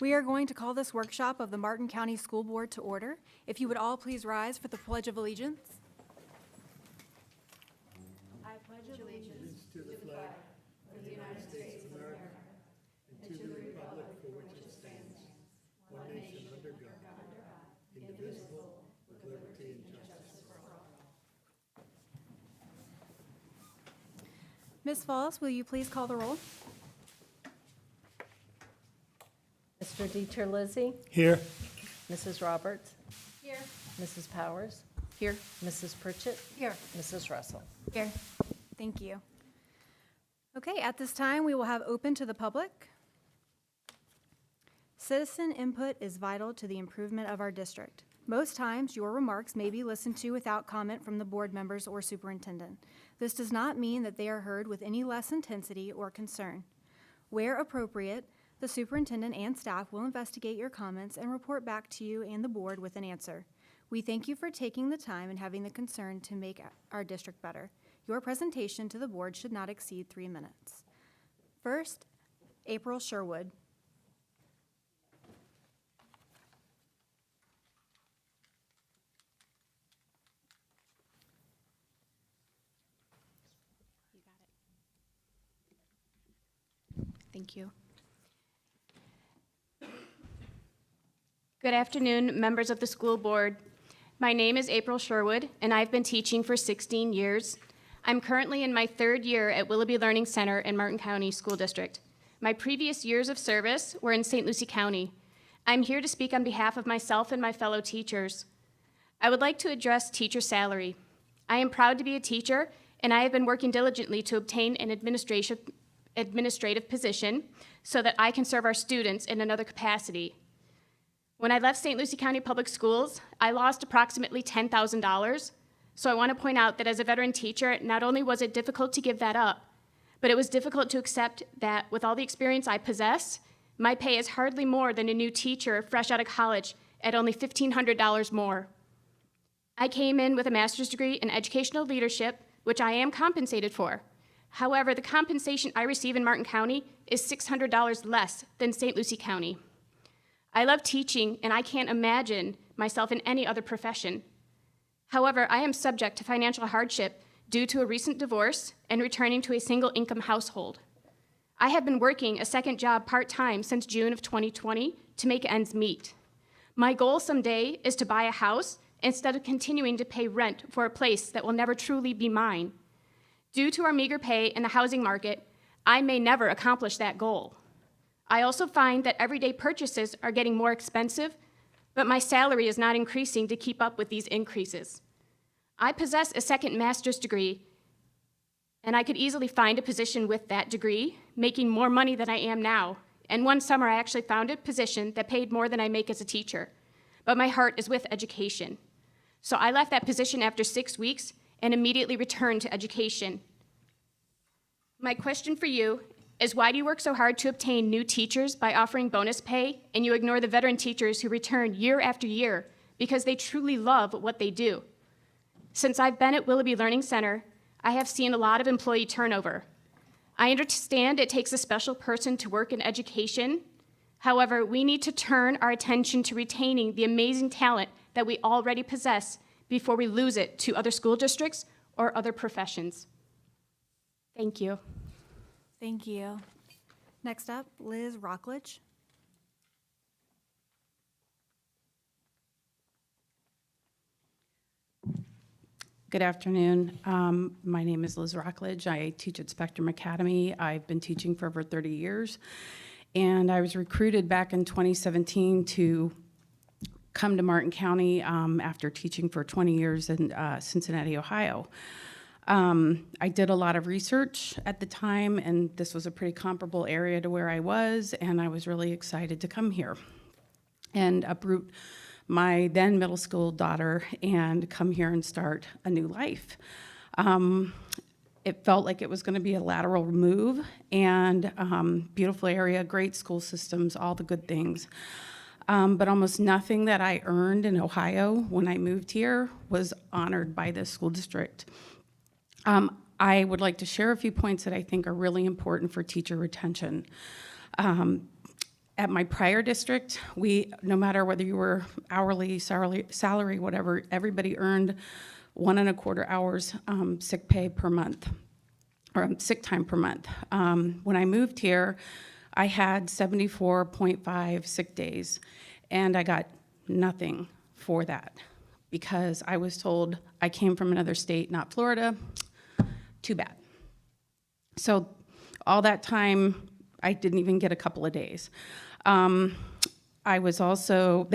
We are going to call this workshop of the Martin County School Board to order. If you would all please rise for the Pledge of Allegiance. I pledge allegiance To the flag of the United States of America and to the republic for which it stands, one nation under God, indivisible, with liberty and justice for all. Ms. Falls, will you please call the roll? Mr. DiTerlizzi, Here. Mrs. Roberts, Here. Mrs. Powers, Here. Mrs. Pritchett, Here. Mrs. Russell. Here. Thank you. Okay, at this time, we will have open to the public. Citizen input is vital to the improvement of our district. Most times, your remarks may be listened to without comment from the board members or superintendent. This does not mean that they are heard with any less intensity or concern. Where appropriate, the superintendent and staff will investigate your comments and report back to you and the board with an answer. We thank you for taking the time and having the concern to make our district better. Your presentation to the board should not exceed 3 minutes. First, April Sherwood. Thank you. Good afternoon, members of the school board. My name is April Sherwood, and I've been teaching for 16 years. I'm currently in my 3rd year at Willoughby Learning Center in Martin County School District. My previous years of service were in St. Lucie County. I'm here to speak on behalf of myself and my fellow teachers. I would like to address teacher salary. I am proud to be a teacher, and I have been working diligently to obtain an administrative position so that I can serve our students in another capacity. When I left St. Lucie County Public Schools, I lost approximately $10,000. So I want to point out that as a veteran teacher, not only was it difficult to give that up, but it was difficult to accept that with all the experience I possess, my pay is hardly more than a new teacher fresh out of college at only $1,500 more. I came in with a master's degree in educational leadership, which I am compensated for. However, the compensation I receive in Martin County is $600 less than St. Lucie County. I love teaching, and I can't imagine myself in any other profession. However, I am subject to financial hardship due to a recent divorce and returning to a single-income household. I have been working a second job part-time since June of 2020 to make ends meet. My goal someday is to buy a house instead of continuing to pay rent for a place that will never truly be mine. Due to our meager pay in the housing market, I may never accomplish that goal. I also find that everyday purchases are getting more expensive, but my salary is not increasing to keep up with these increases. I possess a second master's degree, and I could easily find a position with that degree, making more money than I am now. And one summer, I actually found a position that paid more than I make as a teacher. But my heart is with education. So I left that position after 6 weeks and immediately returned to education. My question for you is, why do you work so hard to obtain new teachers by offering bonus pay, and you ignore the veteran teachers who return year after year because they truly love what they do? Since I've been at Willoughby Learning Center, I have seen a lot of employee turnover. I understand it takes a special person to work in education. However, we need to turn our attention to retaining the amazing talent that we already possess before we lose it to other school districts or other professions. Thank you. Thank you. Next up, Liz Rockledge. Good afternoon. My name is Liz Rockledge. I teach at Spectrum Academy. I've been teaching for over 30 years, and I was recruited back in 2017 to come to Martin County after teaching for 20 years in Cincinnati, Ohio. I did a lot of research at the time, and this was a pretty comparable area to where I was, and I was really excited to come here and uproot my then middle school daughter and come here and start a new life. It felt like it was going to be a lateral move, and beautiful area, great school systems, all the good things. But almost nothing that I earned in Ohio when I moved here was honored by this school district. I would like to share a few points that I think are really important for teacher retention. At my prior district, no matter whether you were hourly, salary, whatever, everybody earned 1.25 hours sick pay per month, or sick time per month. When I moved here, I had 74.5 sick days, and I got nothing for that because I was told I came from another state, not Florida. Too bad. So all that time, I didn't even get a couple of days. I was also,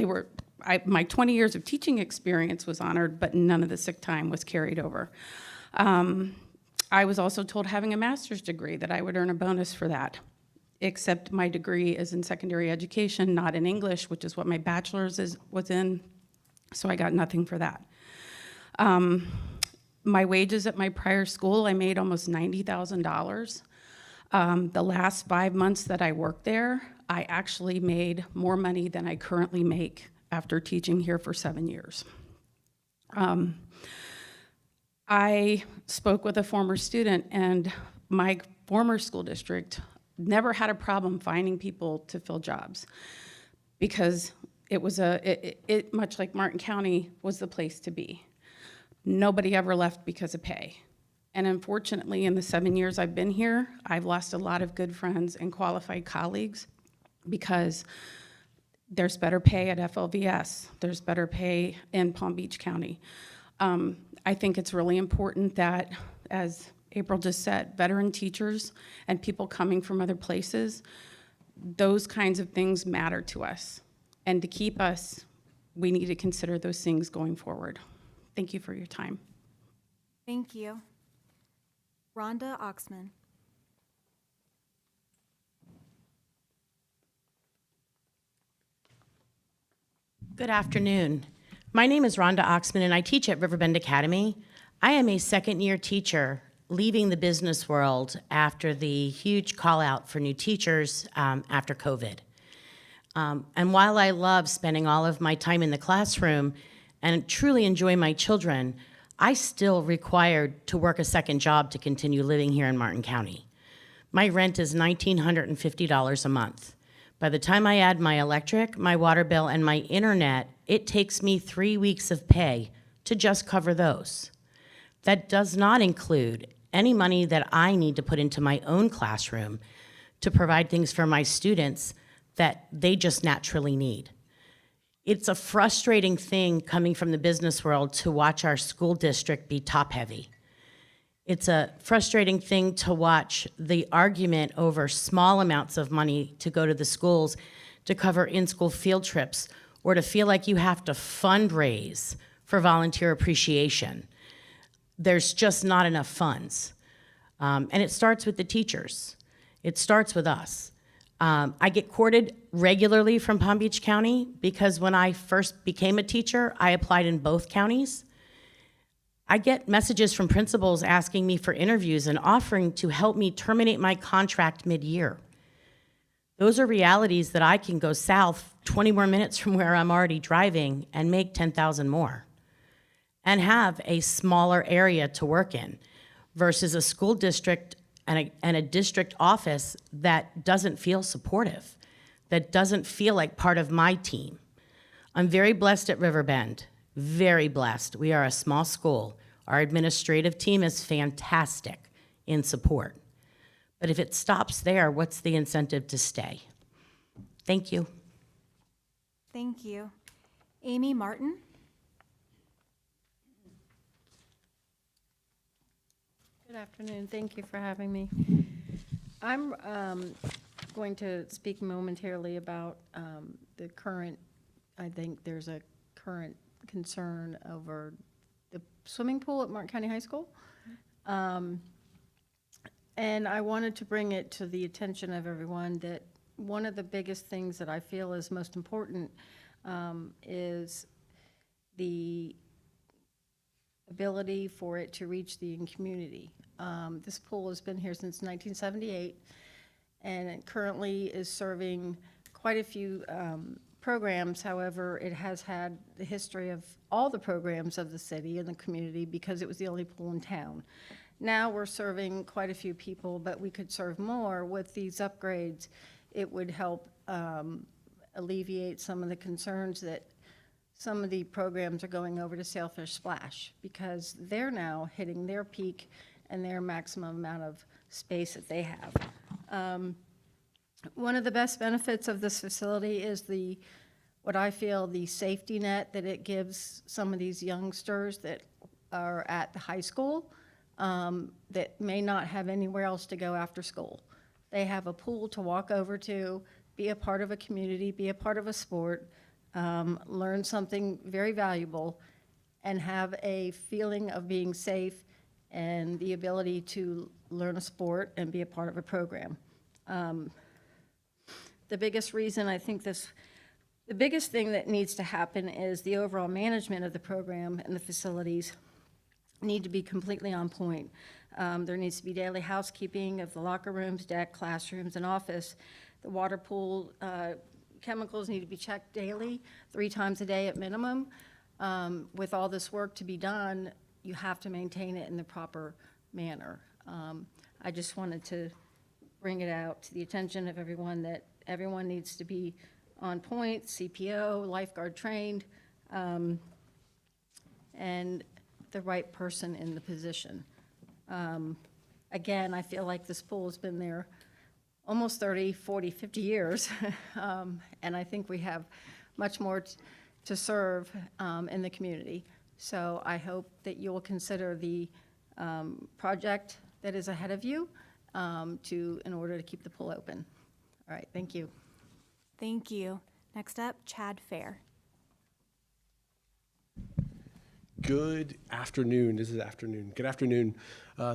my 20 years of teaching experience was honored, but none of the sick time was carried over. I was also told having a master's degree that I would earn a bonus for that, except my degree is in secondary education, not in English, which is what my bachelor's was in, so I got nothing for that. My wages at my prior school, I made almost $90,000. The last 5 months that I worked there, I actually made more money than I currently make after teaching here for 7 years. I spoke with a former student, and my former school district never had a problem finding people to fill jobs because it was much like Martin County was the place to be. Nobody ever left because of pay. And unfortunately, in the 7 years I've been here, I've lost a lot of good friends and qualified colleagues because there's better pay at FLVS, there's better pay in Palm Beach County. I think it's really important that, as April just said, veteran teachers and people coming from other places, those kinds of things matter to us. And to keep us, we need to consider those things going forward. Thank you for your time. Thank you. Rhonda Oxman. Good afternoon. My name is Rhonda Oxman, and I teach at Riverbend Academy. I am a second-year teacher leaving the business world after the huge call-out for new teachers after COVID. And while I love spending all of my time in the classroom and truly enjoy my children, I still required to work a second job to continue living here in Martin County. My rent is $1,950 a month. By the time I add my electric, my water bill, and my internet, it takes me 3 weeks of pay to just cover those. That does not include any money that I need to put into my own classroom to provide things for my students that they just naturally need. It's a frustrating thing coming from the business world to watch our school district be top-heavy. It's a frustrating thing to watch the argument over small amounts of money to go to the schools to cover in-school field trips or to feel like you have to fundraise for volunteer appreciation. There's just not enough funds. And it starts with the teachers. It starts with us. I get courted regularly from Palm Beach County because when I first became a teacher, I applied in both counties. I get messages from principals asking me for interviews and offering to help me terminate my contract mid-year. Those are realities that I can go south 20 more minutes from where I'm already driving and make $10,000 more and have a smaller area to work in versus a school district and a district office that doesn't feel supportive, that doesn't feel like part of my team. I'm very blessed at Riverbend, very blessed. We are a small school. Our administrative team is fantastic in support. But if it stops there, what's the incentive to stay? Thank you. Thank you. Amy Martin. Good afternoon. Thank you for having me. I'm going to speak momentarily about the current, I think there's a current concern over the swimming pool at Martin County High School. And I wanted to bring it to the attention of everyone that one of the biggest things that I feel is most important is the ability for it to reach the community. This pool has been here since 1978, and it currently is serving quite a few programs. However, it has had the history of all the programs of the city and the community because it was the only pool in town. Now we're serving quite a few people, but we could serve more with these upgrades. It would help alleviate some of the concerns that some of the programs are going over to Sailfish Splash, because they're now hitting their peak and their maximum amount of space that they have. One of the best benefits of this facility is what I feel, the safety net that it gives some of these youngsters that are at the high school that may not have anywhere else to go after school. They have a pool to walk over to, be a part of a community, be a part of a sport, learn something very valuable, and have a feeling of being safe and the ability to learn a sport and be a part of a program. The biggest reason I think the biggest thing that needs to happen is the overall management of the program and the facilities need to be completely on point. There needs to be daily housekeeping of the locker rooms, deck, classrooms, and office. The water pool chemicals need to be checked daily, 3 times a day at minimum. With all this work to be done, you have to maintain it in the proper manner. I just wanted to bring it out to the attention of everyone that everyone needs to be on point, CPO, lifeguard trained, and the right person in the position. Again, I feel like this pool has been there almost 30, 40, 50 years, and I think we have much more to serve in the community. So I hope that you will consider the project that is ahead of you in order to keep the pool open. All right, thank you. Thank you. Next up, Chad Fair. Good afternoon. This is afternoon. Good afternoon.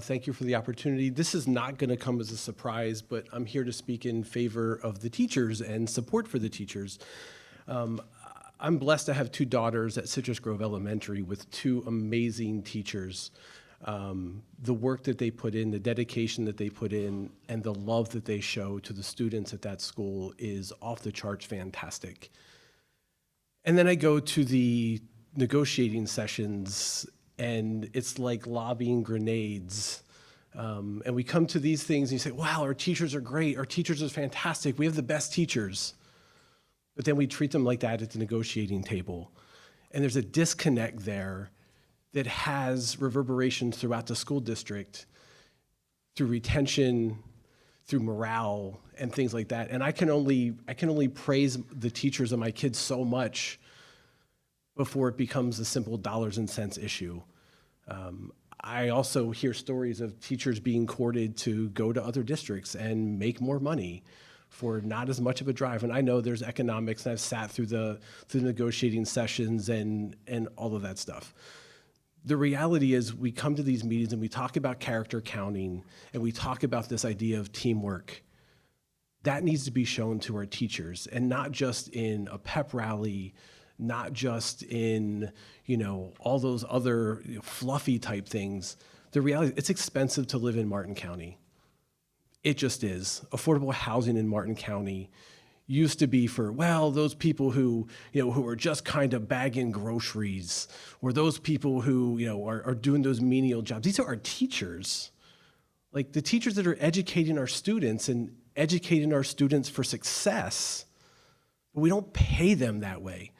Thank you for the opportunity. This is not going to come as a surprise, but I'm here to speak in favor of the teachers and support for the teachers. I'm blessed to have 2 daughters at Citrus Grove Elementary with 2 amazing teachers. The work that they put in, the dedication that they put in, and the love that they show to the students at that school is off the charts fantastic. And then I go to the negotiating sessions, and it's like lobbing grenades. And we come to these things, and you say, wow, our teachers are great. Our teachers are fantastic. We have the best teachers. But then we treat them like that at the negotiating table. And there's a disconnect there that has reverberations throughout the school district through retention, through morale, and things like that. And I can only praise the teachers of my kids so much before it becomes a simple dollars and cents issue. I also hear stories of teachers being courted to go to other districts and make more money for not as much of a drive. And I know there's economics, and I've sat through the negotiating sessions and all of that stuff. The reality is we come to these meetings and we talk about character counting and we talk about this idea of teamwork. That needs to be shown to our teachers, and not just in a pep rally, not just in, all those other fluffy type things. The reality, it's expensive to live in Martin County. It just is. Affordable housing in Martin County used to be for, those people who are just kind of bagging groceries, or those people who, are doing those menial jobs. These are our teachers. Like the teachers that are educating our students and educating our students for success, but we don't pay them that way.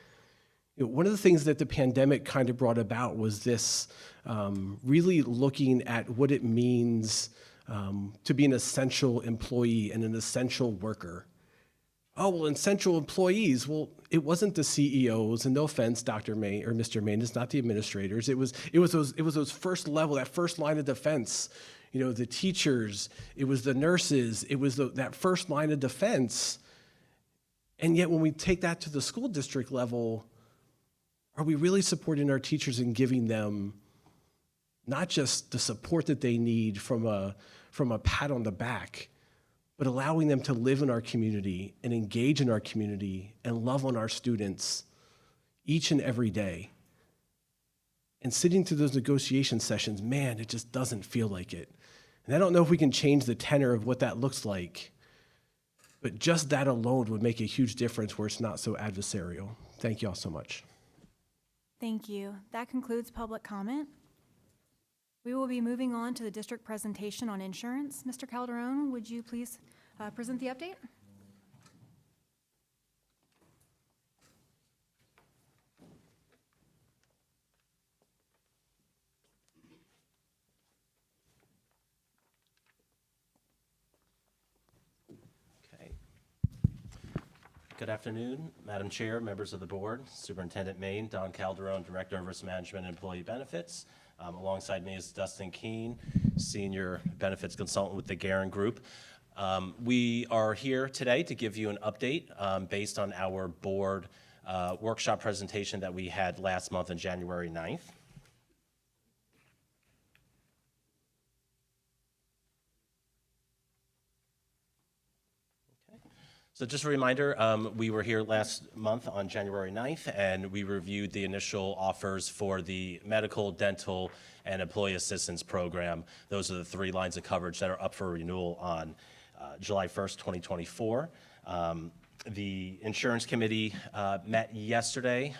One of the things that the pandemic kind of brought about was this really looking at what it means to be an essential employee and an essential worker. Oh, well, essential employees, it wasn't the CEOs, and no offense, Dr. May or Mr. Main, it's not the administrators. It was those first level, that first line of defense. The teachers, it was the nurses, it was that first line of defense. And yet when we take that to the school district level, are we really supporting our teachers and giving them not just the support that they need from a pat on the back, but allowing them to live in our community and engage in our community and love on our students each and every day? And sitting through those negotiation sessions, man, it just doesn't feel like it. And I don't know if we can change the tenor of what that looks like, but just that alone would make a huge difference where it's not so adversarial. Thank you all so much. Thank you. That concludes public comment. We will be moving on to the district presentation on insurance. Mr. Calderon, would you please present the update? Good afternoon, Madam Chair, members of the board, Superintendent Maine, Don Calderon, Director of Risk Management and Employee Benefits. Alongside me is Dustin Keene, Senior Benefits Consultant with the Guerin Group. We are here today to give you an update based on our board workshop presentation that we had last month on January 9th. So just a reminder, we were here last month on January 9th, and we reviewed the initial offers for the medical, dental, and employee assistance program. Those are the 3 lines of coverage that are up for renewal on July 1st, 2024. The insurance committee met yesterday.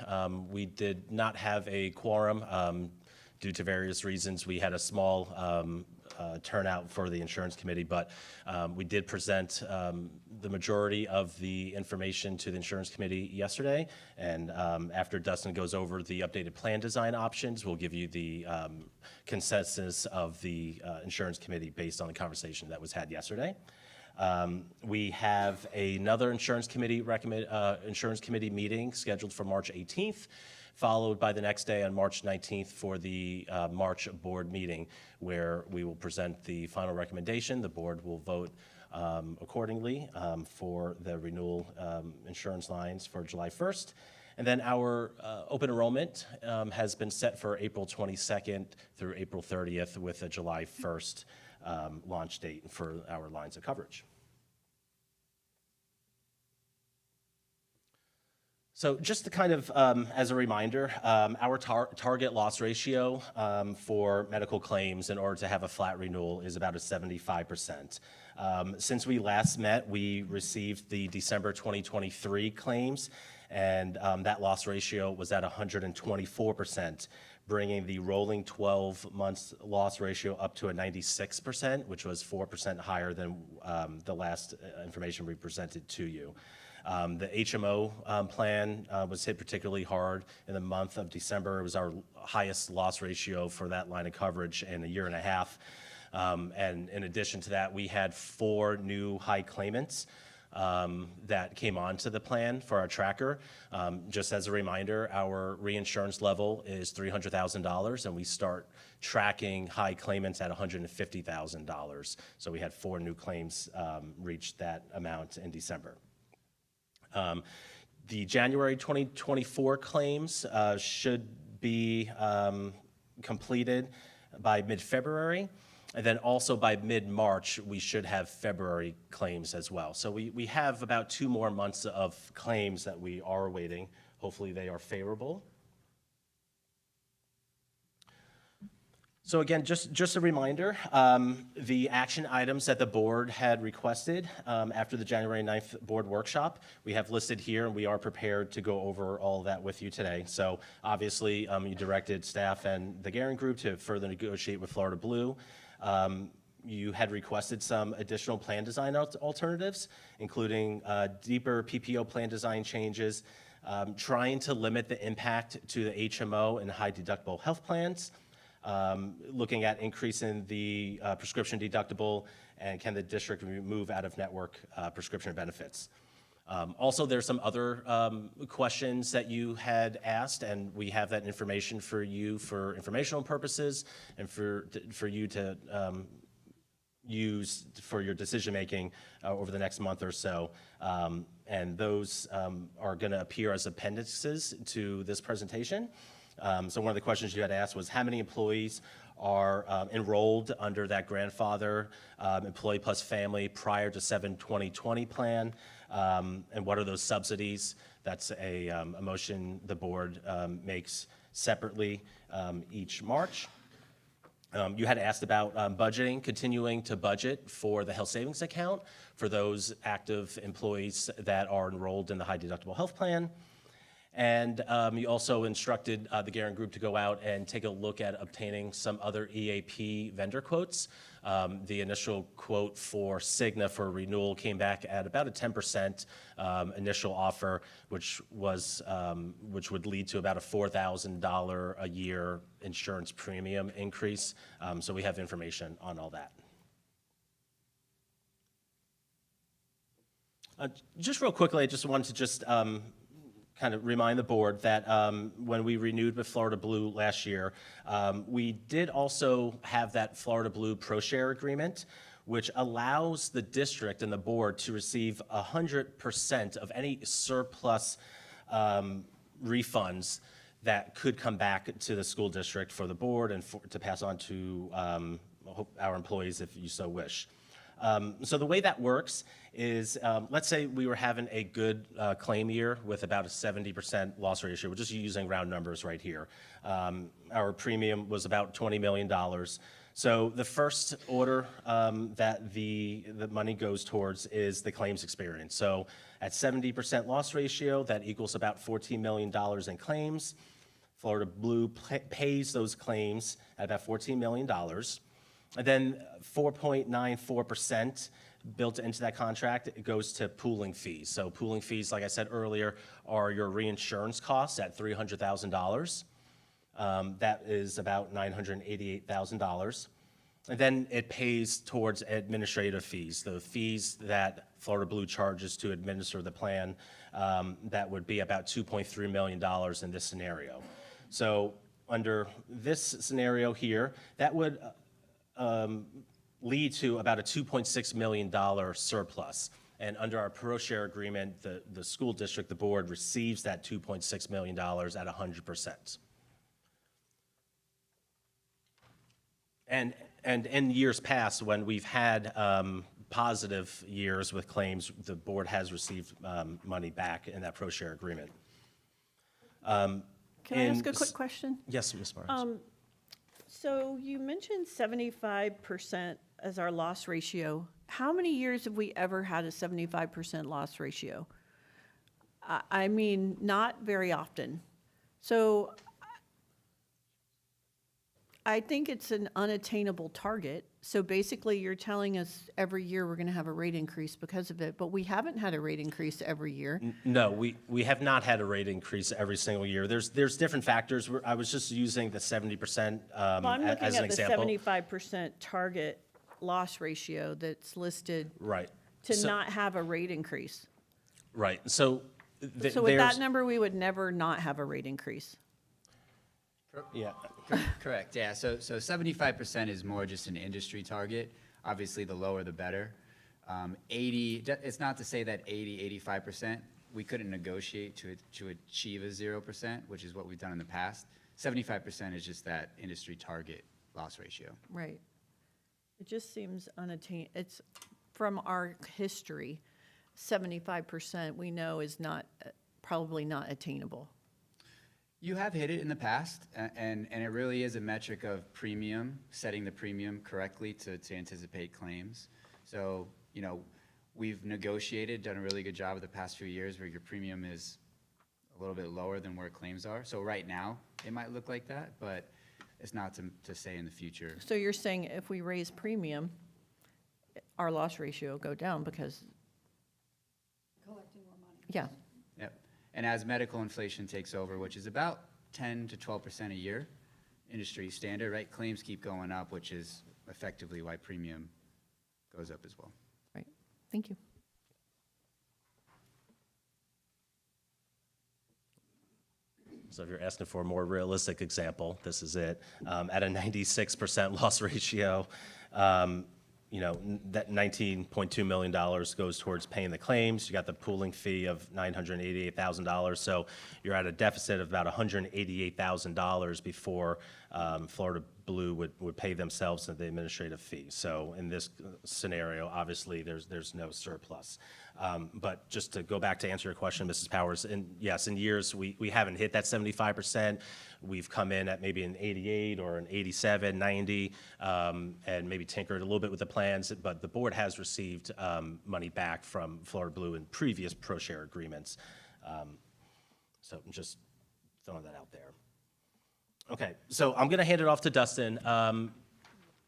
We did not have a quorum due to various reasons. We had a small turnout for the insurance committee, but we did present the majority of the information to the insurance committee yesterday. And after Dustin goes over the updated plan design options, we'll give you the consensus of the insurance committee based on the conversation that was had yesterday. We have another insurance committee meeting scheduled for March 18th, followed by the next day on March 19th for the March board meeting, where we will present the final recommendation. The board will vote accordingly for the renewal insurance lines for July 1st. And then our open enrollment has been set for April 22nd through April 30th with a July 1st launch date for our lines of coverage. So just to kind of, as a reminder, our target loss ratio for medical claims in order to have a flat renewal is about a 75%. Since we last met, we received the December 2023 claims, and that loss ratio was at 124%, bringing the rolling 12 months loss ratio up to a 96%, which was 4% higher than the last information we presented to you. The HMO plan was hit particularly hard in the month of December. It was our highest loss ratio for that line of coverage in a year and a half. And in addition to that, we had 4 new high claimants that came onto the plan for our tracker. Just as a reminder, our reinsurance level is $300,000, and we start tracking high claimants at $150,000. So we had 4 new claims reach that amount in December. The January 2024 claims should be completed by mid-February, and then also by mid-March, we should have February claims as well. So we have about 2 more months of claims that we are awaiting. Hopefully they are favorable. So again, just a reminder, the action items that the board had requested after the January 9th board workshop, we have listed here, and we are prepared to go over all of that with you today. So obviously, you directed staff and the Guerin Group to further negotiate with Florida Blue. You had requested some additional plan design alternatives, including deeper PPO plan design changes, trying to limit the impact to the HMO and high deductible health plans, looking at increasing the prescription deductible, and can the district move out of network prescription benefits. Also, there's some other questions that you had asked, and we have that information for you for informational purposes and for you to use for your decision-making over the next month or so. And those are going to appear as appendices to this presentation. So one of the questions you had asked was how many employees are enrolled under that grandfather employee plus family prior to 7/20/20 plan, and what are those subsidies? That's a motion the board makes separately each March. You had asked about budgeting, continuing to budget for the health savings account for those active employees that are enrolled in the high deductible health plan. And you also instructed the Guerin Group to go out and take a look at obtaining some other EAP vendor quotes. The initial quote for Cigna for renewal came back at about a 10% initial offer, which would lead to about a $4,000 a year insurance premium increase. So we have information on all that. Just real quickly, I just wanted to just kind of remind the board that when we renewed with Florida Blue last year, we did also have that Florida Blue ProShare agreement, which allows the district and the board to receive 100% of any surplus refunds that could come back to the school district for the board and to pass on to our employees if you so wish. So the way that works is, let's say we were having a good claim year with about a 70% loss ratio. We're just using round numbers right here. Our premium was about $20 million. So the first order that the money goes towards is the claims experience. So at 70% loss ratio, that equals about $14 million in claims. Florida Blue pays those claims at about $14 million. And then 4.94% built into that contract, it goes to pooling fees. So pooling fees, like I said earlier, are your reinsurance costs at $300,000. That is about $988,000. And then it pays towards administrative fees, the fees that Florida Blue charges to administer the plan. That would be about $2.3 million in this scenario. So under this scenario here, that would lead to about a $2.6 million surplus. And under our ProShare agreement, the school district, the board, receives that $2.6 million at 100%. And in years past, when we've had positive years with claims, the board has received money back in that ProShare agreement. Can I ask a quick question? Yes, Ms. Barnes. So you mentioned 75% as our loss ratio. How many years have we ever had a 75% loss ratio? I mean, not very often. So I think it's an unattainable target. So basically, you're telling us every year we're going to have a rate increase because of it, but we haven't had a rate increase every year. No, we have not had a rate increase every single year. There's different factors. I was just using the 70% Well, I'm looking as an at the example. 75% target loss ratio that's listed Right. to So- not have a rate increase. Right. So So with that number, we would never not have a rate increase. yeah. Correct, yeah. So 75% is more just an industry target. Obviously, the lower, the better. 80, it's not to say that 80, 85%, we couldn't negotiate to achieve a 0%, which is what we've done in the past. 75% is just that industry target loss ratio. Right. It just seems unattainable. It's from our history, 75% we know is not, probably not attainable. You have hit it in the past, and it really is a metric of premium, setting the premium correctly to anticipate claims. So, you know, we've negotiated, done a really good job of the past few years where your premium is a little bit lower than where claims are. So right now, it might look like that, but it's not to say in the future. So you're saying if we raise premium, our loss ratio will go down because. Collecting more money. Yeah. Yep. And as medical inflation takes over, which is about 10 to 12% a year, industry standard, right? Claims keep going up, which is effectively why premium goes up as well. Right. Thank you. So if you're asking for a more realistic example, this is it. At a 96% loss ratio, you know, that $19.2 million goes towards paying the claims. You got the pooling fee of $988,000. So you're at a deficit of about $188,000 before Florida Blue would pay themselves the administrative fee. So in this scenario, obviously, there's no surplus. But just to go back to answer your question, Mrs. Powers, yes, in years, we haven't hit that 75%. We've come in at maybe an 88 or an 87, 90, and maybe tinkered a little bit with the plans, but the board has received money back from Florida Blue in previous ProShare agreements. So I'm just throwing that out there. Okay, so I'm going to hand it off to Dustin.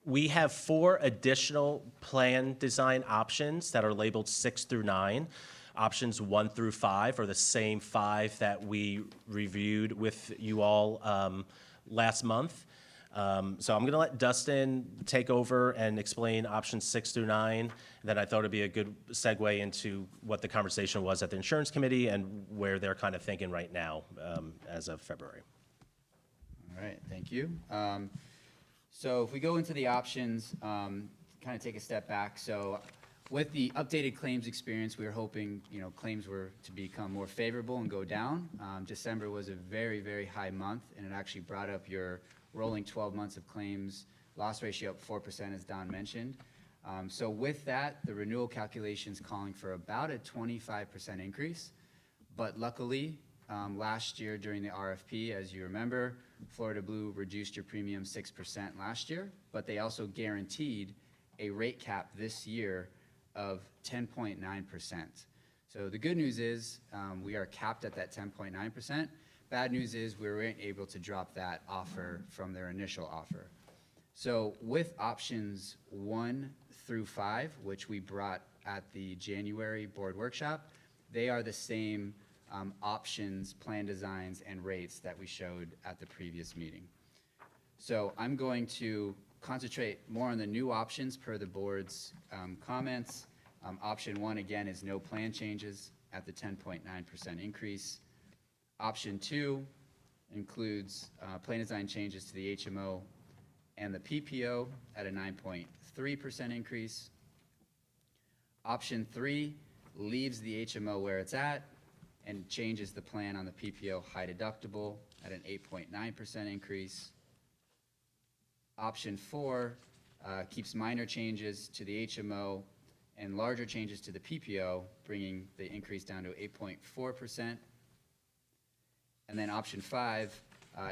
We have 4 additional plan design options that are labeled 6 through 9. Options 1 through 5 are the same 5 that we reviewed with you all last month. So I'm going to let Dustin take over and explain options 6 through 9. Then I thought it'd be a good segue into what the conversation was at the insurance committee and where they're kind of thinking right now as of February. All right, thank you. So if we go into the options, kind of take a step back. So with the updated claims experience, we were hoping, claims were to become more favorable and go down. December was a very, very high month, and it actually brought up your rolling 12 months of claims loss ratio up 4%, as Don mentioned. So with that, the renewal calculation's calling for about a 25% increase. But luckily, last year during the RFP, as you remember, Florida Blue reduced your premium 6% last year, but they also guaranteed a rate cap this year of 10.9%. So the good news is we are capped at that 10.9%. Bad news is we weren't able to drop that offer from their initial offer. So with options 1 through 5, which we brought at the January board workshop, they are the same options, plan designs, and rates that we showed at the previous meeting. So I'm going to concentrate more on the new options per the board's comments. Option 1, again, is no plan changes at the 10.9% increase. Option 2 includes plan design changes to the HMO and the PPO at a 9.3% increase. Option 3 leaves the HMO where it's at and changes the plan on the PPO high deductible at an 8.9% increase. Option 4 keeps minor changes to the HMO and larger changes to the PPO, bringing the increase down to 8.4%. And then option 5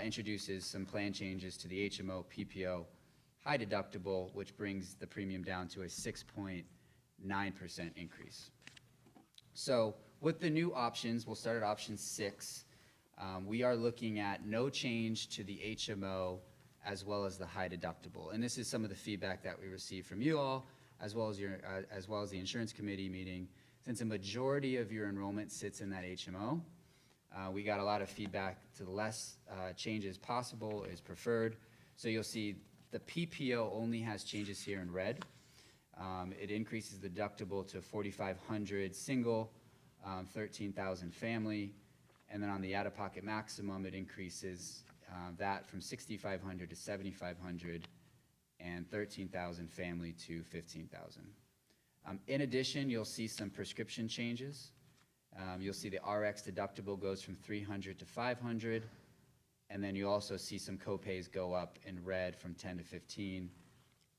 introduces some plan changes to the HMO, PPO, high deductible, which brings the premium down to a 6.9% increase. So with the new options, we'll start at option 6. We are looking at no change to the HMO as well as the high deductible. And this is some of the feedback that we received from you all, as well as the insurance committee meeting. Since a majority of your enrollment sits in that HMO, we got a lot of feedback to the less changes possible is preferred. So you'll see the PPO only has changes here in red. It increases the deductible to $4,500 single, $13,000 family, and then on the out-of-pocket maximum, it increases that from $6,500 to $7,500, and $13,000 family to $15,000. In addition, you'll see some prescription changes. You'll see the RX deductible goes from $300 to $500, and then you also see some copays go up in red from 10 to 15,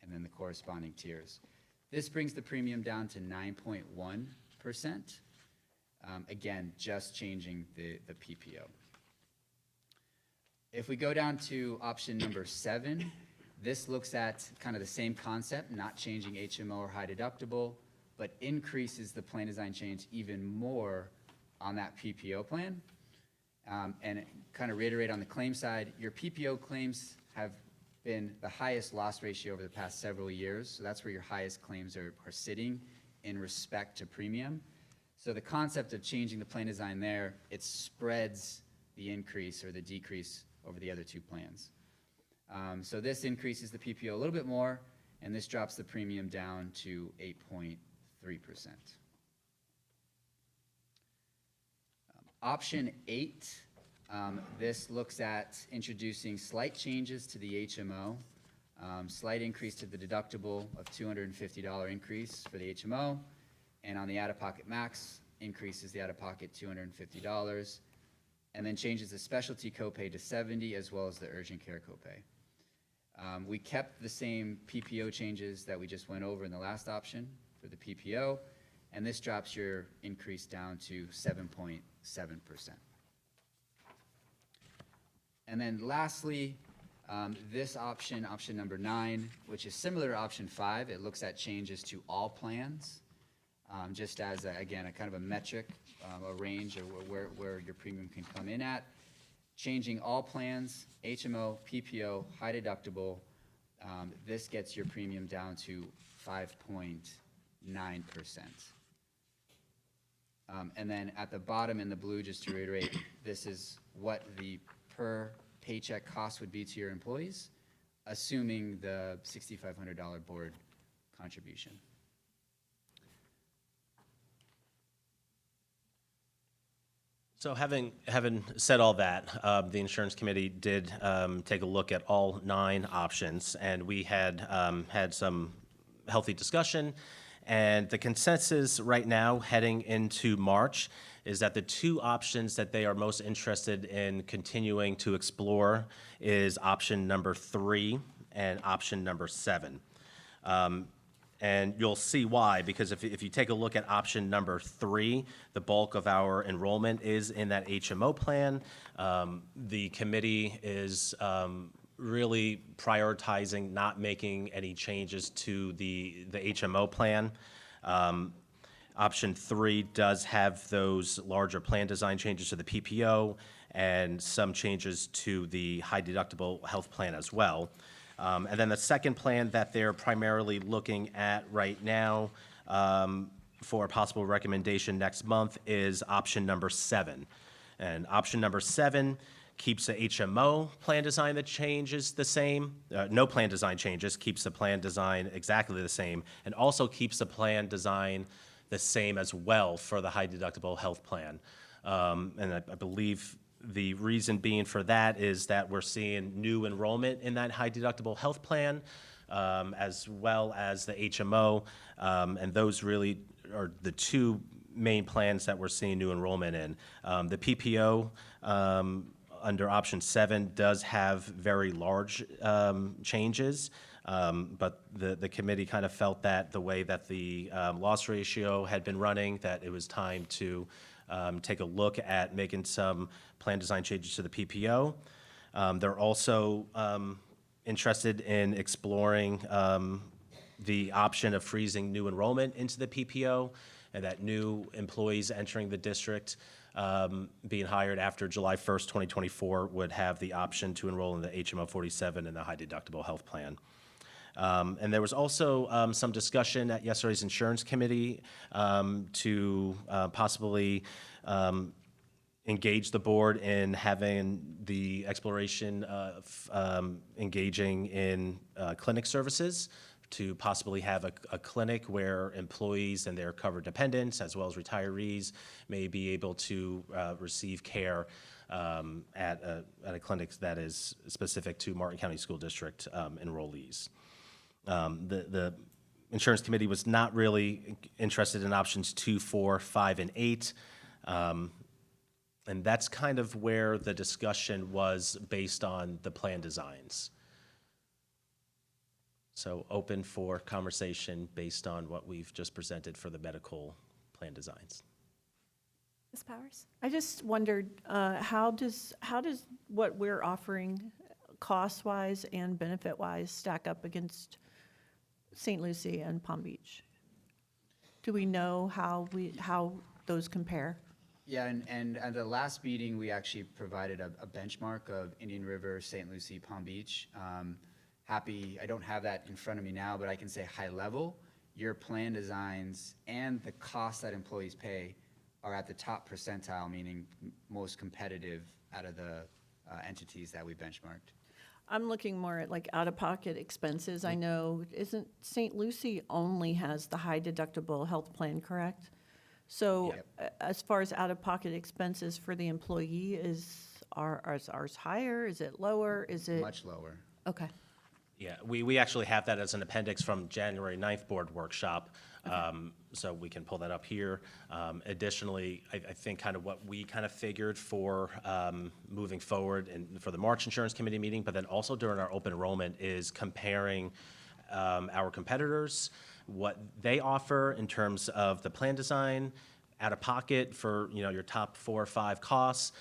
and then the corresponding tiers. This brings the premium down to 9.1%. Again, just changing the PPO. If we go down to option number 7, this looks at kind of the same concept, not changing HMO or high deductible, but increases the plan design change even more on that PPO plan. And kind of reiterate on the claim side, your PPO claims have been the highest loss ratio over the past several years. So that's where your highest claims are sitting in respect to premium. So the concept of changing the plan design there, it spreads the increase or the decrease over the other two plans. So this increases the PPO a little bit more, and this drops the premium down to 8.3%. Option 8, this looks at introducing slight changes to the HMO, slight increase to the deductible of $250 increase for the HMO, and on the out-of-pocket max, increases the out-of-pocket $250, and then changes the specialty copay to $70 as well as the urgent care copay. We kept the same PPO changes that we just went over in the last option for the PPO, and this drops your increase down to 7.7%. And then lastly, this option, option number 9, which is similar to option 5, it looks at changes to all plans, just as, again, a kind of a metric, a range of where your premium can come in at. Changing all plans, HMO, PPO, high deductible, this gets your premium down to 5.9%. And then at the bottom in the blue, just to reiterate, this is what the per paycheck cost would be to your employees. assuming the $6,500 board contribution. So having said all that, the insurance committee did take a look at all 9 options, and we had had some healthy discussion. And the consensus right now, heading into March, is that the 2 options that they are most interested in continuing to explore is option number 3 and option number 7. And you'll see why, because if you take a look at option number 3, the bulk of our enrollment is in that HMO plan. The committee is really prioritizing not making any changes to the HMO plan. Option 3 does have those larger plan design changes to the PPO and some changes to the high deductible health plan as well. And then the second plan that they're primarily looking at right now for a possible recommendation next month is option number 7. And option number 7 keeps the HMO plan design that changes the same. No plan design changes, keeps the plan design exactly the same, and also keeps the plan design the same as well for the high deductible health plan. And I believe the reason being for that is that we're seeing new enrollment in that high deductible health plan, as well as the HMO, and those really are the 2 main plans that we're seeing new enrollment in. The PPO under option 7 does have very large changes, but the committee kind of felt that the way that the loss ratio had been running, that it was time to take a look at making some plan design changes to the PPO. They're also interested in exploring the option of freezing new enrollment into the PPO, and that new employees entering the district being hired after July 1st, 2024 would have the option to enroll in the HMO 47 and the high deductible health plan. And there was also some discussion at yesterday's insurance committee to possibly engage the board in having the exploration of engaging in clinic services, to possibly have a clinic where employees and their covered dependents, as well as retirees, may be able to receive care at a clinic that is specific to Martin County School District enrollees. The insurance committee was not really interested in options 2, 4, 5, and 8. And that's kind of where the discussion was based on the plan designs. So open for conversation based on what we've just presented for the medical plan designs. Ms. Powers? I just wondered, how does what we're offering cost-wise and benefit-wise stack up against St. Lucie and Palm Beach? Do we know how those compare? Yeah, and at the last meeting, we actually provided a benchmark of Indian River, St. Lucie, Palm Beach. I don't have that in front of me now, but I can say high level, your plan designs and the cost that employees pay are at the top percentile, meaning most competitive out of the entities that we benchmarked. I'm looking more at like out-of-pocket expenses. I know, isn't St. Lucie only has the high deductible health plan, correct? So as far as out-of-pocket expenses for the employee, is ours higher? Is it lower? Is it? Much lower. Okay. Yeah, we actually have that as an appendix from January 9th board workshop, so we can pull that up here. Additionally, I think kind of what we kind of figured for moving forward and for the March Insurance Committee meeting, but then also during our open enrollment, is comparing our competitors, what they offer in terms of the plan design, out of pocket for your top 4 or 5 costs,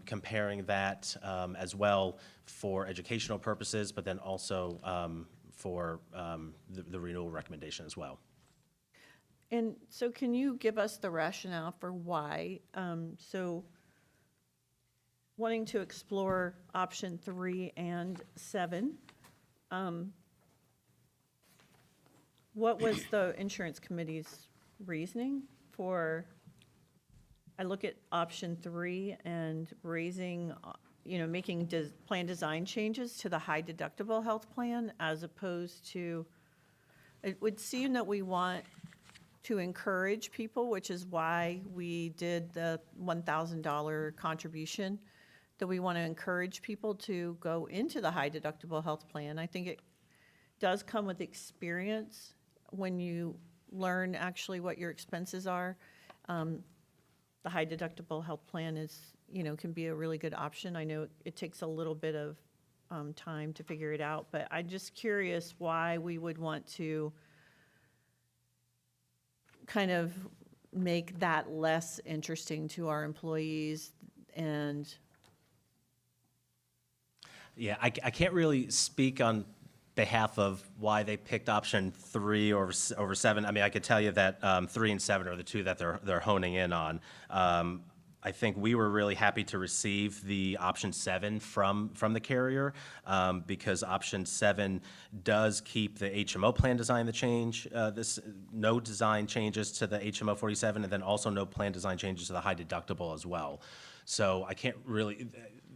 comparing that as well for educational purposes, but then also for the renewal recommendation as well. And so can you give us the rationale for why? So wanting to explore option 3 and 7, what was the insurance committee's reasoning for, I look at option 3 and raising, making plan design changes to the high deductible health plan as opposed to, it would seem that we want to encourage people, which is why we did the $1,000 contribution, that we want to encourage people to go into the high deductible health plan. I think it does come with experience when you learn actually what your expenses are. The high deductible health plan is, can be a really good option. I know it takes a little bit of time to figure it out, but I'm just curious why we would want to kind of make that less interesting to our employees. And Yeah, I can't really speak on behalf of why they picked option 3 over 7. I mean, I could tell you that 3 and 7 are the two that they're honing in on. I think we were really happy to receive the option 7 from the carrier because option 7 does keep the HMO plan design the change. No design changes to the HMO 47, and then also no plan design changes to the high deductible as well. So I can't really.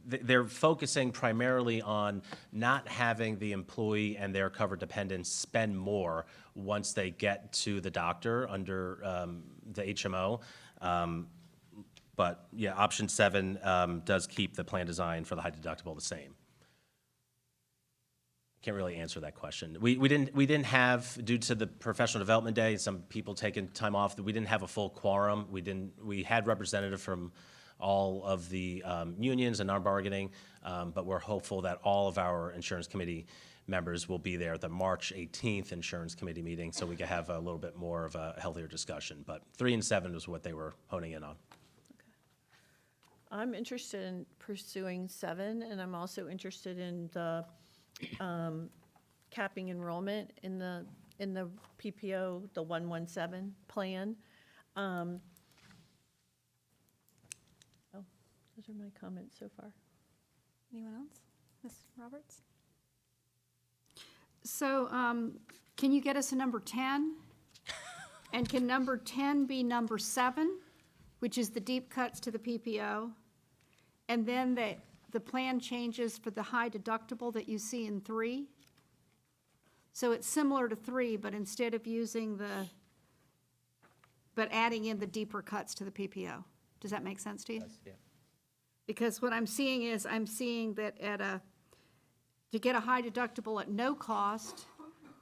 They're focusing primarily on not having the employee and their covered dependents spend more once they get to the doctor under the HMO. But yeah, option 7 does keep the plan design for the high deductible the same. Can't really answer that question. We didn't have, due to the professional development day, some people taking time off, we didn't have a full quorum. We had representative from all of the unions and non-bargaining, but we're hopeful that all of our insurance committee members will be there at the March 18th insurance committee meeting, so we can have a little bit more of a healthier discussion. But 3 and 7 was what they were honing in on. I'm interested in pursuing 7, and I'm also interested in the capping enrollment in the PPO, the 117 plan. Those are my comments so far. Anyone else? Ms. Roberts? So can you get us a number 10? And can number 10 be number 7, which is the deep cuts to the PPO? And then the plan changes for the high deductible that you see in 3? So it's similar to 3, but instead of using but adding in the deeper cuts to the PPO. Does that make sense to you? Yes, yeah. Because what I'm seeing that to get a high deductible at no cost,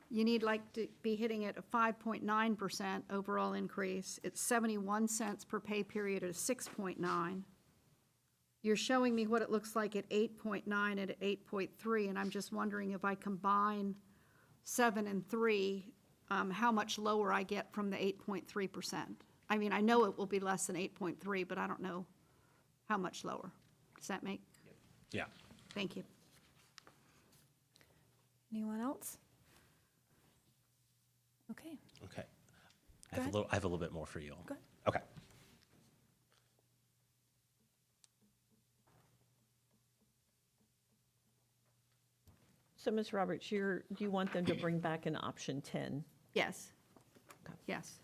you need to be hitting at a 5.9% overall increase. It's 71 cents per pay period at a 6.9. You're showing me what it looks like at 8.9 and at 8.3, and I'm just wondering if I combine 7 and 3, how much lower I get from the 8.3%. I mean, I know it will be less than 8.3, but I don't know how much lower. Does that make? Yeah. Thank you. Anyone else? Okay. Okay. Go ahead. I have a little bit more for you all. Go ahead. Okay. So, Ms. Roberts, do you want them to bring back an option 10? Yes. Yes.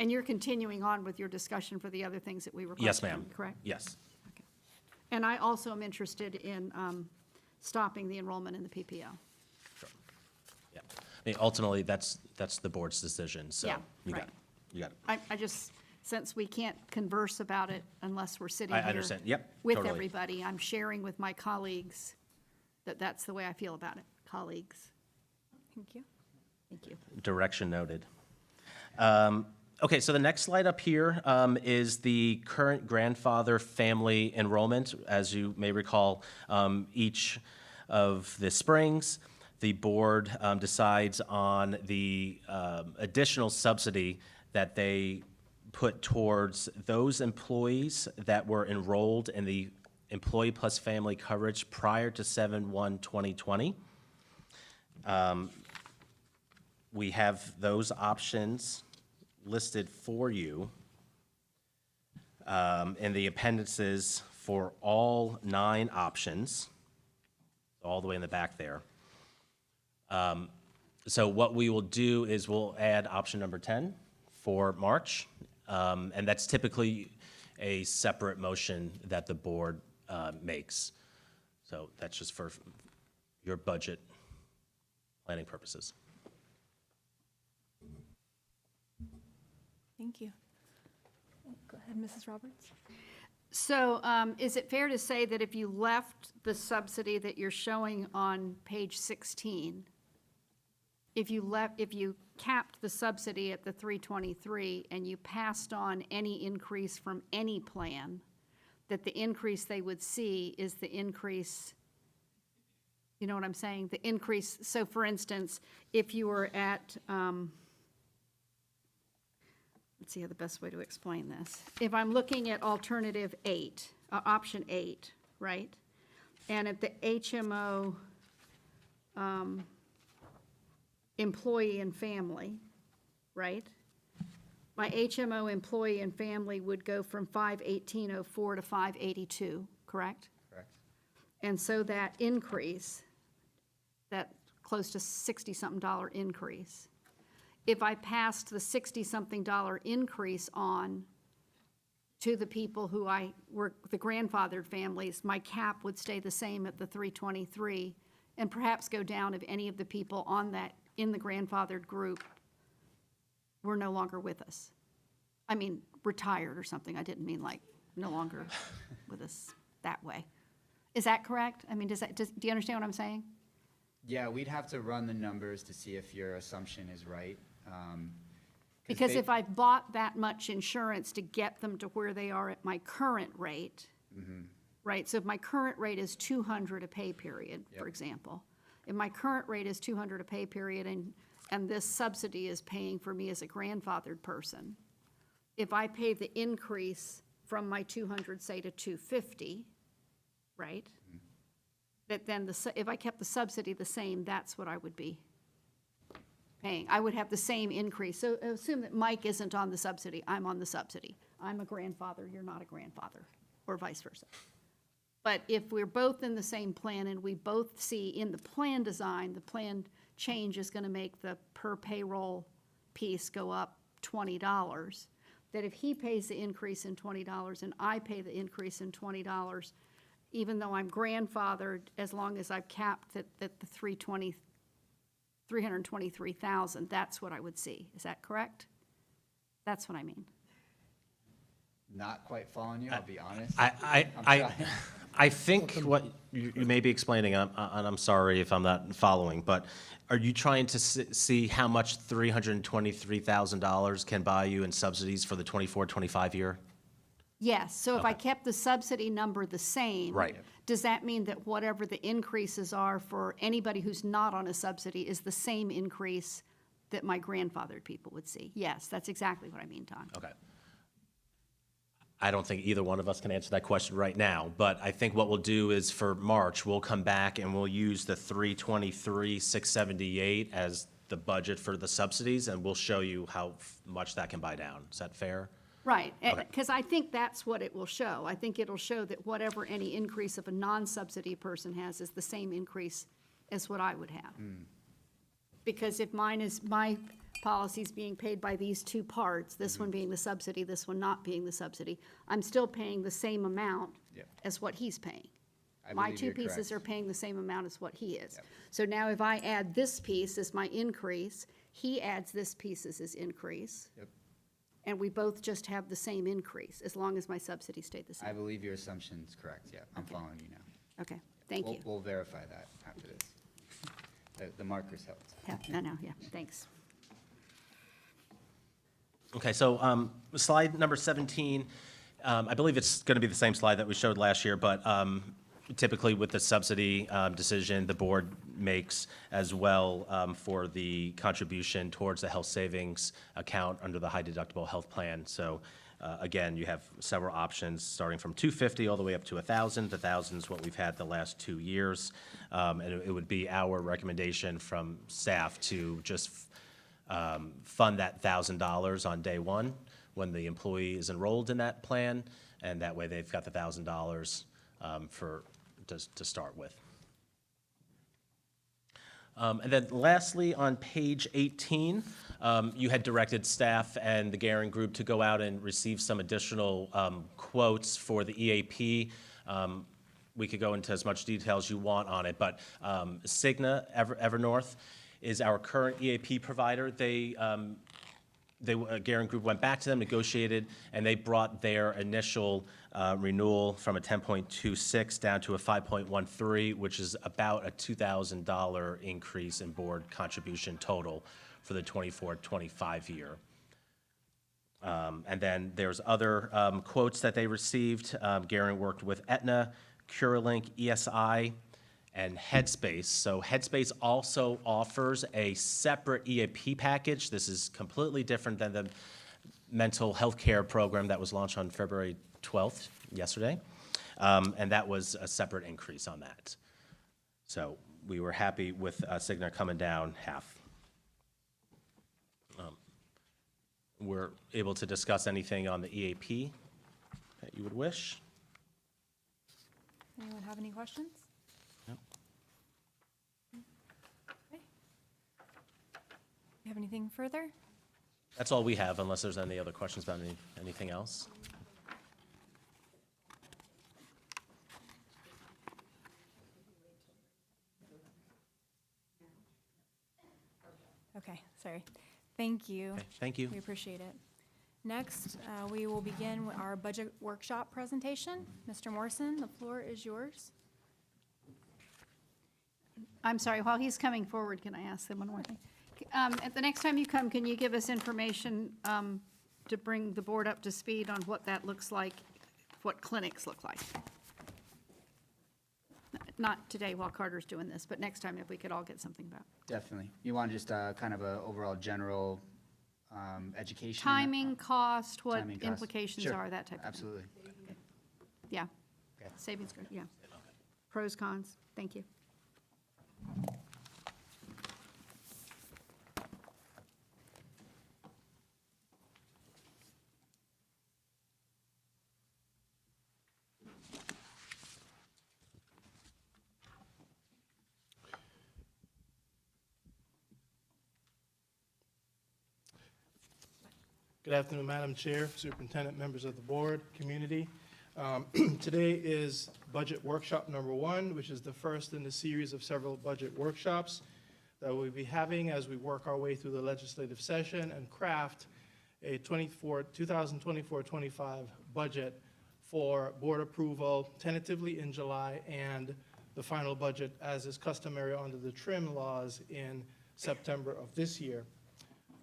And you're continuing on with your discussion for the other things that we were Yes, questioning, ma'am. correct? Yes. Okay. And I also am interested in stopping the enrollment in the PPO. Sure. Yeah. I mean, ultimately, that's the board's decision, so Yeah, you got right. it. You got it. I just, since we can't converse about it unless we're sitting I here understand. Yep, with totally. everybody, I'm sharing with my colleagues that that's the way I feel about it. Colleagues. Thank you. Thank you. Direction noted. Okay, so the next slide up here is the current grandfather family enrollment. As you may recall, each of the springs, the board decides on the additional subsidy that they put towards those employees that were enrolled in the Employee Plus Family coverage prior to 7/1/2020. We have those options listed for you in the appendices for all 9 options, all the way in the back there. So what we will do is we'll add option number 10 for March, and that's typically a separate motion that the board makes. So that's just for your budget planning purposes. Thank you. Go ahead, Mrs. Roberts. So is it fair to say that if you left the subsidy that you're showing on page 16, if you capped the subsidy at the 323 and you passed on any increase from any plan, that the increase they would see is the increase, you know what I'm saying? The increase, so for instance, if you were at, let's see how the best way to explain this. If I'm looking at alternative 8, option 8, right? And at the HMO employee and family, right? My HMO employee and family would go from 518.04 to 582, correct? Correct. And so that increase, that close to $60-something increase, if I passed the $60-something increase on to the people who were the grandfathered families, my cap would stay the same at the 323 and perhaps go down if any of the people on that, in the grandfathered group, were no longer with us. I mean, retired or something. I didn't mean like no longer with us that way. Is that correct? I mean, do you understand what I'm saying? Yeah, we'd have to run the numbers to see if your assumption is right. Because if I bought that much insurance to get them to where they are at my current rate, right? So if my current rate is 200 a pay period, for example, if my current rate is 200 a pay period and this subsidy is paying for me as a grandfathered person, if I pay the increase from my 200, say, to 250, right? That then if I kept the subsidy the same, that's what I would be paying. I would have the same increase. So assume that Mike isn't on the subsidy, I'm on the subsidy. I'm a grandfather, you're not a grandfather, or vice versa. But if we're both in the same plan and we both see in the plan design, the plan change is gonna make the per payroll piece go up $20, that if he pays the increase in $20 and I pay the increase in $20, even though I'm grandfathered, as long as I've capped at the 323,000, that's what I would see. Is that correct? That's what I mean. Not quite following you, I'll be honest. I think what you may be explaining, and I'm sorry if I'm not following, but are you trying to see how much $323,000 can buy you in subsidies for the 24-25 year? Yes, so if I kept the subsidy number the same. Right. Does that mean that whatever the increases are for anybody who's not on a subsidy is the same increase that my grandfathered people would see? Yes, that's exactly what I mean, Tom. Okay. I don't think either one of us can answer that question right now, but I think what we'll do is for March, we'll come back and we'll use the 323,678 as the budget for the subsidies, and we'll show you how much that can buy down. Is that fair? Right, because I think that's what it will show. I think it'll show that whatever any increase of a non-subsidy person has is the same increase as what I would have. Because if my policy's being paid by these two parts, this one being the subsidy, this one not being the subsidy, I'm still paying the same amount as what he's paying. My two pieces are paying the same amount as what he is. So now if I add this piece as my increase, he adds this piece as his increase. And we both just have the same increase, as long as my subsidy stayed the I same. believe your assumption's correct, yeah. I'm following you now. Okay, thank you. We'll verify that after this. The markers helped. Yeah, yeah, thanks. Okay, so slide number 17, I believe it's going to be the same slide that we showed last year, but typically with the subsidy decision, the board makes as well for the contribution towards the health savings account under the high deductible health plan. So again, you have several options starting from $250 all the way up to $1,000. The $1,000 is what we've had the last 2 years. And it would be our recommendation from staff to just fund that $1,000 on day one when the employee is enrolled in that plan, and that way they've got the $1,000 to start with. And then lastly, on page 18, you had directed staff and the Garing Group to go out and receive some additional quotes for the EAP. we could go into as much detail as you want on it, but Cigna, Evernorth, is our current EAP provider. Guerin Group went back to them, negotiated, and they brought their initial renewal from a 10.26 down to a 5.13, which is about a $2,000 increase in board contribution total for the 24-25 year. And then there's other quotes that they received. Guerin worked with Aetna, Curalink, ESI, and Headspace. So Headspace also offers a separate EAP package. This is completely different than the mental health care program that was launched on February 12th, yesterday. And that was a separate increase on that. So we were happy with Cigna coming down half. We're able to discuss anything on the EAP that you would wish. Anyone have any questions? No. Okay. You have anything further? That's all we have, unless there's any other questions about anything else. Okay, sorry. Thank you. Okay, thank you. We appreciate it. Next, we will begin with our budget workshop presentation. Mr. Morrison, the floor is yours. I'm sorry, while he's coming forward, can I ask them one more thing? At the next time you come, can you give us information to bring the board up to speed on what that looks like, what clinics look like? Not today while Carter's doing this, but next time if we could all get something back. Definitely. You want just kind of a overall general education? Timing, cost, what Timing, cost. implications Sure. are, that type of thing. Absolutely. Yeah. Okay. Savings, yeah. Pros, cons, thank you. Good afternoon, Madam Chair, Superintendent, members of the board, community. Today is budget workshop number 1, which is the first in the series of several budget workshops that we'll be having as we work our way through the legislative session and craft a 2024-25 budget for board approval tentatively in July and the final budget as is customary under the TRIM laws in September of this year.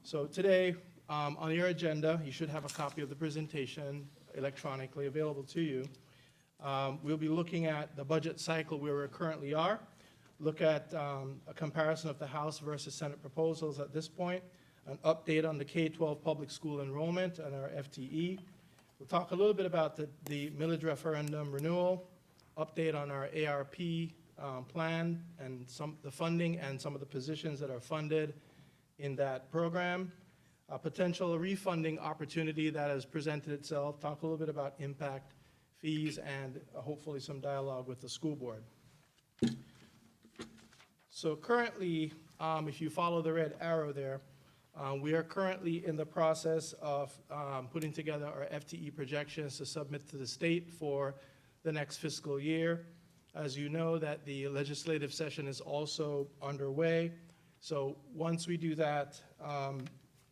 So today, on your agenda, you should have a copy of the presentation electronically available to you. We'll be looking at the budget cycle where we currently are, look at a comparison of the House versus Senate proposals at this point, an update on the K-12 public school enrollment and our FTE. We'll talk a little bit about the millage referendum renewal, update on our ARP plan and the funding and some of the positions that are funded in that program. A potential refunding opportunity that has presented itself, talk a little bit about impact fees, and hopefully some dialogue with the school board. So currently, if you follow the red arrow there, we are currently in the process of putting together our FTE projections to submit to the state for the next fiscal year. As you know, that the legislative session is also underway. So once we do that,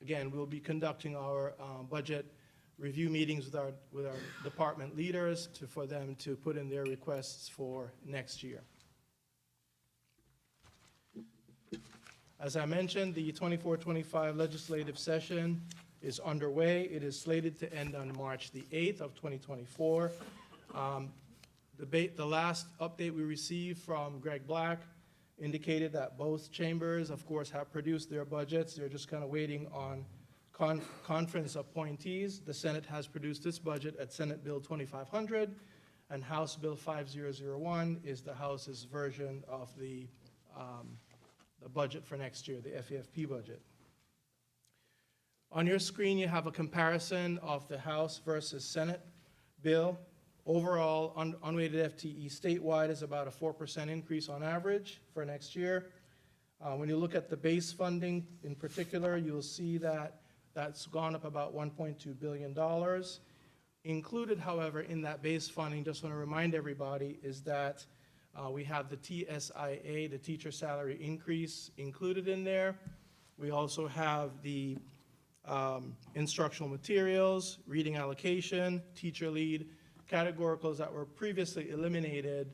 again, we'll be conducting our budget review meetings with our department leaders for them to put in their requests for next year. As I mentioned, the 24-25 legislative session is underway. It is slated to end on March the 8th of 2024. The last update we received from Greg Black indicated that both chambers, of course, have produced their budgets. They're just kind of waiting on conference appointees. The Senate has produced its budget at Senate Bill 2500, and House Bill 5001 is the House's version of the budget for next year, the FAFP budget. On your screen, you have a comparison of the House versus Senate bill. Overall, unweighted FTE statewide is about a 4% increase on average for next year. When you look at the base funding in particular, you'll see that that's gone up about $1.2 billion. Included, however, in that base funding, just want to remind everybody, is that we have the TSIA, the teacher salary increase, included in there. We also have the instructional materials, reading allocation, teacher lead, categoricals that were previously eliminated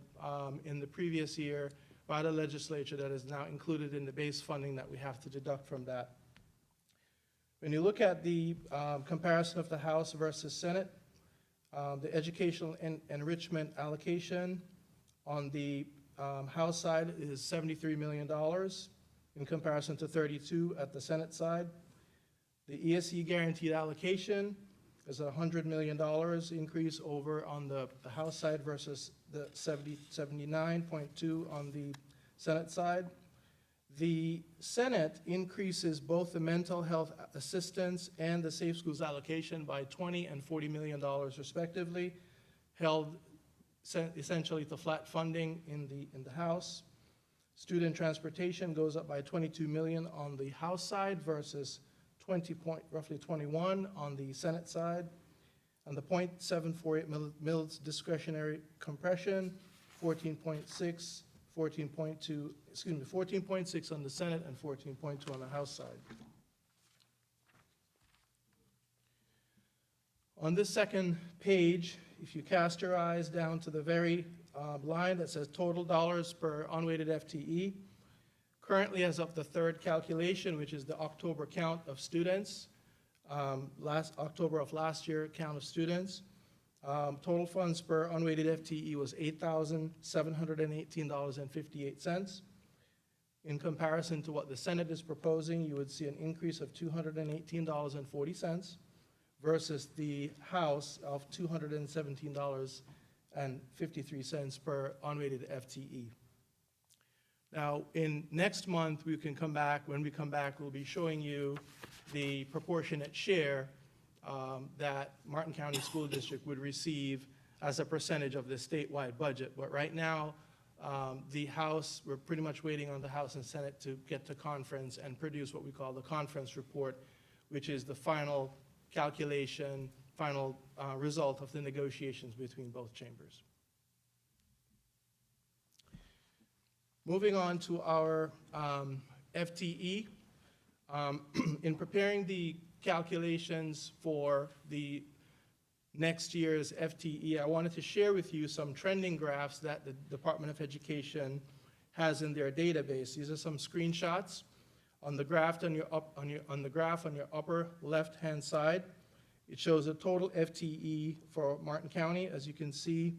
in the previous year by the legislature that is now included in the base funding that we have to deduct from that. When you look at the comparison of the House versus Senate, the educational enrichment allocation on the House side is $73 million in comparison to 32 at the Senate side. The ESE guaranteed allocation is a $100 million increase over on the House side versus the 79.2 on the Senate side. The Senate increases both the mental health assistance and the Safe Schools allocation by $20 and $40 million respectively, held essentially to flat funding in the House. Student transportation goes up by $22 million on the House side versus roughly 21 on the Senate side. On the 0.748 mils discretionary compression, 14.6 on the Senate and 14.2 on the House side. On this second page, if you cast your eyes down to the very line that says total dollars per unweighted FTE, currently as of the third calculation, which is the October count of students, October of last year count of students, total funds per unweighted FTE was $8,718.58. In comparison to what the Senate is proposing, you would see an increase of $218.40 versus the House of $217.53 per unweighted FTE. Now, in next month, we can come back. When we come back, we'll be showing you the proportionate share that Martin County School District would receive as a percentage of the statewide budget. But right now, the House, we're pretty much waiting on the House and Senate to get to conference and produce what we call the conference report, which is the final calculation, final result of the negotiations between both chambers. Moving on to our FTE. In preparing the calculations for the next year's FTE, I wanted to share with you some trending graphs that the Department of Education has in their database. These are some screenshots. On the graph on your upper left-hand side, it shows the total FTE for Martin County. As you can see,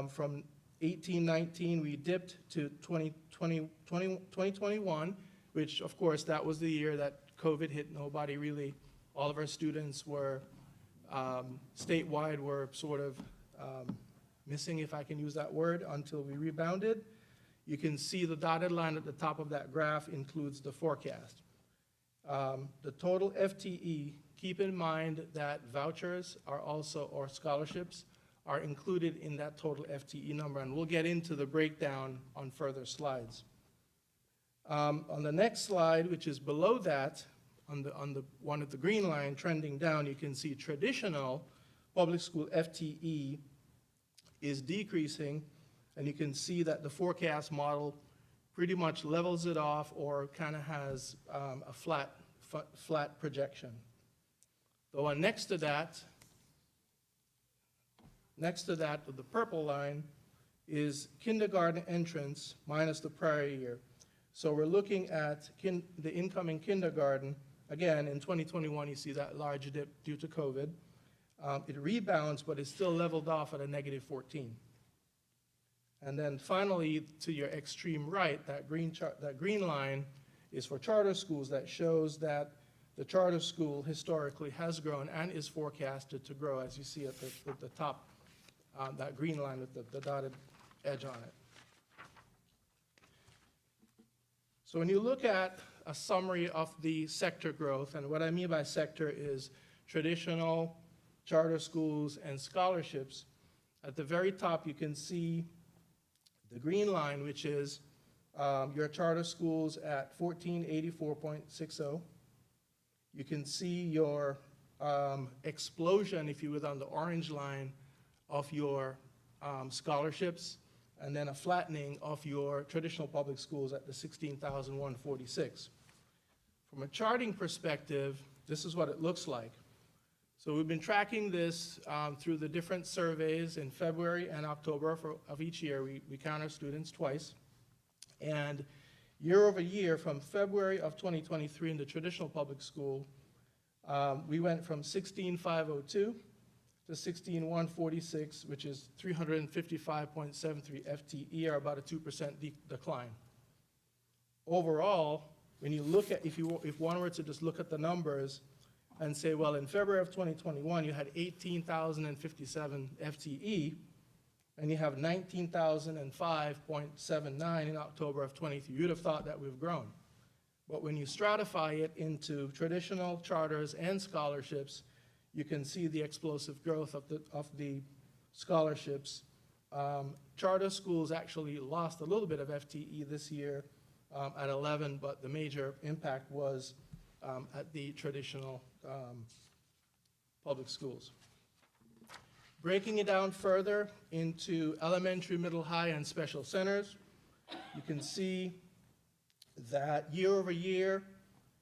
from 18-19, we dipped to 2021, which of course that was the year that COVID hit. Nobody really, all of our students were statewide were sort of missing, if I can use that word, until we rebounded. You can see the dotted line at the top of that graph includes the forecast. The total FTE, keep in mind that vouchers are also, or scholarships, are included in that total FTE number, and we'll get into the breakdown on further slides. On the next slide, which is below that, on the one with the green line trending down, you can see traditional public school FTE is decreasing, and you can see that the forecast model pretty much levels it off or kind of has a flat projection. The one next to that, the purple line, is kindergarten entrance minus the prior year. So we're looking at the incoming kindergarten. Again, in 2021, you see that large dip due to COVID. It rebounds, but it's still leveled off at a -14. And then finally, to your extreme right, that green line is for charter schools. That shows that the charter school historically has grown and is forecasted to grow, as you see at the top, that green line with the dotted edge on it. So when you look at a summary of the sector growth, and what I mean by sector is traditional, charter schools, and scholarships, at the very top you can see the green line, which is your charter schools at 1484.60. You can see your explosion, if you will, on the orange line of your scholarships, and then a flattening of your traditional public schools at the 16,146. From a charting perspective, this is what it looks like. So we've been tracking this through the different surveys in February and October of each year. We count our students twice. And year over year, from February of 2023 in the traditional public school, we went from 16,502 to 16,146, which is 355.73 FTE, or about a 2% decline. Overall, when you look at, if one were to just look at the numbers and say, well, in February of 2021, you had 18,057 FTE, and you have 19,005.79 in October of 23, you'd have thought that we've grown. But when you stratify it into traditional, charters, and scholarships, you can see the explosive growth of the scholarships. Charter schools actually lost a little bit of FTE this year at 11, but the major impact was at the traditional public schools. Breaking it down further into elementary, middle, high, and special centers, you can see that year over year,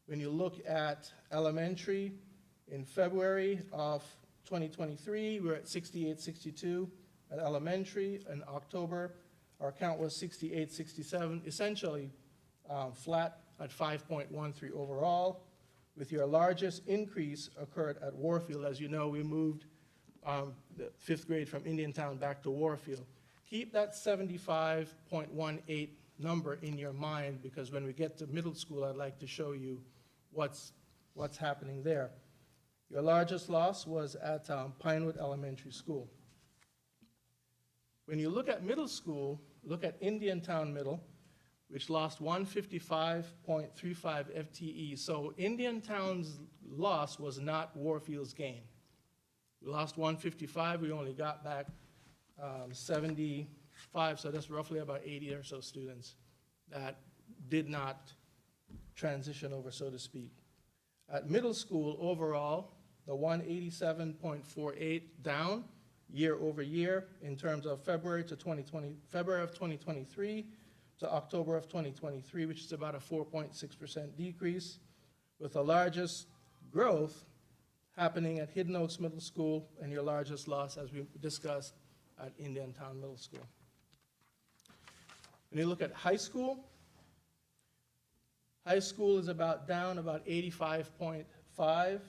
when you look at elementary, in February of 2023, we were at 6862 at elementary. In October, our count was 6867, essentially flat at 5.13 overall, with your largest increase occurred at Warfield. As you know, we moved the 5th grade from Indiantown back to Warfield. Keep that 75.18 number in your mind, because when we get to middle school, I'd like to show you what's happening there. Your largest loss was at Pinewood Elementary School. When you look at middle school, look at Indiantown Middle, which lost 155.35 FTE. So Indiantown's loss was not Warfield's gain. We lost 155, we only got back 75, so that's roughly about 80 or so students that did not transition over, so to speak. At middle school overall, the 187.48 down year over year in terms of February of 2023 to October of 2023, which is about a 4.6% decrease, with the largest growth happening at Hidden Oaks Middle School and your largest loss, as we discussed, at Indiantown Middle School. When you look at high school is down about 85.5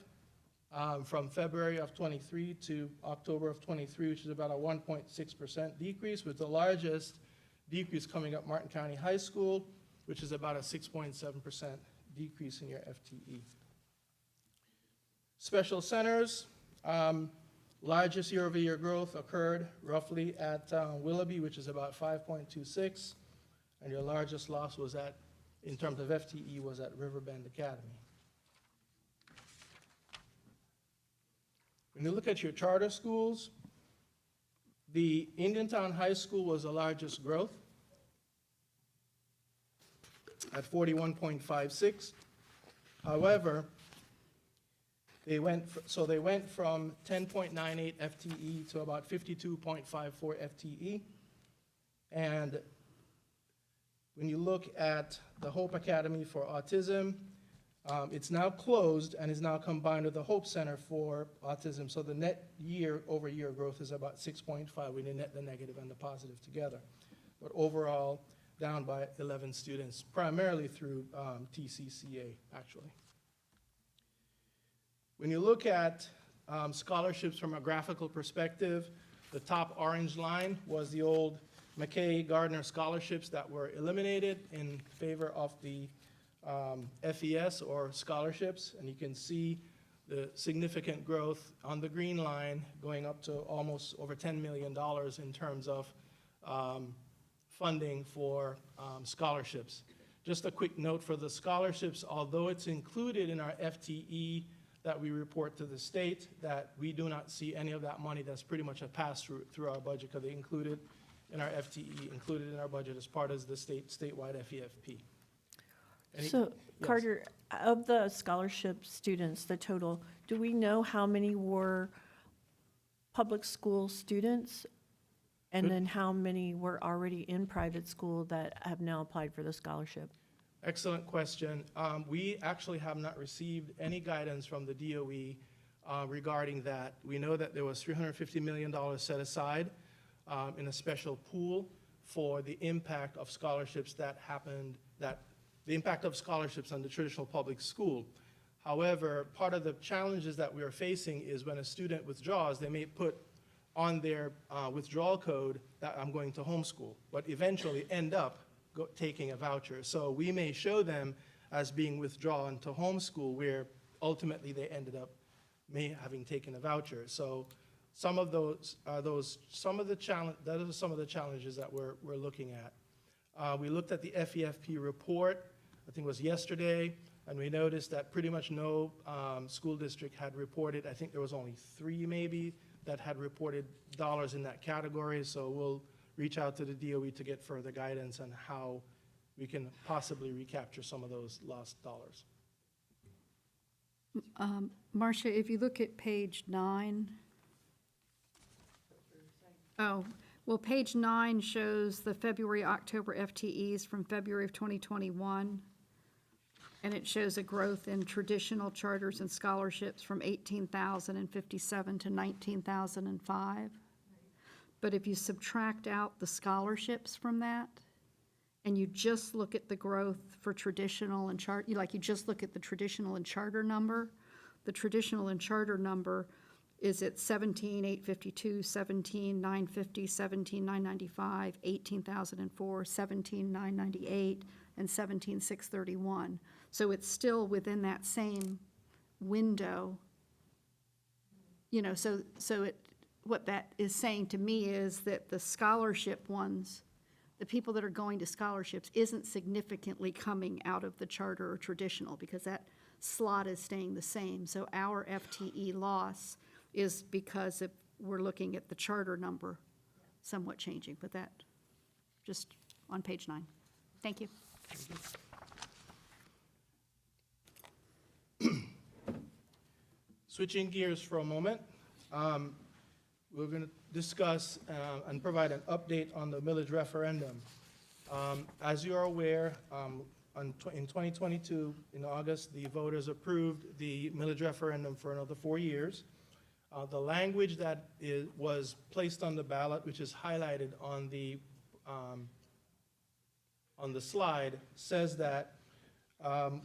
from February of 23 to October of 23, which is about a 1.6% decrease, with the largest decrease coming up Martin County High School, which is about a 6.7% decrease in your FTE. Special centers, largest year-over-year growth occurred roughly at Willoughby, which is about 5.26, and your largest loss was at, in terms of FTE, was at Riverbend Academy. When you look at your charter schools, the Indiantown High School was the largest growth at 41.56. However, they went from 10.98 FTE to about 52.54 FTE. And when you look at the Hope Academy for Autism, it's now closed and is now combined with the Hope Center for Autism. So the net year-over-year growth is about 6.5. We net the negative and the positive together. But overall, down by 11 students, primarily through TCCA, actually. When you look at scholarships from a graphical perspective, the top orange line was the old McKay Gardner scholarships that were eliminated in favor of the FES, or scholarships, and you can see the significant growth on the green line going up to almost over $10 million in terms of funding for scholarships. Just a quick note for the scholarships, although it's included in our FTE that we report to the state, that we do not see any of that money. That's pretty much a pass-through through our budget, because they included in our FTE, included in our budget as part of the statewide FEFP. So Yes. Carter, of the scholarship students, the total, do we know how many were public school students? And then how many were already in private school that have now applied for the scholarship? Excellent question. We actually have not received any guidance from the DOE regarding that. We know that there was $350 million set aside in a special pool for the impact of scholarships that happened, the impact of scholarships on the traditional public school. However, part of the challenges that we are facing is when a student withdraws, they may put on their withdrawal code that I'm going to homeschool, but eventually end up taking a voucher. So we may show them as being withdrawn to homeschool, where ultimately they ended up having taken a voucher. So some of those are some of the challenges that we're looking at. We looked at the FEFP report, I think it was yesterday, and we noticed that pretty much no school district had reported. I think there was only 3 maybe that had reported dollars in that category. So we'll reach out to the DOE to get further guidance on how we can possibly recapture some of those lost dollars. Marcia, if you look at page 9. Oh, well, page 9 shows the February, October FTEs from February of 2021. And it shows a growth in traditional charters and scholarships from 18,057 to 19,005. But if you subtract out the scholarships from that, and you just look at the growth for traditional and you just look at the traditional and charter number, the traditional and charter number is at 17,852, 17,950, 17,995, 18,004, 17,998, and 17,631. So it's still within that same window. You know, so what that is saying to me is that the scholarship ones, the people that are going to scholarships, isn't significantly coming out of the charter or traditional, because that slot is staying the same. So our FTE loss is because we're looking at the charter number somewhat changing, but that just on page 9. Thank you. Switching gears for a moment, we're going to discuss and provide an update on the millage referendum. As you are aware, in 2022, in August, the voters approved the millage referendum for another 4 years. The language that was placed on the ballot, which is highlighted on the slide, says that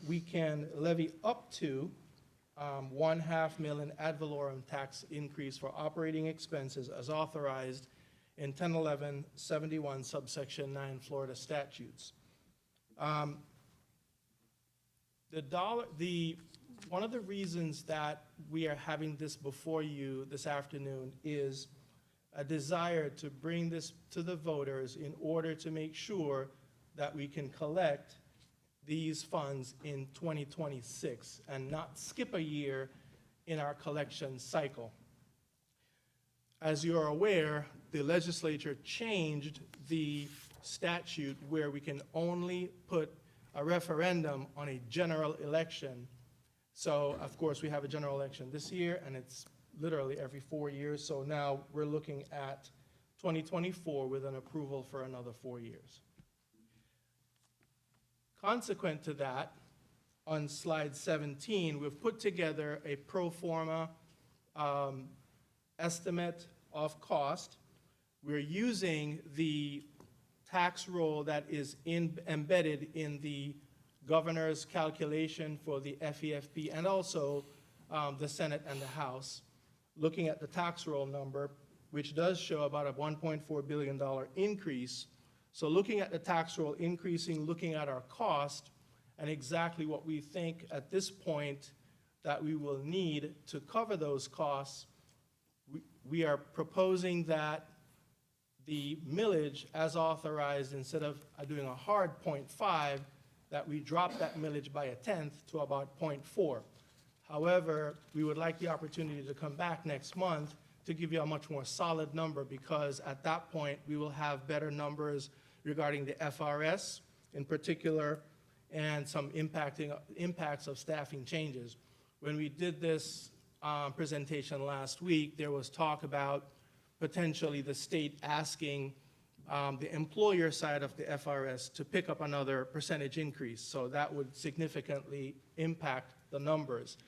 we can levy up to $1.5 million ad valorem tax increase for operating expenses as authorized in 1011-71 subsection 9 Florida statutes. One of the reasons that we are having this before you this afternoon is a desire to bring this to the voters in order to make sure that we can collect these funds in 2026 and not skip a year in our collection cycle. As you are aware, the legislature changed the statute where we can only put a referendum on a general election. So, of course, we have a general election this year, and it's literally every 4 years. So now we're looking at 2024 with an approval for another 4 years. Consequent to that, on slide 17, we've put together a pro forma estimate of cost. We're using the tax roll that is embedded in the governor's calculation for the FEFP and also the Senate and the House, looking at the tax roll number, which does show about a $1.4 billion increase. So looking at the tax roll increasing, looking at our cost, and exactly what we think at this point that we will need to cover those costs, we are proposing that the millage, as authorized, instead of doing a hard 0.5, that we drop that millage by 1/10 to about 0.4. However, we would like the opportunity to come back next month to give you a much more solid number, because at that point, we will have better numbers regarding the FRS, in particular, and some impacts of staffing changes. When we did this presentation last week, there was talk about potentially the state asking the employer side of the FRS to pick up another percentage increase. So that would significantly impact the numbers.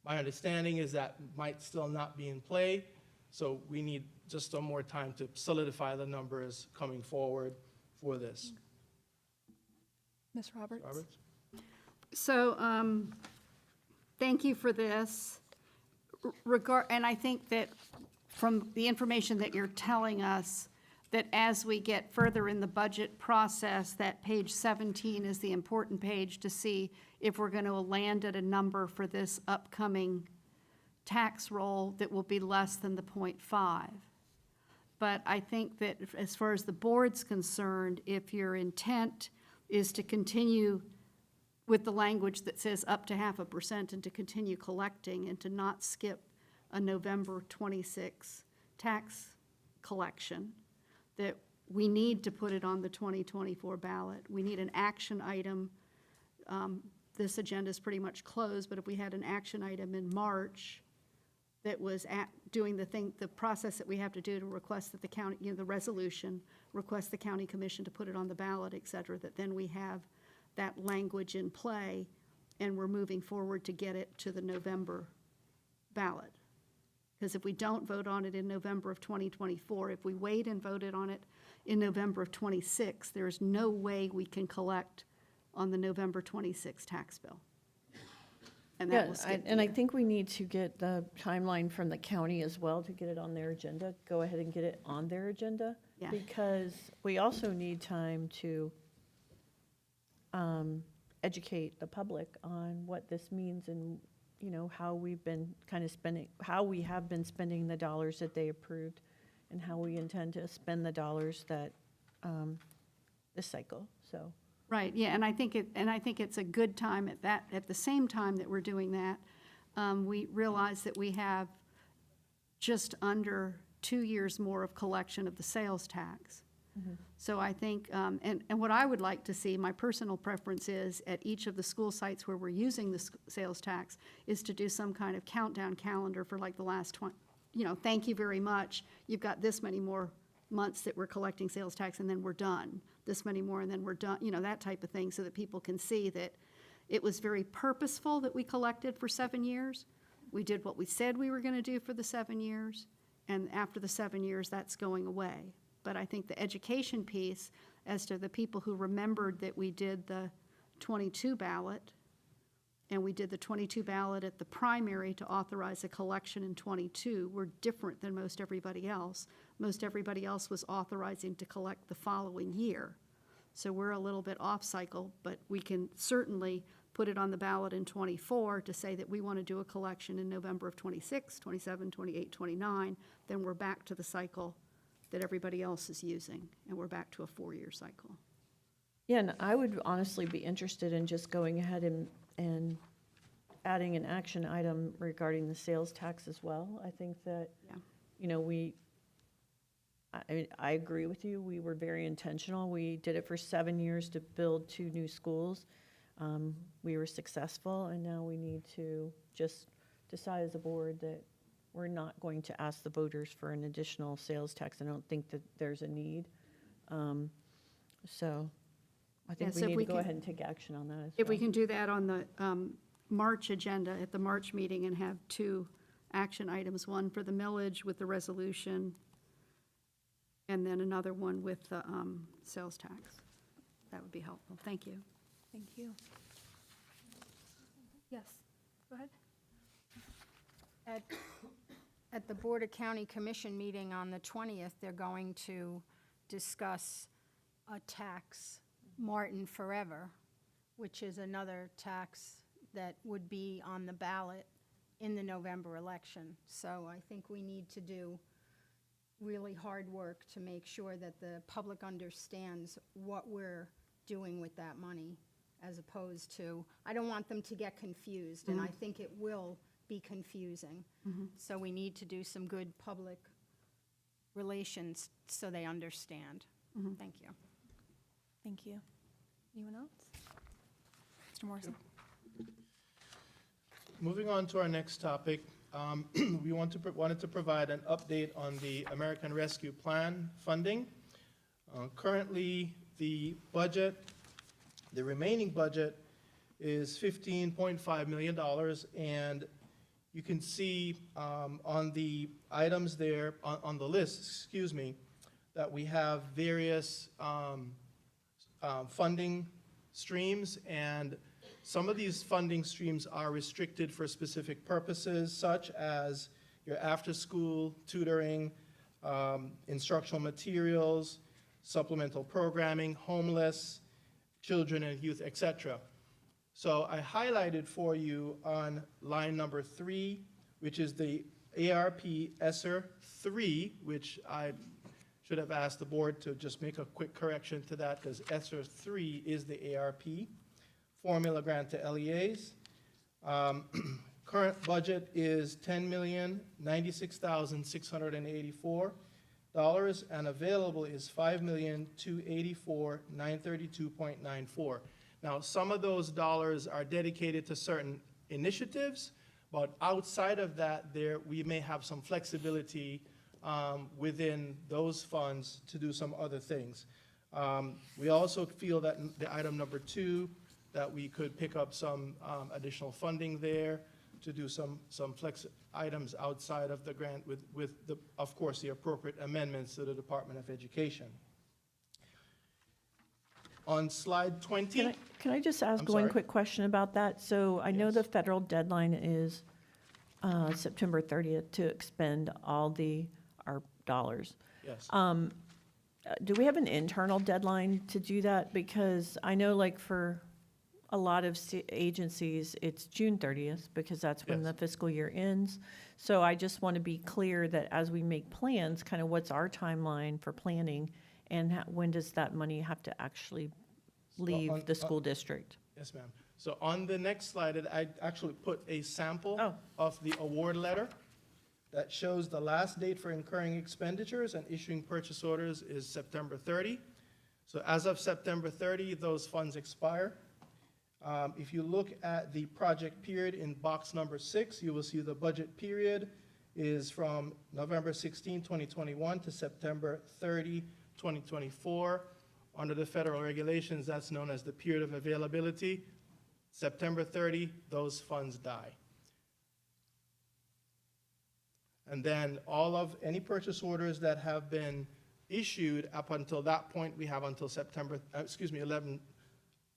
My understanding is that might still not be in play, so we need just some more time to solidify the numbers coming forward for this. Ms. Roberts? Roberts? So, thank you for this. And I think that from the information that you're telling us, that as we get further in the budget process, that page 17 is the important page to see if we're going to land at a number for this upcoming tax roll that will be less than the 0.5. But I think that as far as the board's concerned, if your intent is to continue with the language that says up to 0.5% and to continue collecting and to not skip a November 26 tax collection, that we need to put it on the 2024 ballot. We need an action item. This agenda is pretty much closed, but if we had an action item in March that was doing the process that we have to do to request that the county, the resolution, request the county commission to put it on the ballot, et cetera, that then we have that language in play and we're moving forward to get it to the November ballot. Because if we don't vote on it in November of 2024, if we wait and voted on it in November of 26, there's no way we can collect on the November 26 tax bill. And that will skip the and I year. think we need to get the timeline from the county as well to get it on their agenda. Go ahead and get it on their agenda. Yeah. Because we also need time to educate the public on what this means and, you know, how we've been kind of spending, how we have been spending the dollars that they approved and how we intend to spend the dollars that, this cycle, so. Right, yeah, and I think it's a good time at the same time that we're doing that, we realize that we have just under 2 years more of collection of the sales tax. So I think, and what I would like to see, my personal preference is at each of the school sites where we're using the sales tax, is to do some kind of countdown calendar for like the last 20, thank you very much. You've got this many more months that we're collecting sales tax and then we're done. This many more and then we're done, that type of thing, so that people can see that it was very purposeful that we collected for 7 years. We did what we said we were going to do for the 7 years, and after the 7 years, that's going away. But I think the education piece, as to the people who remembered that we did the 22 ballot, and we did the 22 ballot at the primary to authorize a collection in 22, we're different than most everybody else. Most everybody else was authorizing to collect the following year. So we're a little bit off cycle, but we can certainly put it on the ballot in 24 to say that we want to do a collection in November of 26, 27, 28, 29. Then we're back to the cycle that everybody else is using, and we're back to a 4-year cycle. Yeah, and I would honestly be interested in just going ahead and adding an action item regarding the sales tax as well. I think that, I agree with you. We were very intentional. We did it for 7 years to build 2 new schools. We were successful, and now we need to just decide as a board that we're not going to ask the voters for an additional sales tax. I don't think that there's a need. So I think Yeah, we so if need we to go can- ahead and take action on that as well. If we can do that on the March agenda, at the March meeting, and have 2 action items, one for the millage with the resolution, and then another one with the sales tax. That would be helpful. Thank you. Thank you. Yes, go ahead. At the Board of County Commission meeting on the 20th, they're going to discuss a tax, Martin Forever, which is another tax that would be on the ballot in the November election. So I think we need to do really hard work to make sure that the public understands what we're doing with that money, as opposed to, I don't want them to get confused, and I think it will be confusing. So we need to do some good public relations so they understand. Thank you. Thank you. Anyone else? Mr. Morrison. Moving on to our next topic, we wanted to provide an update on the American Rescue Plan funding. Currently, the remaining budget is $15.5 million, and you can see on the items there, on the list, excuse me, that we have various funding streams, and some of these funding streams are restricted for specific purposes, such as your after-school tutoring, instructional materials, supplemental programming, homeless, children and youth, etc. So I highlighted for you on line number 3, which is the ARP ESSER 3, which I should have asked the board to just make a quick correction to that, because ESSER 3 is the ARP formula grant to LEAs. Current budget is $10,096,684, and available is $5,284,932.94. Now, some of those dollars are dedicated to certain initiatives, but outside of that, we may have some flexibility within those funds to do some other things. We also feel that the item number 2, that we could pick up some additional funding there to do some flex items outside of the grant with of course, the appropriate amendments to the Department of Education. On slide 20. Can I just ask I'm one sorry? quick question about that? So I know Yes. the federal deadline is September 30th to expend all our dollars. Yes. Do we have an internal deadline to do that? Because I know like for a lot of agencies, it's June 30th because that's when Yes. the fiscal year ends. So I just want to be clear that as we make plans, kind of what's our timeline for planning and when does that money have to actually leave the school district? Yes, ma'am. So on the next slide, I actually put a sample Oh. of the award letter that shows the last date for incurring expenditures and issuing purchase orders is September 30. So as of September 30, those funds expire. If you look at the project period in box number 6, you will see the budget period is from November 16, 2021 to September 30, 2024. Under the federal regulations, that's known as the period of availability. September 30, those funds die. And then all of any purchase orders that have been issued up until that point, we have until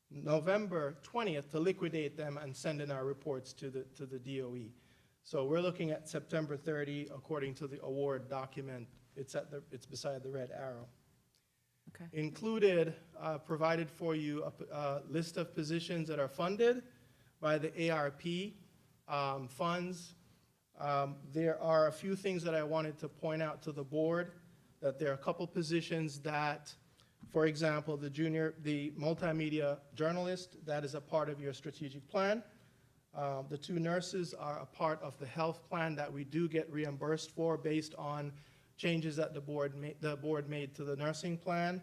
November 20th to liquidate them and send in our reports to the DOE. So we're looking at September 30 according to the award document. It's beside the red arrow. Okay. Included, provided for you a list of positions that are funded by the ARP funds. There are a few things that I wanted to point out to the board, that there are a couple positions that, for example, the multimedia journalist, that is a part of your strategic plan. The 2 nurses are a part of the health plan that we do get reimbursed for based on changes that the board made to the nursing plan.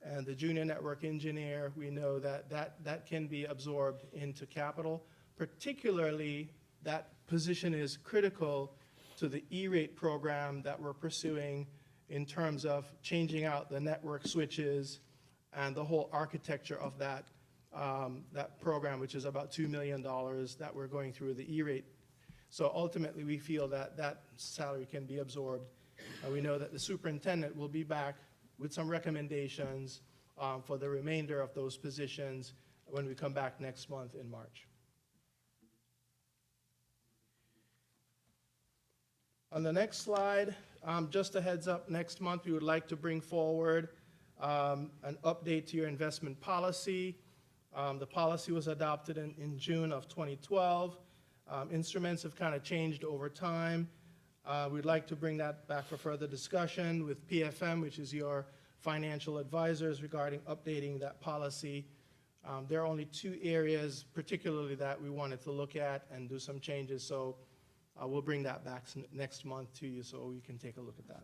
And the junior network engineer, we know that can be absorbed into capital. Particularly, that position is critical to the E-rate program that we're pursuing in terms of changing out the network switches and the whole architecture of that program, which is about $2 million that we're going through the E-rate. So ultimately, we feel that salary can be absorbed. We know that the superintendent will be back with some recommendations for the remainder of those positions when we come back next month in March. On the next slide, just a heads up, next month we would like to bring forward an update to your investment policy. The policy was adopted in June of 2012. Instruments have kind of changed over time. We'd like to bring that back for further discussion with PFM, which is your financial advisors, regarding updating that policy. There are only 2 areas particularly that we wanted to look at and do some changes, so we'll bring that back next month to you so you can take a look at that.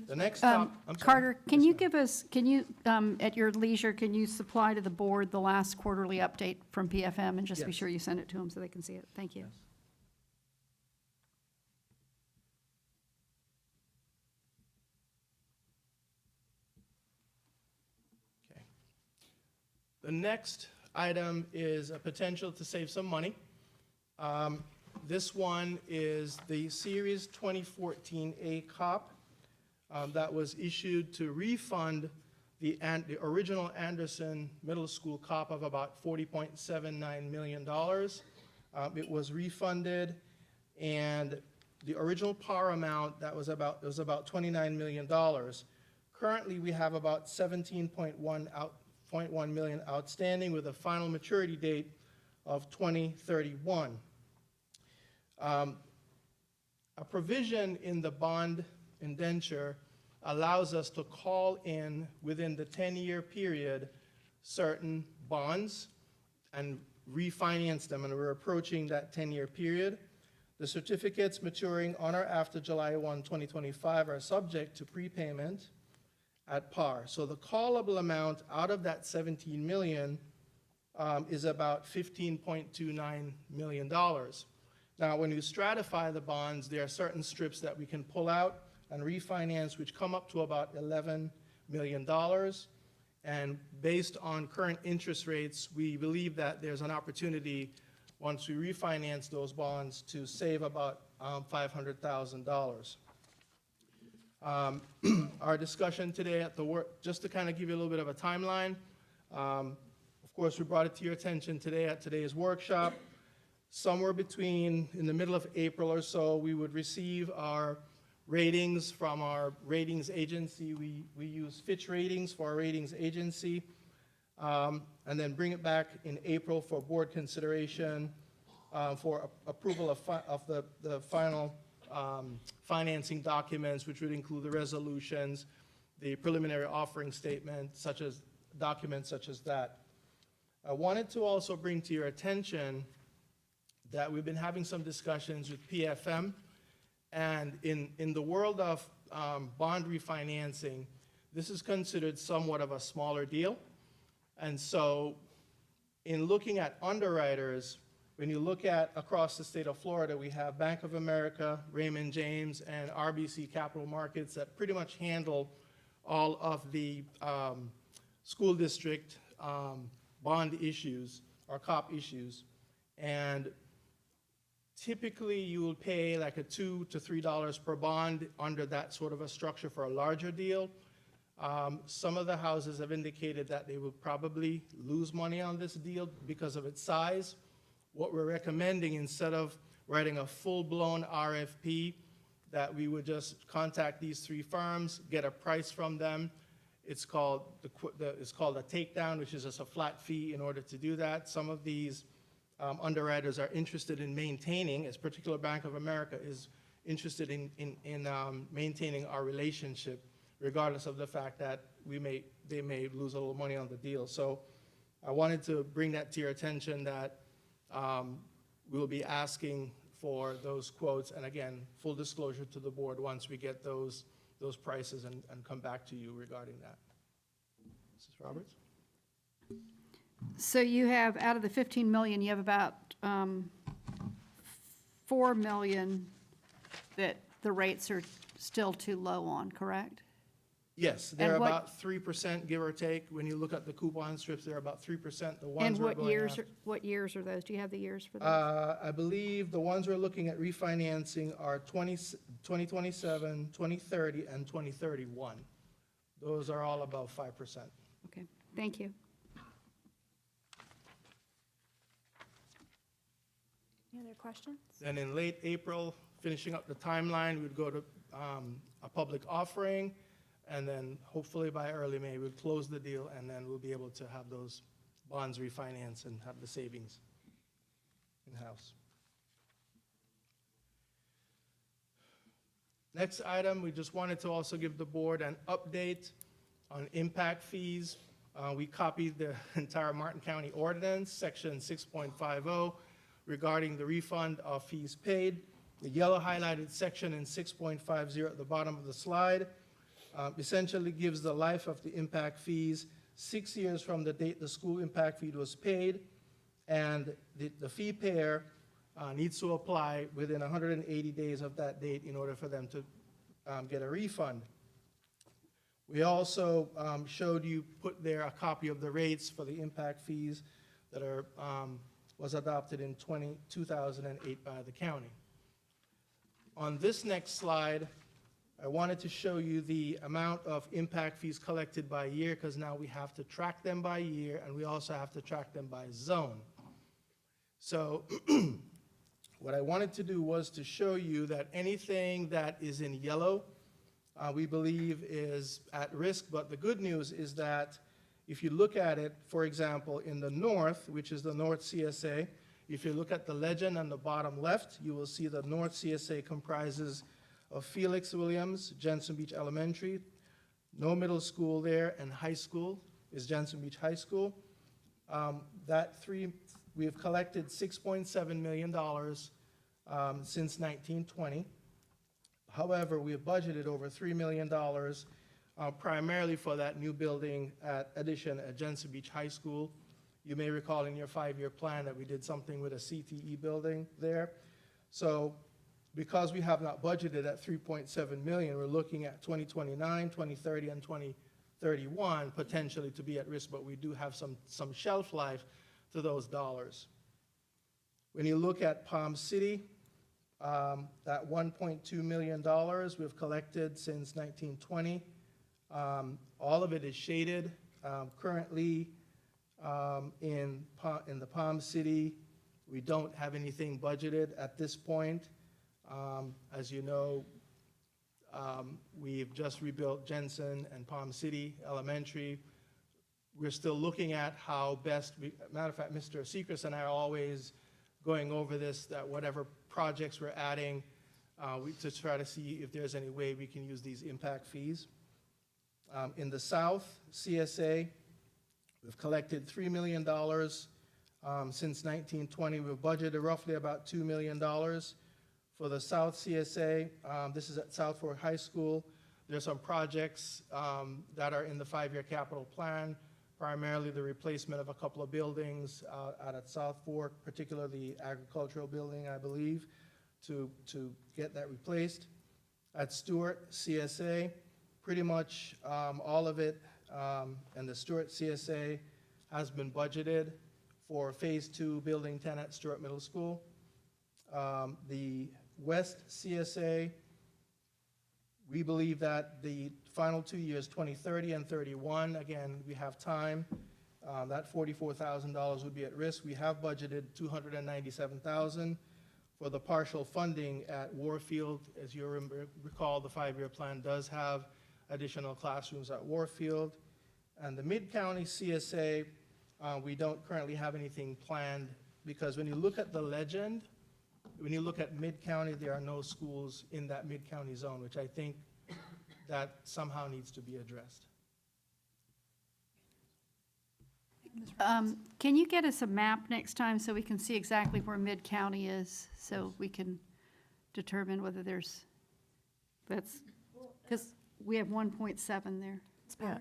The next top, I'm sorry. Carter, can you give us, at your leisure, can you supply to the board the last quarterly update from PFM, and just be Yes. sure you send it to them so they can see it? Thank you. Okay. The next item is a potential to save some money. This one is the Series 2014 ACOP that was issued to refund the original Anderson Middle School COP of about $40.79 million. It was refunded, and the original par amount it was about $29 million. Currently, we have about 17.1 million outstanding with a final maturity date of 2031. A provision in the bond indenture allows us to call in within the 10-year period certain bonds and refinance them, and we're approaching that 10-year period. The certificates maturing on or after July 1, 2025 are subject to prepayment at par. So the callable amount out of that 17 million is about $15.29 million. Now, when you stratify the bonds, there are certain strips that we can pull out and refinance, which come up to about $11 million. And based on current interest rates, we believe that there's an opportunity, once we refinance those bonds, to save about $500,000. Our discussion today at the work, just to kind of give you a little bit of a timeline, of course, we brought it to your attention today at today's workshop. Somewhere between, in the middle of April or so, we would receive our ratings from our ratings agency. We use Fitch Ratings for our ratings agency, and then bring it back in April for board consideration for approval of the final financing documents, which would include the resolutions, the preliminary offering statement, documents such as that. I wanted to also bring to your attention that we've been having some discussions with PFM, and in the world of bond refinancing, this is considered somewhat of a smaller deal. And so in looking at underwriters, when you look at across the state of Florida, we have Bank of America, Raymond James, and RBC Capital Markets that pretty much handle all of the school district bond issues or COP issues. And typically, you will pay like a $2 to $3 per bond under that sort of a structure for a larger deal. Some of the houses have indicated that they will probably lose money on this deal because of its size. What we're recommending, instead of writing a full-blown RFP, that we would just contact these three firms, get a price from them. It's called a takedown, which is just a flat fee in order to do that. Some of these underwriters are interested in maintaining, as particular Bank of America is interested in maintaining our relationship, regardless of the fact that they may lose a little money on the deal. So I wanted to bring that to your attention, that we'll be asking for those quotes, and again, full disclosure to the board once we get those prices and come back to you regarding that. Mrs. Roberts? So you have, out of the 15 million, you have about 4 million that the rates are still too low on, correct? Yes, they're And what- about 3%, give or take. When you look at the coupon strips, they're about 3%. The ones And we're what going years, after- what years are those? Do you have the years for those? I believe the ones we're looking at refinancing are 2027, 2030, and 2031. Those are all above 5%. Okay, thank you. Any other questions? Then in late April, finishing up the timeline, we'd go to a public offering, and then hopefully by early May, we'd close the deal, and then we'll be able to have those bonds refinanced and have the savings in-house. Next item, we just wanted to also give the board an update on impact fees. We copied the entire Martin County ordinance, section 6.50, regarding the refund of fees paid. The yellow highlighted section in 6.50 at the bottom of the slide essentially gives the life of the impact fees 6 years from the date the school impact fee was paid, and the fee payer needs to apply within 180 days of that date in order for them to get a refund. We also showed you, put there a copy of the rates for the impact fees that are, was adopted in 2008 by the county. On this next slide, I wanted to show you the amount of impact fees collected by year, because now we have to track them by year, and we also have to track them by zone. So what I wanted to do was to show you that anything that is in yellow, we believe is at risk, but the good news is that if you look at it, for example, in the north, which is the North CSA, if you look at the legend on the bottom left, you will see the North CSA comprises of Felix Williams, Jensen Beach Elementary, no middle school there, and high school is Jensen Beach High School. We have collected $6.7 million since 1920. However, we have budgeted over $3 million primarily for that new building addition at Jensen Beach High School. You may recall in your 5-year plan that we did something with a CTE building there. So because we have not budgeted at $3.7 million, we're looking at 2029, 2030, and 2031 potentially to be at risk, but we do have some shelf life to those dollars. When you look at Palm City, that $1.2 million we've collected since 1920. All of it is shaded. Currently, in the Palm City, we don't have anything budgeted at this point. As you know, we've just rebuilt Jensen and Palm City Elementary. We're still looking at how best, matter of fact, Mr. Sechrest and I are always going over this, that whatever projects we're adding, to try to see if there's any way we can use these impact fees. In the South CSA, we've collected $3 million since 1920. We've budgeted roughly about $2 million. For the South CSA, this is at South Fork High School. There's some projects that are in the 5-year capital plan, primarily the replacement of a couple of buildings out at South Fork, particularly the agricultural building, I believe, to get that replaced. At Stewart CSA, pretty much all of it, and the Stewart CSA has been budgeted for Phase 2, Building 10 at Stewart Middle School. The West CSA, we believe that the final 2 years, 2030 and 31, again, we have time. That $44,000 would be at risk. We have budgeted $297,000 for the partial funding at Warfield. As you recall, the 5-year plan does have additional classrooms at Warfield. And the Mid-County CSA, we don't currently have anything planned, because when you look at the legend, when you look at Mid-County, there are no schools in that Mid-County zone, which I think that somehow needs to be addressed. Can you get us a map next time so we can see exactly where Mid-County is, so we can determine whether there's, because we have 1.7 there. Yeah.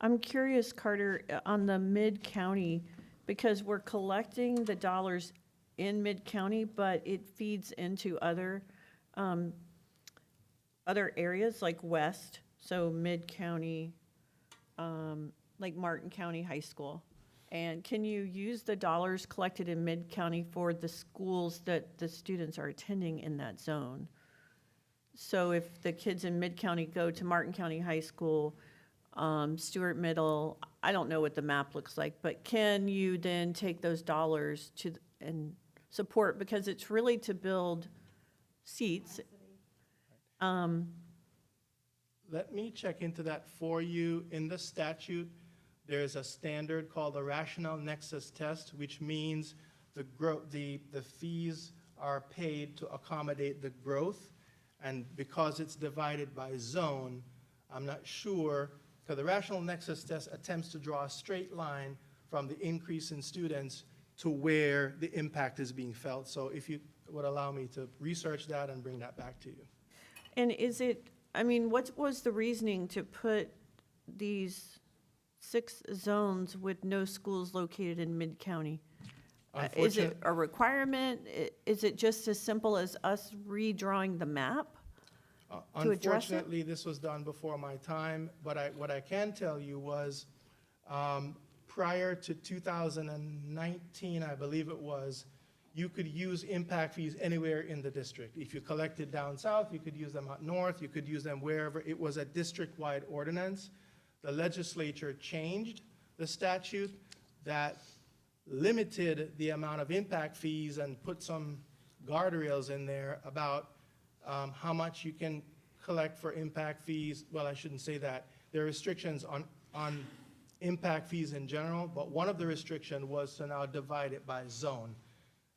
I'm curious, Carter, on the Mid-County, because we're collecting the dollars in Mid-County, but it feeds into other areas like West, so Mid-County, like Martin County High School. And can you use the dollars collected in Mid-County for the schools that the students are attending in that zone? So if the kids in Mid-County go to Martin County High School, Stewart Middle, I don't know what the map looks like, but can you then take those dollars and support, because it's really to build seats. Let me check into that for you. In the statute, there's a standard called the rational nexus test, which means the fees are paid to accommodate the growth. And because it's divided by zone, I'm not sure, because the rational nexus test attempts to draw a straight line from the increase in students to where the impact is being felt. So if you would allow me to research that and bring that back to you. And is it, I mean, what was the reasoning to put these 6 zones with no schools located in mid-county? Is it a requirement? Is it just as simple as us redrawing the map? To address it? Unfortunately, this was done before my time, but what I can tell you was, prior to 2019, I believe it was, you could use impact fees anywhere in the district. If you collected down south, you could use them up north, you could use them wherever. It was a district-wide ordinance. The legislature changed the statute that limited the amount of impact fees and put some guardrails in there about how much you can collect for impact fees. Well, I shouldn't say that. There are restrictions on impact fees in general, but one of the restrictions was to now divide it by zone.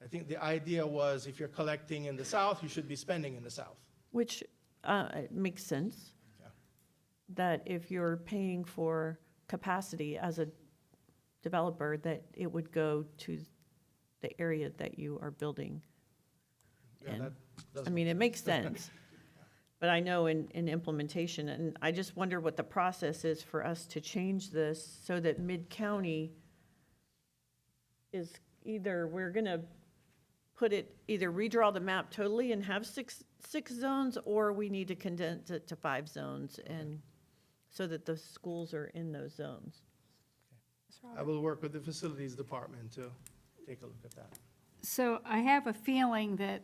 I think the idea was if you're collecting in the south, you should be spending in the south. Which it makes sense. Yeah. That if you're paying for capacity as a developer, that it would go to the area that you are building Yeah, in. that does I mean, it makes sense. But I know in implementation, and I just wonder what the process is for us to change this so that mid-county is either, we're gonna put it, either redraw the map totally and have six zones, or we need to condense it to 5 zones and so that the schools are in those zones. I will work with the facilities department to take a look at that. So I have a feeling that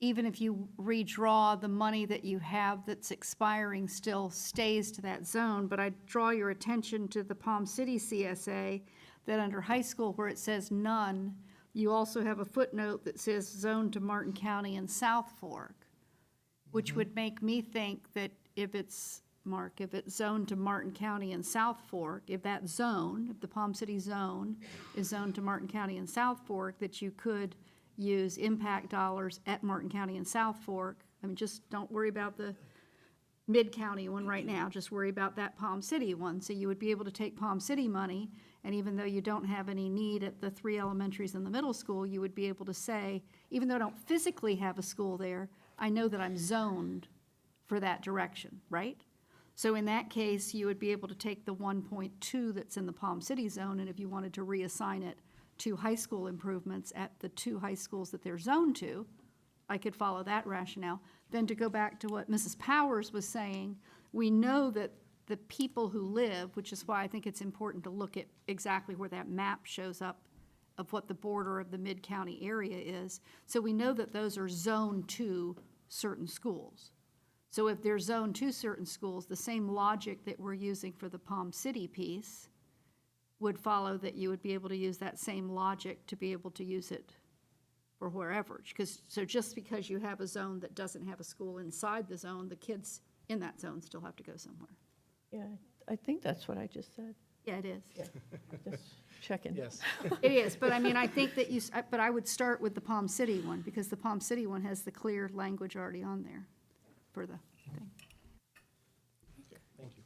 even if you redraw, the money that you have that's expiring still stays to that zone. But I draw your attention to the Palm City CSA, that under high school where it says none, you also have a footnote that says zone to Martin County and South Fork, which would make me think that if it's, Mark, if it's zoned to Martin County and South Fork, if that zone, if the Palm City zone is zoned to Martin County and South Fork, that you could use impact dollars at Martin County and South Fork. I mean, just don't worry about the mid-county one right now, just worry about that Palm City one. So you would be able to take Palm City money, and even though you don't have any need at the 3 elementaries and the middle school, you would be able to say, even though I don't physically have a school there, I know that I'm zoned for that direction, right? So in that case, you would be able to take the 1.2 that's in the Palm City zone, and if you wanted to reassign it to high school improvements at the 2 high schools that they're zoned to, I could follow that rationale. Then to go back to what Mrs. Powers was saying, we know that the people who live, which is why I think it's important to look at exactly where that map shows up of what the border of the mid-county area is. So we know that those are zoned to certain schools. So if they're zoned to certain schools, the same logic that we're using for the Palm City piece would follow, that you would be able to use that same logic to be able to use it for wherever. So just because you have a zone that doesn't have a school inside the zone, the kids in that zone still have to go somewhere. Yeah, I think that's what I just said. Yeah, it is. Just checking. Yes. It is, but I mean, I think that but I would start with the Palm City one, because the Palm City one has the clear language already on there for the thing. Okay, thank you.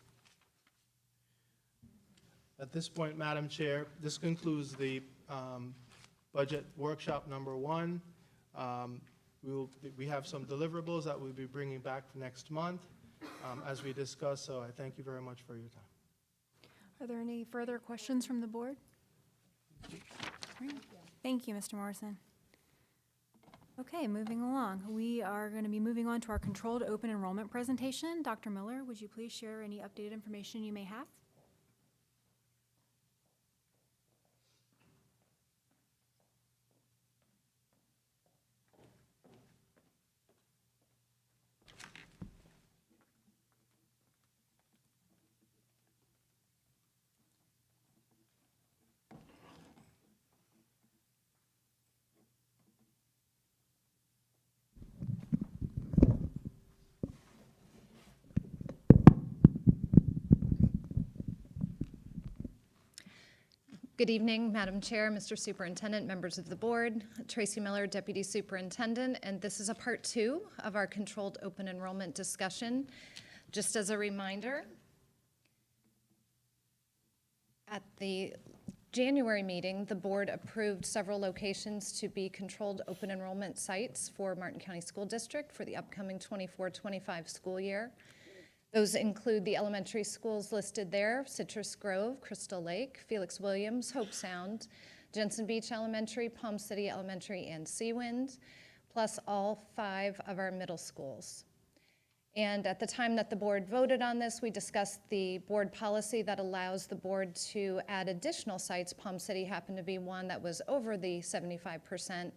At this point, Madam Chair, this concludes the budget workshop number 1. We have some deliverables that we'll be bringing back next month as we discuss, so I thank you very much for your time. Are there any further questions from the board? Great. Thank you, Mr. Morrison. Okay, moving along. We are going to be moving on to our controlled open enrollment presentation. Dr. Miller, would you please share any updated information you may have? Good evening, Madam Chair, Mr. Superintendent, members of the board. Tracy Miller, Deputy Superintendent, and this is a part 2 of our controlled open enrollment discussion. Just as a reminder, at the January meeting, the board approved several locations to be controlled open enrollment sites for Martin County School District for the upcoming 24-25 school year. Those include the elementary schools listed there: Citrus Grove, Crystal Lake, Felix Williams, Hope Sound, Jensen Beach Elementary, Palm City Elementary, and Seawind, plus all 5 of our middle schools. And at the time that the board voted on this, we discussed the board policy that allows the board to add additional sites. Palm City happened to be one that was over the 75%,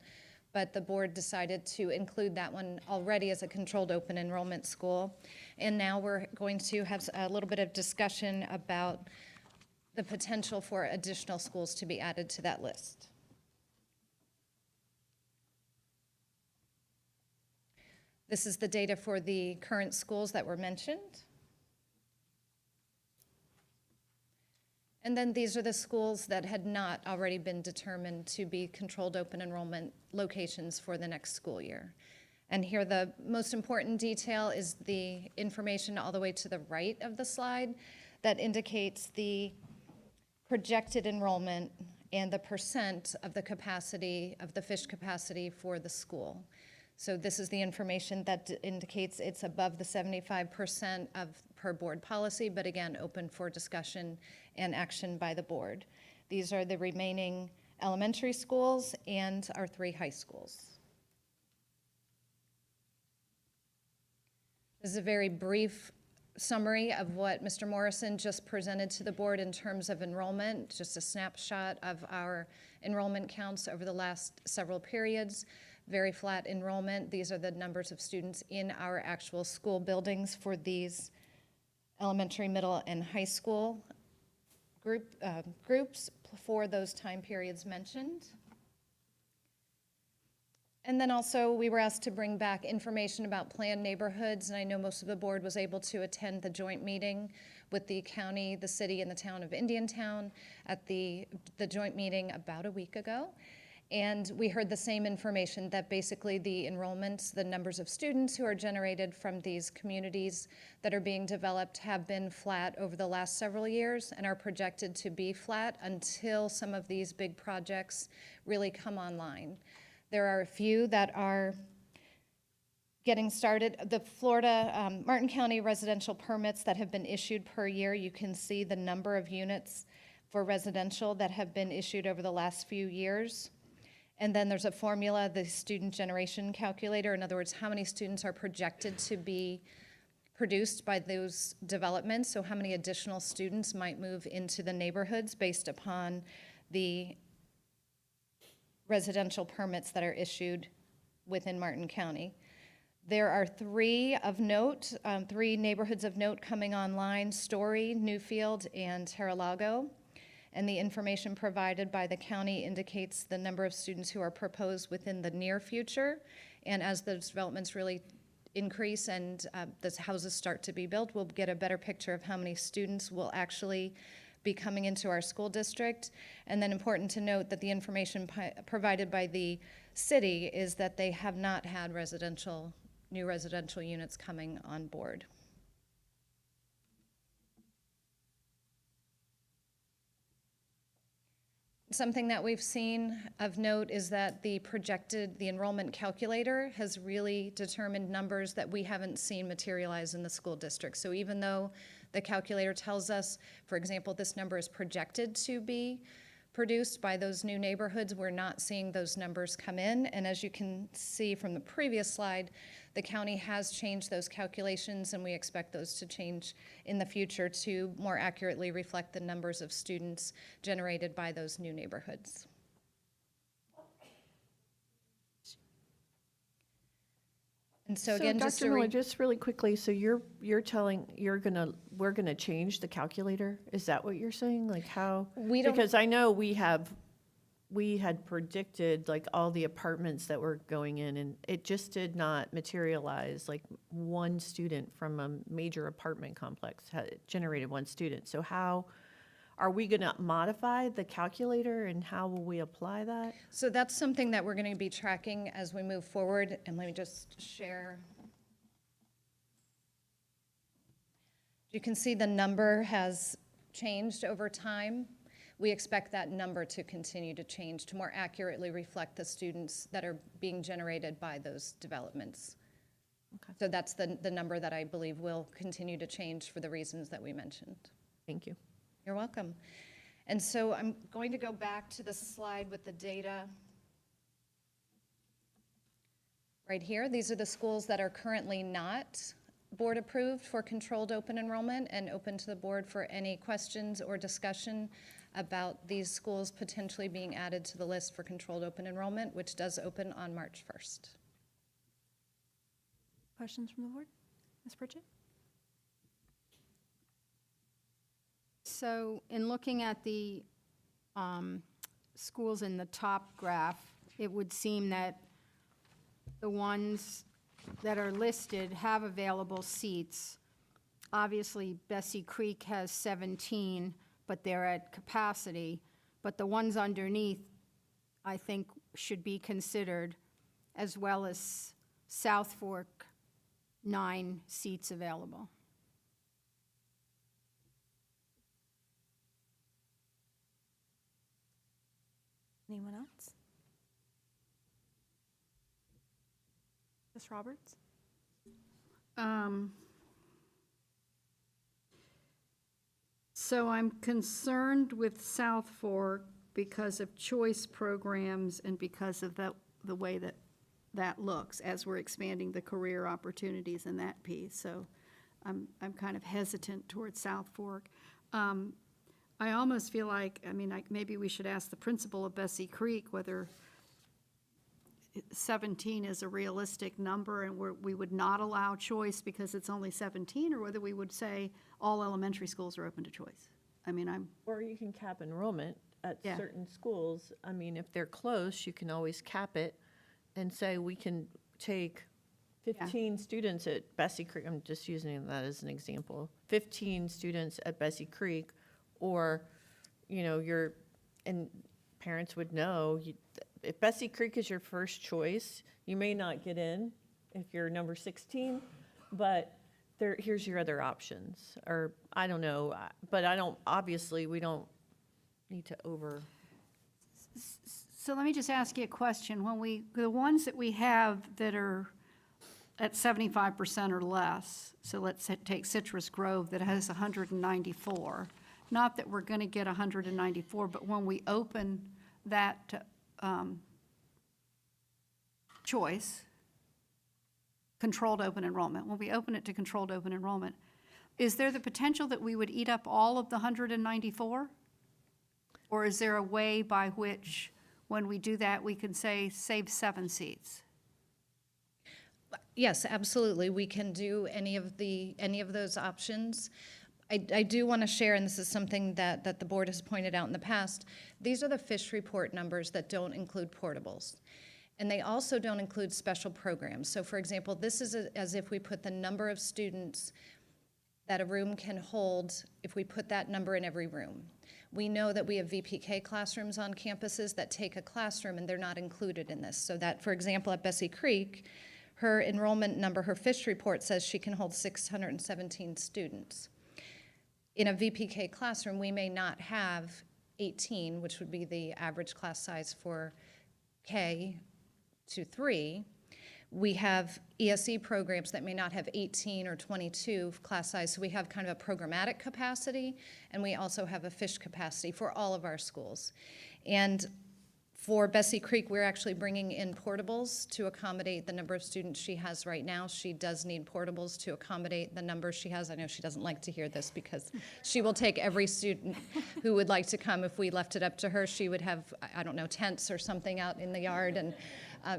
but the board decided to include that one already as a controlled open enrollment school. And now we're going to have a little bit of discussion about the potential for additional schools to be added to that list. This is the data for the current schools that were mentioned. And then these are the schools that had not already been determined to be controlled open enrollment locations for the next school year. And here the most important detail is the information all the way to the right of the slide that indicates the projected enrollment and the percent of the capacity, of the fish capacity for the school. So this is the information that indicates it's above the 75% of per board policy, but again, open for discussion and action by the board. These are the remaining elementary schools and our 3 high schools. This is a very brief summary of what Mr. Morrison just presented to the board in terms of enrollment, just a snapshot of our enrollment counts over the last several periods. Very flat enrollment. These are the numbers of students in our actual school buildings for these elementary, middle, and high school groups for those time periods mentioned. And then also we were asked to bring back information about planned neighborhoods, and I know most of the board was able to attend the joint meeting with the county, the city, and the town of Indiantown at the joint meeting about a week ago. And we heard the same information, that basically the enrollments, the numbers of students who are generated from these communities that are being developed have been flat over the last several years and are projected to be flat until some of these big projects really come online. There are a few that are getting started. The Florida, Martin County residential permits that have been issued per year, you can see the number of units for residential that have been issued over the last few years. And then there's a formula, the student generation calculator. In other words, how many students are projected to be produced by those developments. So how many additional students might move into the neighborhoods based upon the residential permits that are issued within Martin County. There are 3 of note, 3 neighborhoods of note coming online: Story, Newfield, and Terralago. And the information provided by the county indicates the number of students who are proposed within the near future. And as those developments really increase and the houses start to be built, we'll get a better picture of how many students will actually be coming into our school district. And then important to note that the information provided by the city is that they have not had new residential units coming on board. Something that we've seen of note is that the enrollment calculator has really determined numbers that we haven't seen materialize in the school district. So even though the calculator tells us, for example, this number is projected to be produced by those new neighborhoods, we're not seeing those numbers come in. And as you can see from the previous slide, the county has changed those calculations, and we expect those to change in the future to more accurately reflect the numbers of students generated by those new neighborhoods. And so again, just Dr. Miller, just really quickly, so we're gonna change the calculator? Is that what you're saying? Like how? Because I know we had predicted like all the apartments that were going in, and it just did not materialize. Like one student from a major apartment complex had generated 1 student. So how are we going to modify the calculator, and how will we apply that? So that's something that we're going to be tracking as we move forward. And let me just share. You can see the number has changed over time. we expect that number to continue to change to more accurately reflect the students that are being generated by those developments. Okay. So that's the number that I believe will continue to change for the reasons that we mentioned. Thank you. You're welcome. And so I'm going to go back to the slide with the data. Right here, these are the schools that are currently not board approved for controlled open enrollment, and open to the board for any questions or discussion about these schools potentially being added to the list for controlled open enrollment, which does open on March 1st. Questions from the board? Ms. Pritchett? So in looking at the schools in the top graph, it would seem that the ones that are listed have available seats. Obviously, Bessie Creek has 17, but they're at capacity. But the ones underneath, I think, should be considered, as well as South Fork, 9 seats available. Anyone else? Ms. Roberts? So I'm concerned with South Fork because of choice programs and because of the way that looks as we're expanding the career opportunities in that piece. So I'm kind of hesitant towards South Fork. I almost feel like, maybe we should ask the principal of Bessie Creek whether 17 is a realistic number and we would not allow choice because it's only 17, or whether we would say all elementary schools are open to choice. Or you can cap enrollment at Yeah. certain schools. If they're close, you can always cap it and say we can take 15 students at Bessie Creek. I'm just using that as an example. 15 students at Bessie Creek, or, and parents would know, if Bessie Creek is your first choice, you may not get in if you're number 16, but here's your other options. Or, I don't know, but obviously, we don't need to So let me just ask you a question. The ones that we have that are at 75% or less, so let's take Citrus Grove that has 194. Not that we're going to get 194, but when we open that choice, controlled open enrollment, when we open it to controlled open enrollment, is there the potential that we would eat up all of the 194? Or is there a way by which, when we do that, we can say, save 7 seats? Yes, absolutely. We can do any of those options. I do want to share, and this is something that the board has pointed out in the past, these are the FISH report numbers that don't include portables. And they also don't include special programs. So for example, this is as if we put the number of students that a room can hold, if we put that number in every room. We know that we have VPK classrooms on campuses that take a classroom and they're not included in this. So that, for example, at Bessie Creek, her enrollment number, her FISH report says she can hold 617 students. In a VPK classroom, we may not have 18, which would be the average class size for K to 3. We have ESE programs that may not have 18 or 22 class size, so we have kind of a programmatic capacity, and we also have a FISH capacity for all of our schools. And for Bessie Creek, we're actually bringing in portables to accommodate the number of students she has right now. She does need portables to accommodate the number she has. I know she doesn't like to hear this because she will take every student who would like to come. If we left it up to her, she would have, I don't know, tents or something out in the yard, and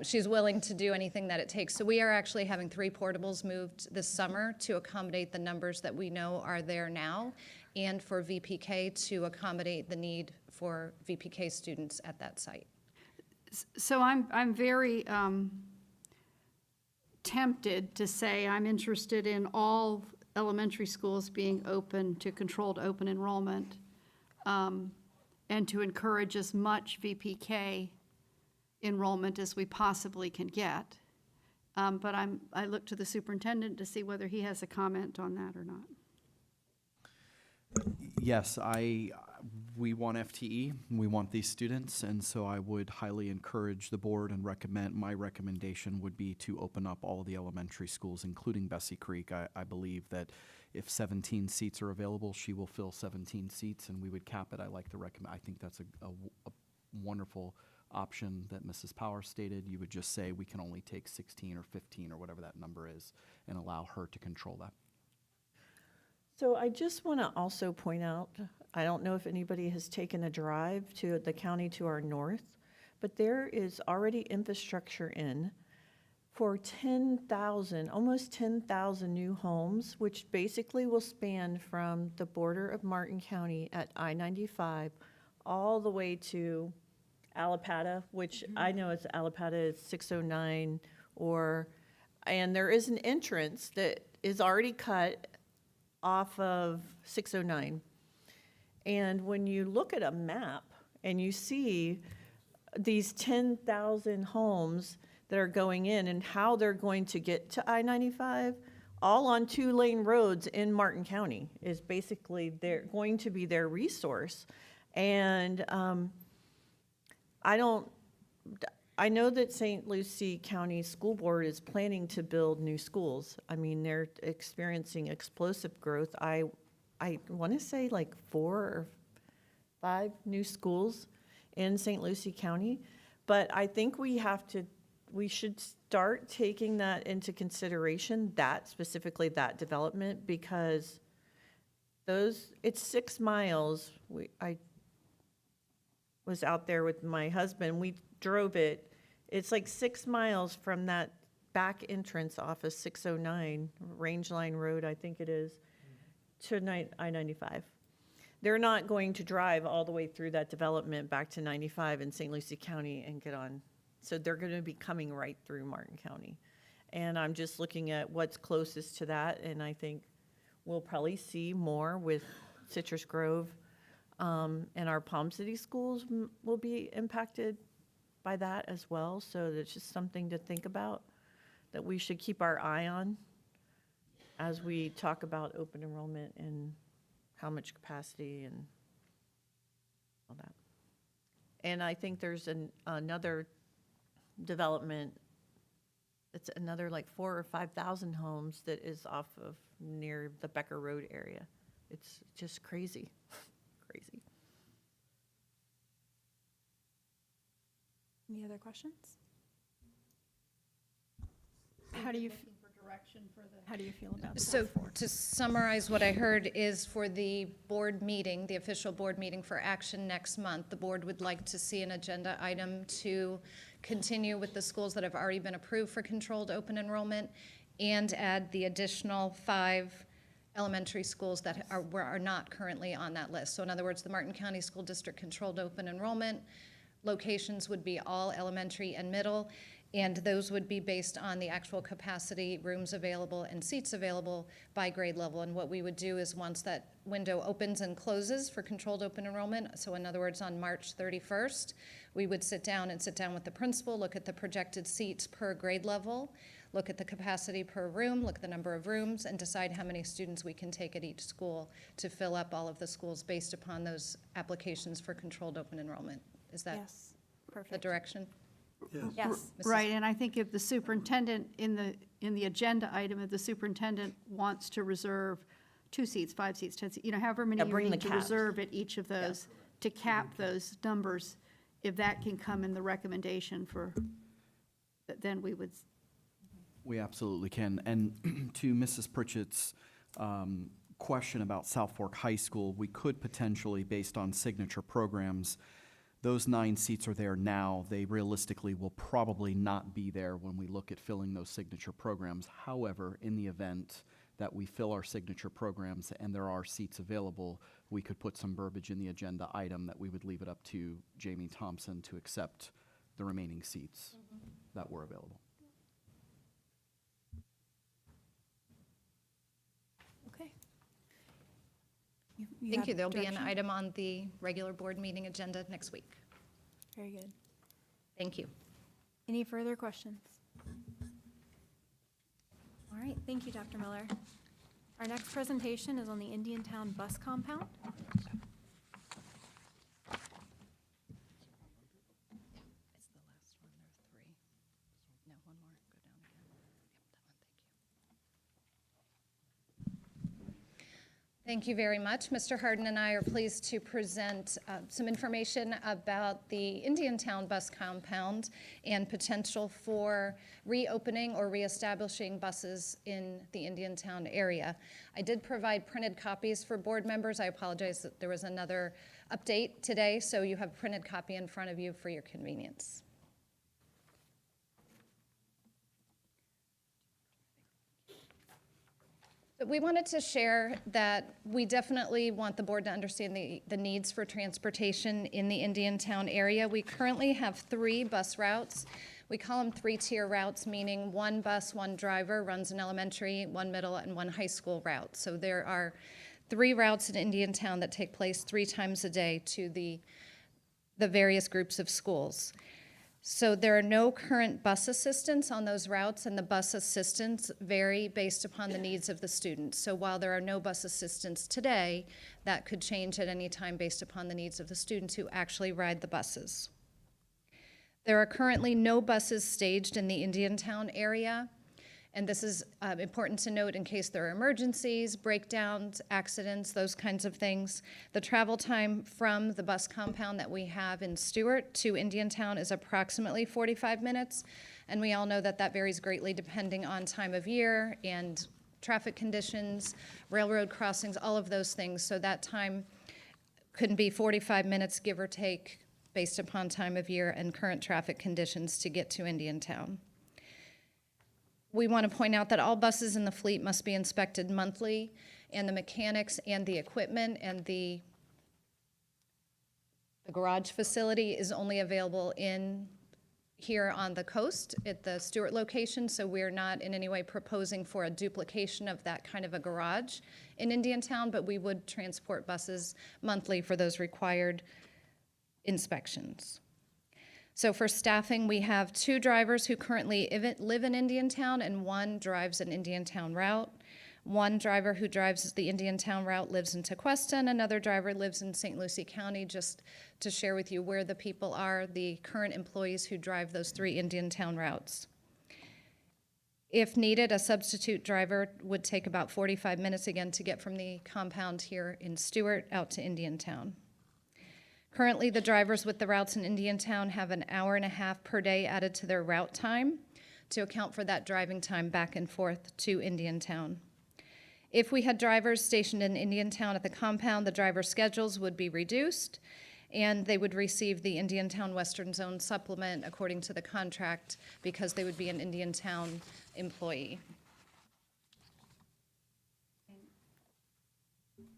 she's willing to do anything that it takes. So we are actually having 3 portables moved this summer to accommodate the numbers that we know are there now, and for VPK to accommodate the need for VPK students at that site. So I'm very tempted to say I'm interested in all elementary schools being open to controlled open enrollment, and to encourage as much VPK enrollment as we possibly can get. But I look to the superintendent to see whether he has a comment on that or not. Yes, we want FTE, we want these students, and so I would highly encourage the board and my recommendation would be to open up all of the elementary schools, including Bessie Creek. I believe that if 17 seats are available, she will fill 17 seats, and we would cap it. I like to recommend, I think that's a wonderful option that Mrs. Power stated. You would just say we can only take 16 or 15 or whatever that number is and allow her to control that. So I just want to also point out, I don't know if anybody has taken a drive to the county to our north, but there is already infrastructure in for 10,000, almost 10,000 new homes, which basically will span from the border of Martin County at I-95 all the way to Allapattah, which I know it's Allapattah is 609, and there is an entrance that is already cut off of 609. And when you look at a map and you see these 10,000 homes that are going in and how they're going to get to I-95, all on 2-lane roads in Martin County is basically they're going to be their resource. And I know that St. Lucie County School Board is planning to build new schools. I mean, they're experiencing explosive growth. I want to say like 4 or 5 new schools in St. Lucie County. But I think we should start taking that into consideration, specifically that development, because it's 6 miles. I was out there with my husband. We drove it. It's like 6 miles from that back entrance off of 609, Range Line Road, I think it is, to I-95. They're not going to drive all the way through that development back to 95 in St. Lucie County and get on. So they're going to be coming right through Martin County. And I'm just looking at what's closest to that, and I think we'll probably see more with Citrus Grove, and our Palm City schools will be impacted by that as well. So that's just something to think about that we should keep our eye on as we talk about open enrollment and how much capacity and all that. And I think there's another development. It's another like 4,000 or 5,000 homes that is off of near the Becker Road area. It's just crazy, crazy. Any other questions? How do you feel about that? So to summarize what I heard is for the board meeting, the official board meeting for action next month, the board would like to see an agenda item to continue with the schools that have already been approved for controlled open enrollment and add the additional 5 elementary schools that are not currently on that list. So in other words, the Martin County School District controlled open enrollment locations would be all elementary and middle, and those would be based on the actual capacity, rooms available, and seats available by grade level. And what we would do is once that window opens and closes for controlled open enrollment, so in other words, on March 31st, we would sit down with the principal, look at the projected seats per grade level, look at the capacity per room, look at the number of rooms, and decide how many students we can take at each school to fill up all of the schools based upon those applications for controlled open enrollment. Is that Yes, the perfect. direction? Yes. Right, and I think if the superintendent, in the agenda item, if the superintendent wants to reserve 2 seats, 5 seats, 10 seats, however many Yeah, you bring the need to caps. reserve at each of those, to cap those numbers, if that can come in the recommendation then we would. We absolutely can. And to Mrs. Pritchett's question about South Fork High School, we could potentially, based on signature programs, those 9 seats are there now. They realistically will probably not be there when we look at filling those signature programs. However, in the event that we fill our signature programs and there are seats available, we could put some verbiage in the agenda item that we would leave it up to Jamie Thompson to accept the remaining seats that were available. Okay. Thank have you. There'll be an direction? item on the regular board meeting agenda next week. Very good. Thank you. Any further questions? All right, thank you, Dr. Miller. Our next presentation is on the Indiantown Bus Compound. Thank you very much. Mr. Harden and I are pleased to present some information about the Indiantown bus compound and potential for reopening or reestablishing buses in the Indiantown area. I did provide printed copies for board members. I apologize that there was another update today, so you have a printed copy in front of you for your convenience. We wanted to share that we definitely want the board to understand the needs for transportation in the Indiantown area. We currently have 3 bus routes. We call them 3-tier routes, meaning 1 bus, 1 driver runs an elementary, 1 middle, and 1 high school route. So there are 3 routes in Indiantown that take place 3 times a day to the various groups of schools. So there are no current bus assistants on those routes, and the bus assistants vary based upon the needs of the students. So while there are no bus assistants today, that could change at any time based upon the needs of the students who actually ride the buses. There are currently no buses staged in the Indiantown area, and this is important to note in case there are emergencies, breakdowns, accidents, those kinds of things. The travel time from the bus compound that we have in Stewart to Indiantown is approximately 45 minutes, and we all know that that varies greatly depending on time of year and traffic conditions, railroad crossings, all of those things. So that time could be 45 minutes, give or take, based upon time of year and current traffic conditions to get to Indiantown. We want to point out that all buses in the fleet must be inspected monthly, and the mechanics and the equipment and the garage facility is only available here on the coast at the Stewart location, so we're not in any way proposing for a duplication of that kind of a garage in Indiantown, but we would transport buses monthly for those required inspections. So for staffing, we have 2 drivers who currently live in Indiantown, and 1 drives an Indiantown route. 1 driver who drives the Indiantown route lives in Tequesta, and another driver lives in St. Lucie County, just to share with you where the people are, the current employees who drive those 3 Indiantown routes. If needed, a substitute driver would take about 45 minutes again to get from the compound here in Stewart out to Indiantown. Currently, the drivers with the routes in Indiantown have an hour and a half per day added to their route time to account for that driving time back and forth to Indiantown. If we had drivers stationed in Indiantown at the compound, the driver schedules would be reduced, and they would receive the Indiantown Western Zone supplement according to the contract because they would be an Indiantown employee.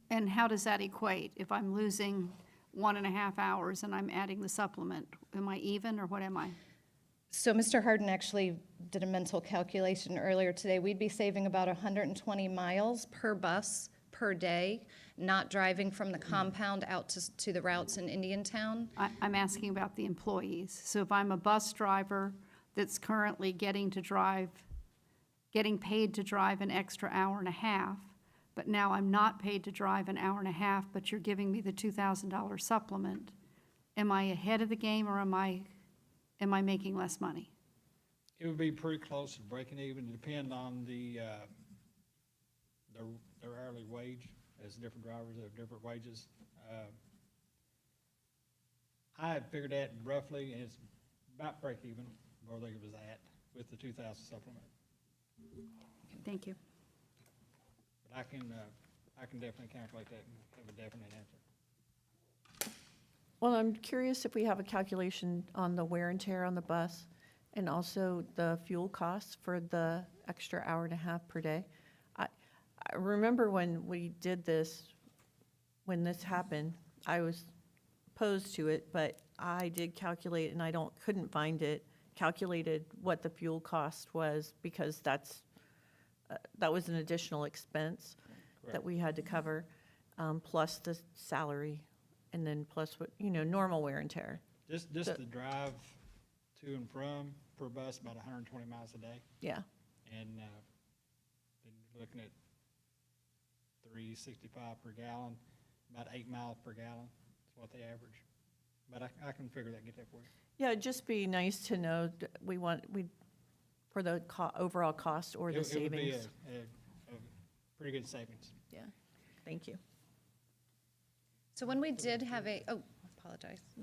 And how does that equate? If I'm losing 1.5 hours and I'm adding the supplement, am I even or what am I? So Mr. Harden actually did a mental calculation earlier today. We'd be saving about 120 miles per bus per day, not driving from the compound out to the routes in Indiantown. I'm asking about the employees. So if I'm a bus driver that's currently getting paid to drive an extra hour and a half, but now I'm not paid to drive an hour and a half, but you're giving me the $2,000 supplement, am I ahead of the game or am I making less money? It would be pretty close to breaking even, depend on their hourly wage, as different drivers have different wages. I had figured that roughly, and it's about break even, where they was at with the 2,000 supplement. Thank you. But I can definitely calculate that and have a definite answer. Well, I'm curious if we have a calculation on the wear and tear on the bus and also the fuel costs for the extra hour and a half per day. I remember when we did this, when this happened, I was opposed to it, but I did calculate, and couldn't find it, calculated what the fuel cost was, because that was an additional expense that we had to cover, plus the salary, and then plus what, normal wear and tear. Just the drive to and from per bus, about 120 miles a day. Yeah. And then looking at $3.65 per gallon, about 8 miles per gallon is what they average. But I can figure that, get that for you. Yeah, it'd just be nice to know for the overall cost or the savings. It would be a pretty good savings. Yeah, thank you. So when we did have apologize. I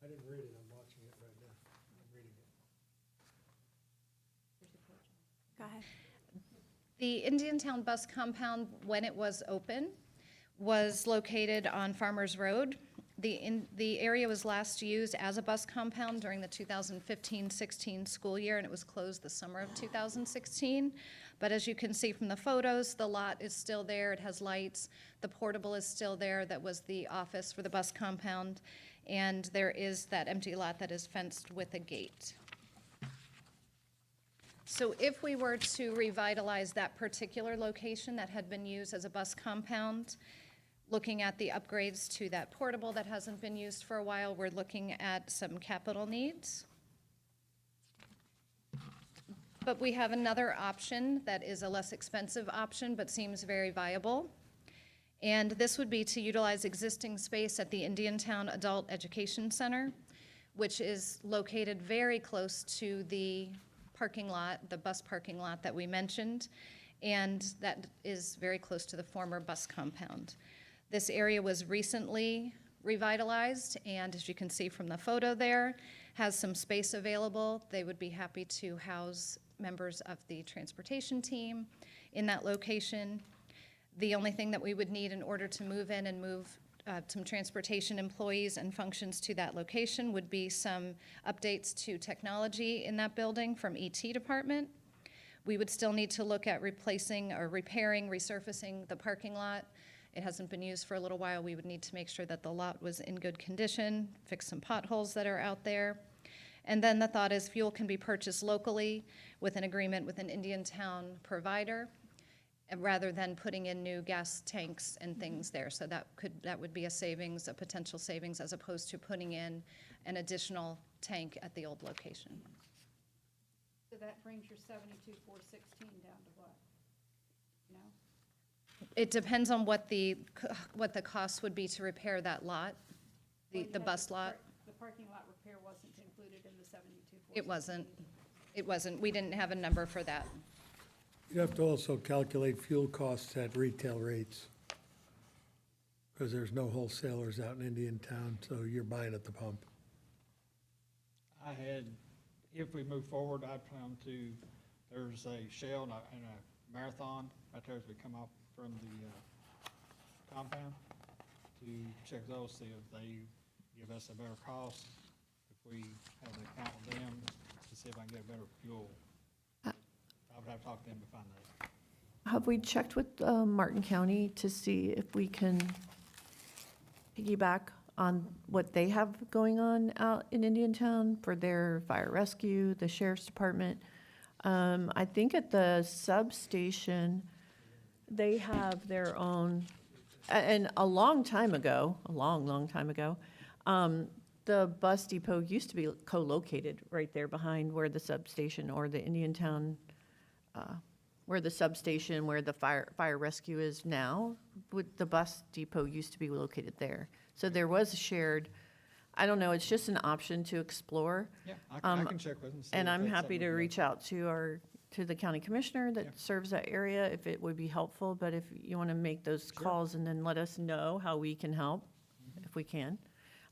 didn't read it, I'm watching it right now. I'm reading it. Go ahead. The Indiantown Bus Compound, when it was open, was located on Farmers Road. The area was last used as a bus compound during the 2015-16 school year, and it was closed the summer of 2016. But as you can see from the photos, the lot is still there. It has lights. The portable is still there. That was the office for the bus compound. And there is that empty lot that is fenced with a gate. So if we were to revitalize that particular location that had been used as a bus compound, looking at the upgrades to that portable that hasn't been used for a while, we're looking at some capital needs. But we have another option that is a less expensive option but seems very viable. And this would be to utilize existing space at the Indiantown Adult Education Center, which is located very close to the parking lot, the bus parking lot that we mentioned, and that is very close to the former bus compound. This area was recently revitalized, and as you can see from the photo there, has some space available. They would be happy to house members of the transportation team in that location. The only thing that we would need in order to move in and move some transportation employees and functions to that location would be some updates to technology in that building from ET department. We would still need to look at replacing or repairing, resurfacing the parking lot. It hasn't been used for a little while. We would need to make sure that the lot was in good condition, fix some potholes that are out there. And then the thought is fuel can be purchased locally with an agreement with an Indiantown provider, rather than putting in new gas tanks and things there. So that would be a savings, a potential savings, as opposed to putting in an additional tank at the old location. So that brings your 72,416 down to what? You know? It depends on what the cost would be to repair that lot, the bus lot. The parking lot repair wasn't included in the 72,416? It wasn't. It wasn't. We didn't have a number for that. You have to also calculate fuel costs at retail rates, because there's no wholesalers out in Indiantown, so you're buying at the pump. If we move forward, I plan to, there's a Shell and a Marathon right there as we come up from the compound, to check those, see if they give us a better cost, if we have an account with them, to see if I can get better fuel. I would have to talk to them to find that. Have we checked with Martin County to see if we can piggyback on what they have going on out in Indiantown for their fire rescue, the sheriff's department? I think at the substation, they have their own, and a long time ago, long time ago, the bus depot used to be co-located right there behind where the substation or the Indiantown, where the substation, where the fire rescue is now. The bus depot used to be located there. So there was a shared, I don't know, it's just an option to explore. Yeah, I can check with them. And I'm happy to reach out to the county commissioner that serves that area if it would be helpful. But if you want to make those calls and then let us know how we can help, if we can.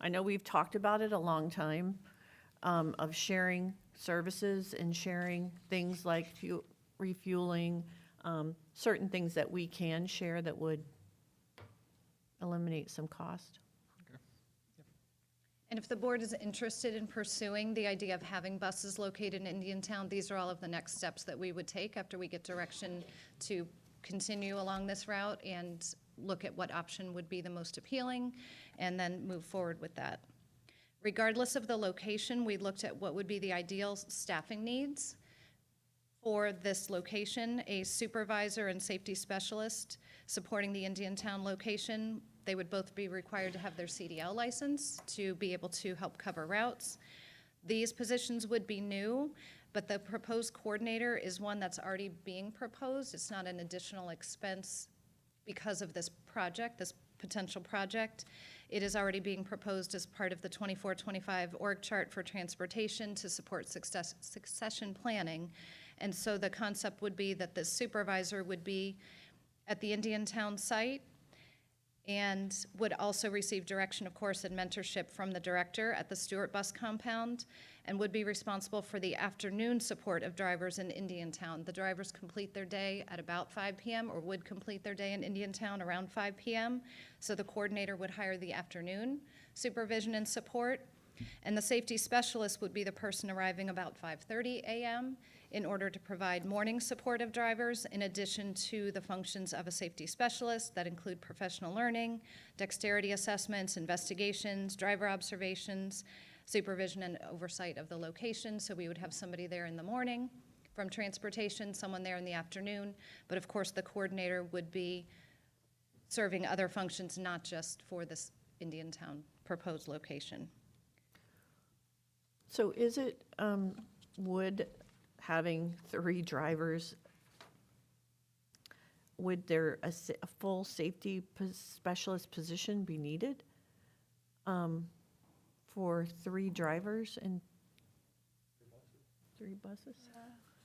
I know we've talked about it a long time, of sharing services and sharing things like refueling, certain things that we can share that would eliminate some cost. And if the board is interested in pursuing the idea of having buses located in Indiantown, these are all of the next steps that we would take after we get direction to continue along this route and look at what option would be the most appealing, and then move forward with that. Regardless of the location, we looked at what would be the ideal staffing needs for this location: a supervisor and safety specialist supporting the Indiantown location. They would both be required to have their CDL license to be able to help cover routes. These positions would be new, but the proposed coordinator is one that's already being proposed. It's not an additional expense because of this project, this potential project. It is already being proposed as part of the 24-25 org chart for transportation to support succession planning. And so the concept would be that the supervisor would be at the Indiantown site, and would also receive direction, of course, and mentorship from the director at the Stewart Bus Compound, and would be responsible for the afternoon support of drivers in Indiantown. The drivers complete their day at about 5 p.m. or would complete their day in Indiantown around 5 p.m. So the coordinator would hire the afternoon supervision and support. And the safety specialist would be the person arriving about 5:30 a.m. in order to provide morning support of drivers, in addition to the functions of a safety specialist that include professional learning, dexterity assessments, investigations, driver observations, supervision and oversight of the location. So we would have somebody there in the morning from transportation, someone there in the afternoon, but of course the coordinator would be serving other functions, not just for this Indiantown proposed location. So is it, would having 3 drivers, would there a full safety specialist position be needed for 3 drivers and 3 buses?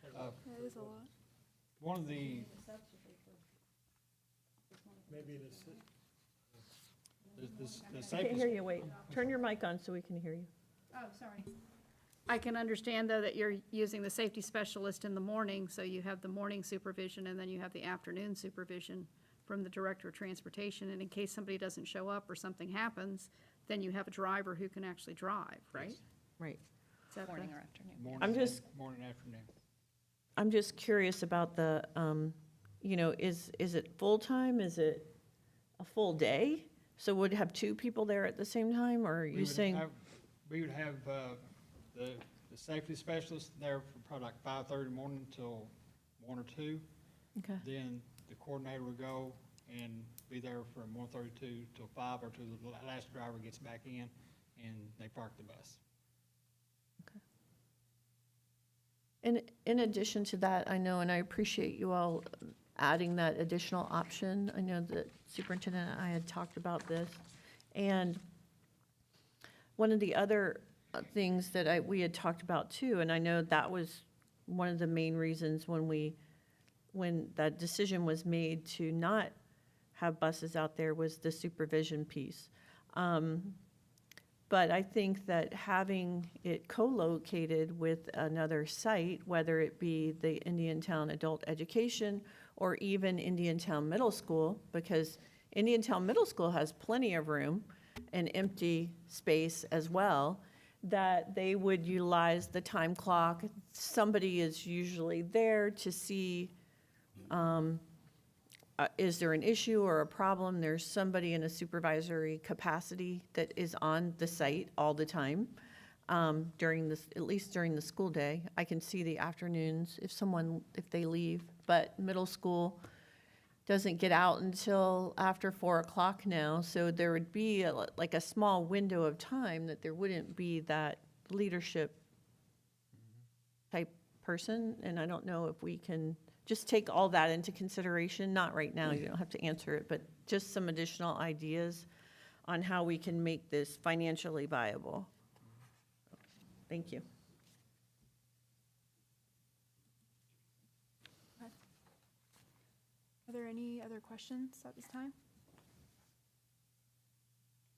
That is a lot. One of the, Maybe the I can't safety. hear you, wait. Turn your mic on so we can hear you. Oh, sorry. I can understand, though, that you're using the safety specialist in the morning, so you have the morning supervision, and then you have the afternoon supervision from the director of transportation, and in case somebody doesn't show up or something happens, then you have a driver who can actually drive, right? Right. Is that Morning the- or afternoon. Morning, afternoon. I'm just curious about the, is it full-time? Is it a full day? So would have 2 people there at the same time, or are We you would saying? We would have the safety specialist there from probably like 5:30 in the morning until 1 or 2. Okay. Then the coordinator would go and be there from 1:32 till 5 or till the last driver gets back in and they park the bus. In addition to that, I know, and I appreciate you all adding that additional option. I know that Superintendent and I had talked about this. And one of the other things that we had talked about too, and I know that was one of the main reasons when that decision was made to not have buses out there, was the supervision piece. But I think that having it co-located with another site, whether it be the Indiantown Adult Education or even Indiantown Middle School, because Indiantown Middle School has plenty of room and empty space as well, that they would utilize the time clock. Somebody is usually there to see, is there an issue or a problem? There's somebody in a supervisory capacity that is on the site all the time during this, at least during the school day. I can see the afternoons if they leave, but middle school doesn't get out until after 4 o'clock now. So there would be like a small window of time that there wouldn't be that leadership type person. And I don't know if we can just take all that into consideration, not right now, you don't have to answer it, but just some additional ideas on how we can make this financially viable. Thank you. Are there any other questions at this time?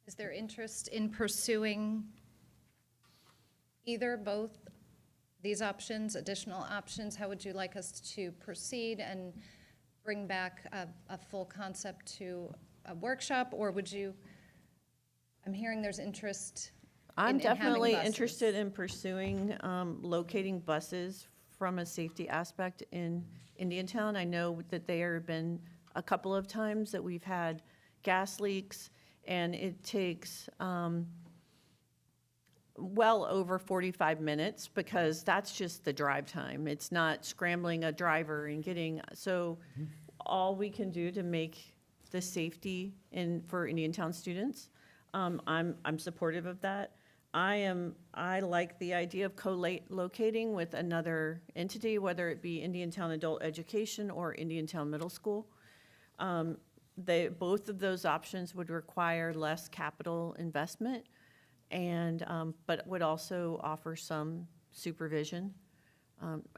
Is there interest in pursuing either, both these options, additional options? How would you like us to proceed and bring back a full concept to a workshop? Or would you, I'm hearing there's interest I'm in having definitely buses. interested in pursuing locating buses from a safety aspect in Indiantown. I know that there have been a couple of times that we've had gas leaks, and it takes well over 45 minutes, because that's just the drive time. It's not scrambling a driver and getting, so all we can do to make the safety for Indiantown students, I'm supportive of that. I like the idea of co-locating with another entity, whether it be Indiantown Adult Education or Indiantown Middle School. Both of those options would require less capital investment, and but would also offer some supervision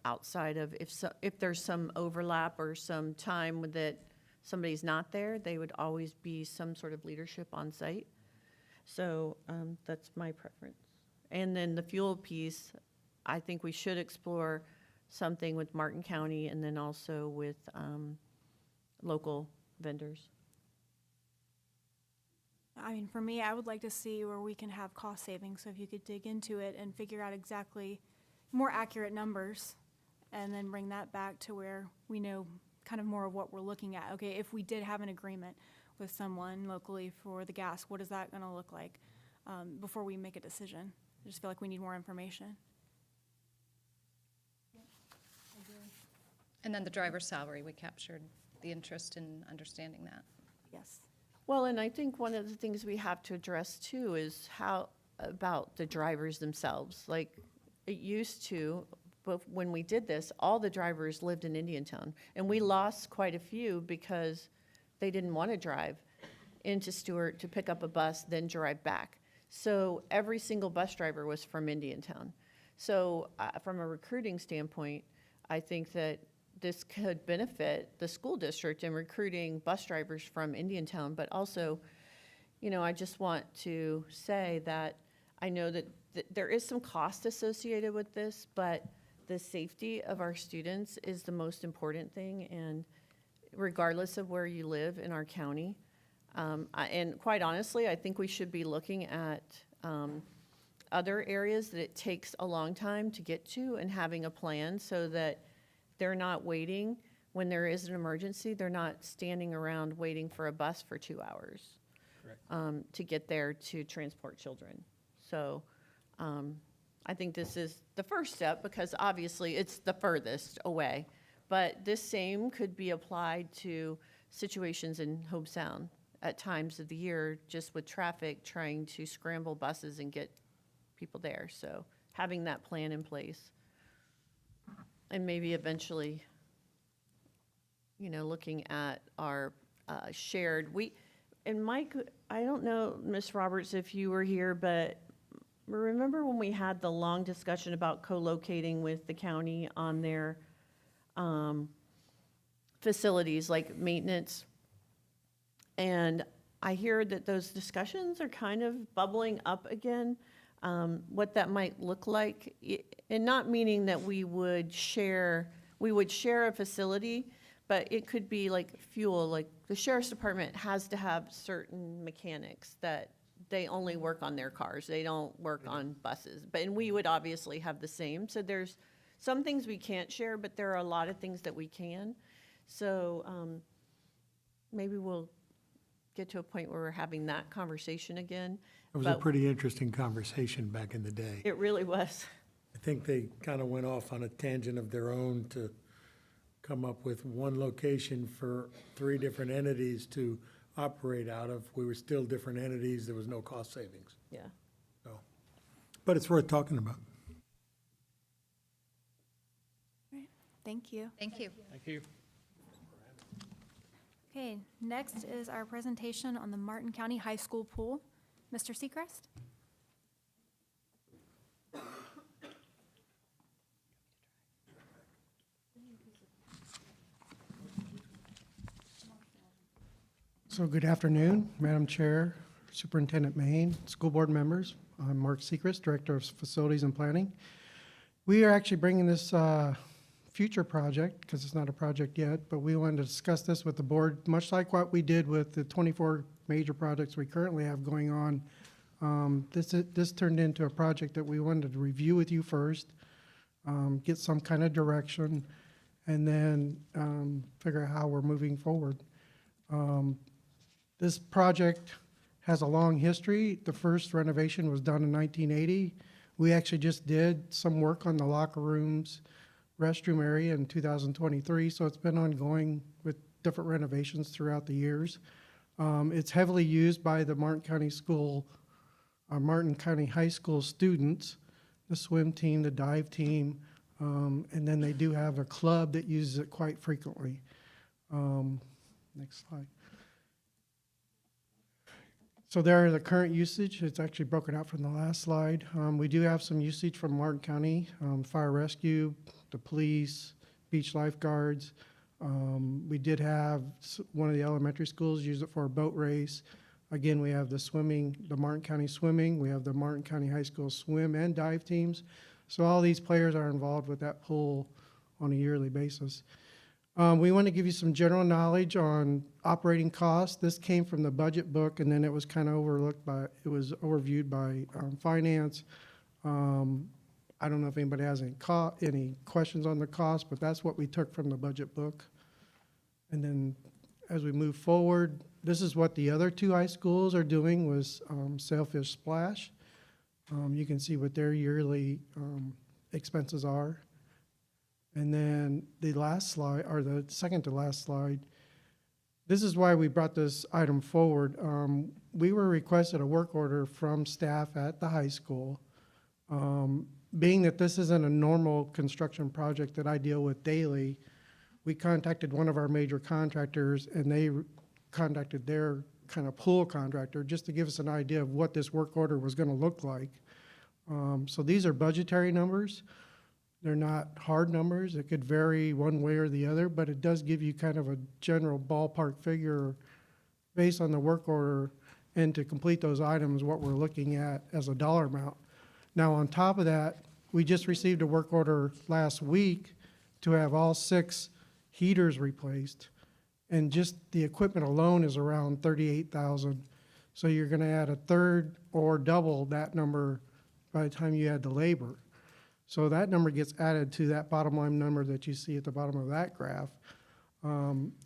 outside of if there's some overlap or some time that somebody's not there, they would always be some sort of leadership on site. So that's my preference. And then the fuel piece, I think we should explore something with Martin County and then also with local vendors. I mean, for me, I would like to see where we can have cost savings. So if you could dig into it and figure out exactly more accurate numbers and then bring that back to where we know kind of more of what we're looking at. Okay, if we did have an agreement with someone locally for the gas, what is that going to look like before we make a decision? I just feel like we need more information. And then the driver's salary, we captured the interest in understanding that. Yes. Well, and I think one of the things we have to address too is how about the drivers themselves. Like it used to, but when we did this, all the drivers lived in Indiantown, and we lost quite a few because they didn't want to drive into Stewart to pick up a bus, then drive back. So every single bus driver was from Indiantown. So from a recruiting standpoint, I think that this could benefit the school district in recruiting bus drivers from Indiantown, but also, you know, I just want to say that I know that there is some cost associated with this, but the safety of our students is the most important thing, and regardless of where you live in our county. And quite honestly, I think we should be looking at other areas that it takes a long time to get to and having a plan so that they're not waiting when there is an emergency. They're not standing around waiting for a bus for 2 hours to get there to transport children. So I think this is the first step because obviously it's the furthest away. But this same could be applied to situations in Hobe Sound at times of the year, just with traffic trying to scramble buses and get people there. So having that plan in place. And maybe eventually, you know, looking at our shared, and Mike, I don't know, Ms. Roberts, if you were here, but remember when we had the long discussion about co-locating with the county on their facilities like maintenance? And I hear that those discussions are kind of bubbling up again. What that might look like, and not meaning that we would share a facility, but it could be like fuel, like the sheriff's department has to have certain mechanics that they only work on their cars, they don't work on buses, and we would obviously have the same. So there's some things we can't share, but there are a lot of things that we can. So maybe we'll get to a point where we're having that conversation again. It was a pretty interesting conversation back in the day. It really was. I think they kind of went off on a tangent of their own to come up with one location for 3 different entities to operate out of. We were still different entities. There was no cost savings. Yeah. So, but it's worth talking about. Thank you. Thank you. Thank you. Okay, next is our presentation on the Martin County High School pool. Mr. Seacrest? So good afternoon, Madam Chair, Superintendent Maine, school board members. I'm Mark Seacrest, Director of Facilities and Planning. We are actually bringing this future project, because it's not a project yet, but we wanted to discuss this with the board, much like what we did with the 24 major projects we currently have going on. This turned into a project that we wanted to review with you first, get some kind of direction, and then figure out how we're moving forward. This project has a long history. The first renovation was done in 1980. We actually just did some work on the locker rooms, restroom area in 2023, so it's been ongoing with different renovations throughout the years. It's heavily used by the Martin County High School students, the swim team, the dive team, and then they do have a club that uses it quite frequently. Next slide. So there are the current usage. It's actually broken out from the last slide. We do have some usage from Martin County, fire rescue, the police, beach lifeguards. We did have one of the elementary schools use it for a boat race. Again, we have the swimming, the Martin County Swimming, we have the Martin County High School swim and dive teams. So all these players are involved with that pool on a yearly basis. We want to give you some general knowledge on operating costs. This came from the budget book, and then it was kind of overviewed by finance. I don't know if anybody has any questions on the cost, but that's what we took from the budget book. And then as we move forward, this is what the other two high schools are doing with Sailfish Splash. You can see what their yearly expenses are. And then the last slide, or the second to last slide, this is why we brought this item forward. We were requested a work order from staff at the high school. Being that this isn't a normal construction project that I deal with daily, we contacted one of our major contractors, and they contacted their kind of pool contractor just to give us an idea of what this work order was going to look like. So these are budgetary numbers. They're not hard numbers. It could vary one way or the other, but it does give you kind of a general ballpark figure based on the work order, and to complete those items, what we're looking at as a dollar amount. Now, on top of that, we just received a work order last week to have all 6 heaters replaced, and just the equipment alone is around $38,000. So you're going to add a third or double that number by the time you add the labor. So that number gets added to that bottom line number that you see at the bottom of that graph.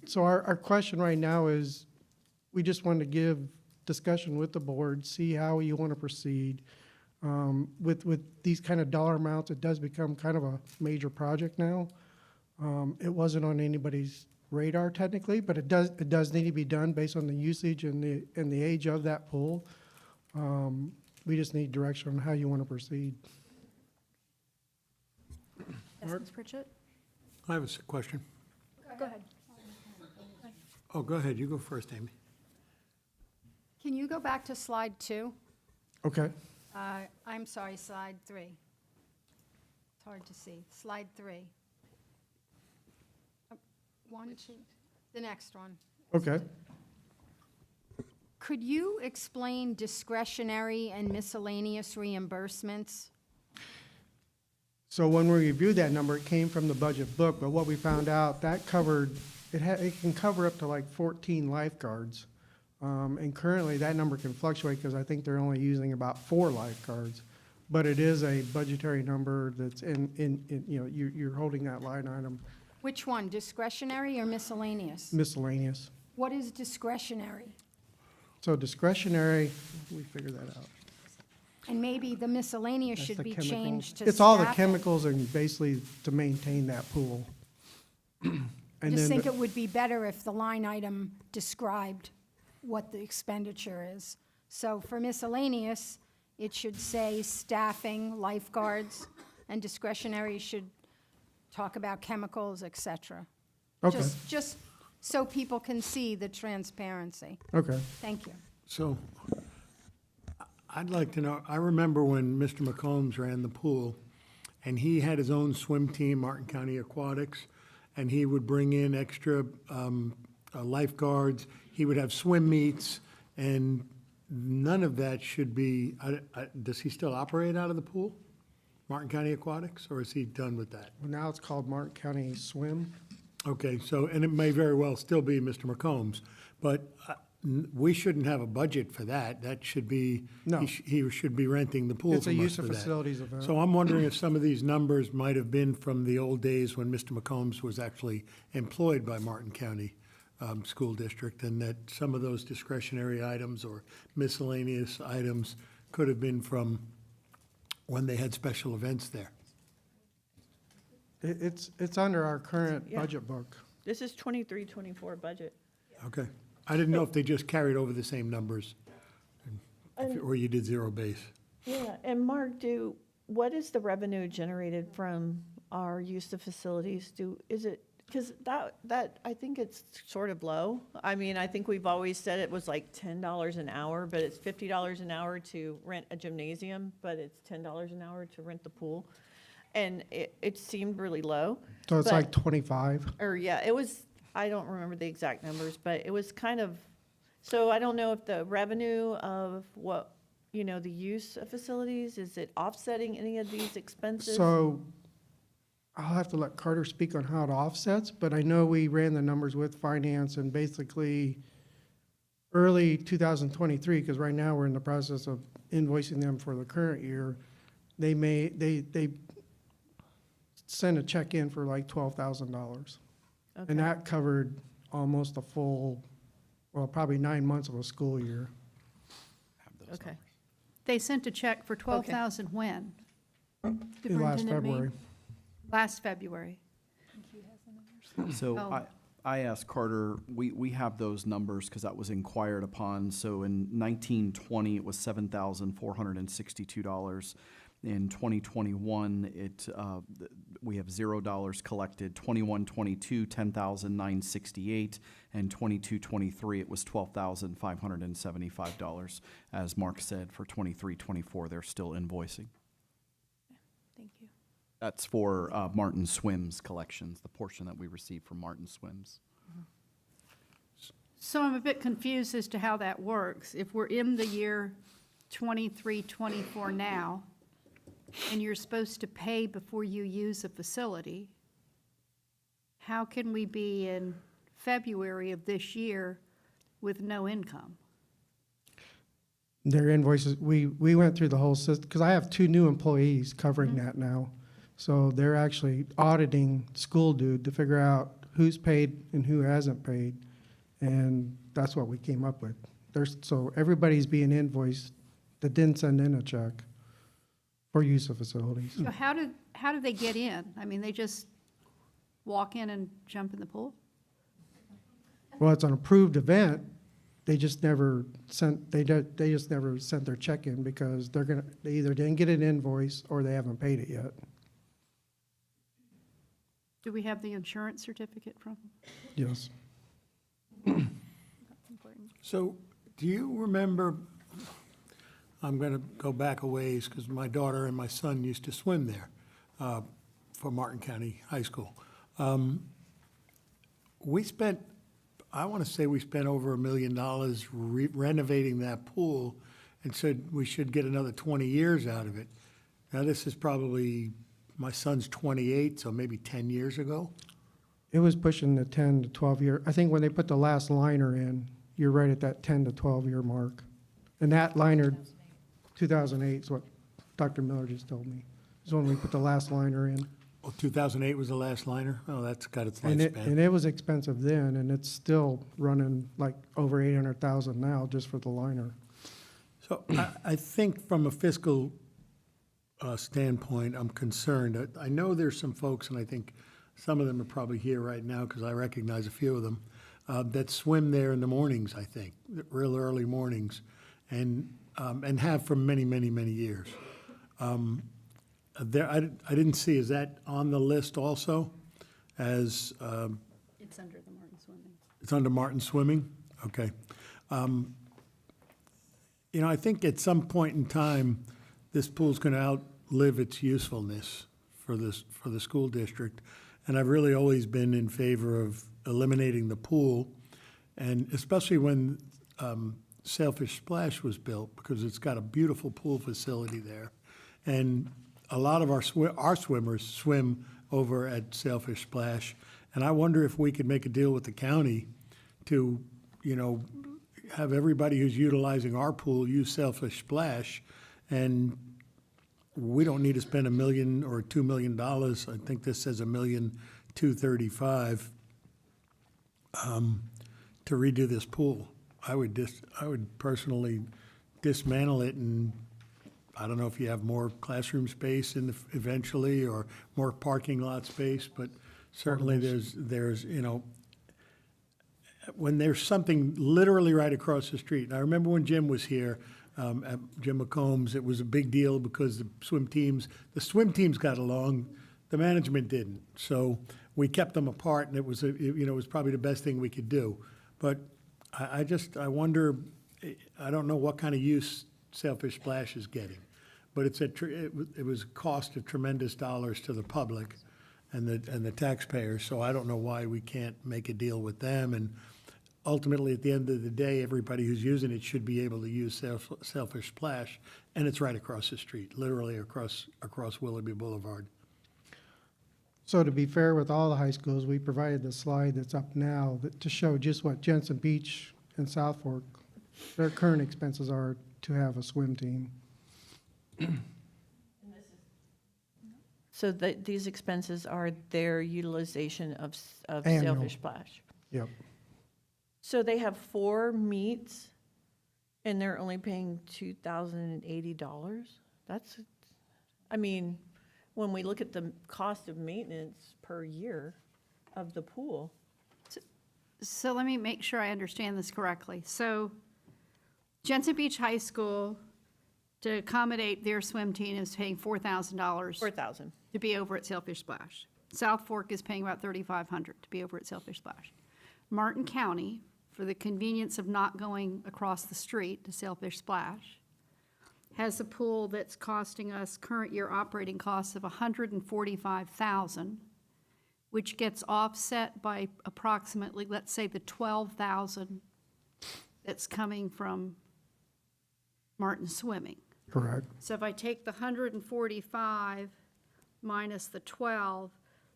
So our question right now is, we just want to give discussion with the board, see how you want to proceed. With these kind of dollar amounts, it does become kind of a major project now. It wasn't on anybody's radar technically, but it does need to be done based on the usage and the age of that pool. We just need direction on how you want to proceed. Yes, Ms. Pritchett? I have a question. Go ahead. Oh, go ahead. You go first, Amy. Can you go back to slide 2? Okay. I'm sorry, slide 3. It's hard to see. Slide 3. 1, 2, the next one. Okay. Could you explain discretionary and miscellaneous reimbursements? So when we reviewed that number, it came from the budget book, but what we found out, that covered, it can cover up to like 14 lifeguards. And currently, that number can fluctuate because I think they're only using about 4 lifeguards. But it is a budgetary number that's you're holding that line item. Which one, discretionary or miscellaneous? Miscellaneous. What is discretionary? So discretionary, we figure that out. And maybe the miscellaneous That's should the be chemical. changed to It's all the staffing. chemicals and basically to maintain that pool. I And just then think the- it would be better if the line item described what the expenditure is. So for miscellaneous, it should say staffing, lifeguards, and discretionary should talk about chemicals, et cetera. Okay. Just so people can see the transparency. Okay. Thank you. So I'd like to know, I remember when Mr. McCombs ran the pool, and he had his own swim team, Martin County Aquatics, and he would bring in extra lifeguards. He would have swim meets, and none of that should be, does he still operate out of the pool? Martin County Aquatics, or is he done with that? Well, now it's called Martin County Swim. Okay, so, and it may very well still be Mr. McCombs, but we shouldn't have a budget for that. That should be, No. he should be renting the pool It's a from us use of for that. facilities event. So I'm wondering if some of these numbers might have been from the old days when Mr. McCombs was actually employed by Martin County School District, and that some of those discretionary items or miscellaneous items could have been from when they had special events there. It's under our current Yeah. budget book. This is 23-24 budget. Okay. I didn't know if they just carried over the same numbers, or you did zero base. Yeah, and Mark, what is the revenue generated from our use of facilities? Because that, I think it's sort of low. I mean, I think we've always said it was like $10 an hour, but it's $50 an hour to rent a gymnasium, but it's $10 an hour to rent the pool. and it seemed really low. So it's but- like 25. Or, yeah, it was, I don't remember the exact numbers, but it was kind of, so I don't know if the revenue of what, the use of facilities, is it offsetting any of these expenses? So I'll have to let Carter speak on how it offsets, but I know we ran the numbers with finance and basically early 2023, because right now we're in the process of invoicing them for the current year, they sent a check in for like $12,000. Okay. And that covered almost a full, well, probably 9 months of a school year. Okay. They sent a check for 12,000 when? Last Superintendent February. Maine? Last February. So Oh. I asked Carter, we have those numbers because that was inquired upon. So in 1920, it was $7,462. In 2021, we have $0 collected. 21-22, $10,968, and 22-23, it was $12,575. As Mark said, for 23-24, they're still invoicing. Thank you. That's for Martin Swims collections, the portion that we received from Martin Swims. So I'm a bit confused as to how that works. If we're in the year 23, 24 now, and you're supposed to pay before you use a facility, how can we be in February of this year with no income? Their invoices, we went through the whole system, because I have 2 new employees covering that now. So they're actually auditing School Dude to figure out who's paid and who hasn't paid. And that's what we came up with. So everybody's being invoiced that didn't send in a check for use of facilities. So how do they get in? I mean, they just walk in and jump in the pool? Well, it's an approved event. They just never sent, they just never sent their check in because they either didn't get an invoice or they haven't paid it yet. Do we have the insurance certificate from them? Yes. So, do you remember, I'm going to go back a ways because my daughter and my son used to swim there for Martin County High School. We spent, I want to say we spent over $1 million renovating that pool and said we should get another 20 years out of it. Now, this is probably, my son's 28, so maybe 10 years ago. It was pushing the 10 to 12 year. I think when they put the last liner in, you're right at that 10 to 12 year mark. And that liner, 2008 is what Dr. Miller just told me, is when we put the last liner in. Well, 2008 was the last liner? Oh, that's got its And lifespan. it was expensive then, and it's still running like over 800,000 now just for the liner. So I think from a fiscal standpoint, I'm concerned. I know there's some folks, and I think some of them are probably here right now because I recognize a few of them, that swim there in the mornings, I think, real early mornings, and have for many, many, many years. There, I didn't see, is that on the list also as? It's under the Martin Swimming. It's under Martin Swimming? Okay. I think at some point in time, this pool's going to outlive its usefulness for the school district. And I've really always been in favor of eliminating the pool, and especially when Sailfish Splash was built, because it's got a beautiful pool facility there. And a lot of our swimmers swim over at Sailfish Splash, and I wonder if we could make a deal with the county to, have everybody who's utilizing our pool use Sailfish Splash, and we don't need to spend $1 million or $2 million. I think this says $1,235,000 to redo this pool. I would personally dismantle it, and I don't know if you have more classroom space eventually or more parking lot space, but certainly there's when there's something literally right across the street. And I remember when Jim was here, at Jim McCombs, it was a big deal because the swim teams got along, the management didn't. So we kept them apart, and it was probably the best thing we could do. But I wonder, I don't know what kind of use Sailfish Splash is getting. but it was a cost of tremendous dollars to the public and the taxpayers, so I don't know why we can't make a deal with them. And ultimately, at the end of the day, everybody who's using it should be able to use Sailfish Splash, and it's right across the street, literally across Willoughby Boulevard. So to be fair with all the high schools, we provided the slide that's up now to show just what Jensen Beach and South Fork, their current expenses are to have a swim team. So these expenses are their utilization of Annual. Sailfish Splash? Yep. So they have 4 meets, and they're only paying $2,080? That's, I mean, when we look at the cost of maintenance per year of the pool. So let me make sure I understand this correctly. So Jensen Beach High School, to accommodate their swim team, is paying $4,000. $4,000. To be over at Sailfish Splash. South Fork is paying about $3,500 to be over at Sailfish Splash. Martin County, for the convenience of not going across the street to Sailfish Splash, has a pool that's costing us current year operating costs of $145,000, which gets offset by approximately, let's say, the $12,000 that's coming from Martin Swimming. Correct. So if I take the 145 minus the 12,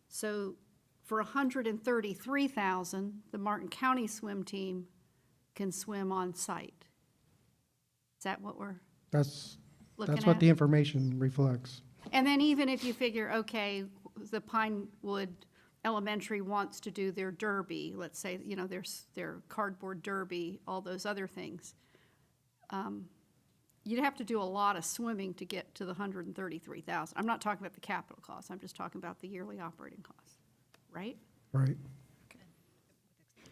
so for 133,000, the Martin County swim team can swim on site. Is that what we're That's looking what at? the information reflects. And then even if you figure, okay, the Pinewood Elementary wants to do their derby, let's say, you know, their cardboard derby, all those other things, you'd have to do a lot of swimming to get to the 133,000. I'm not talking about the capital costs, I'm just talking about the yearly operating costs, right? Right.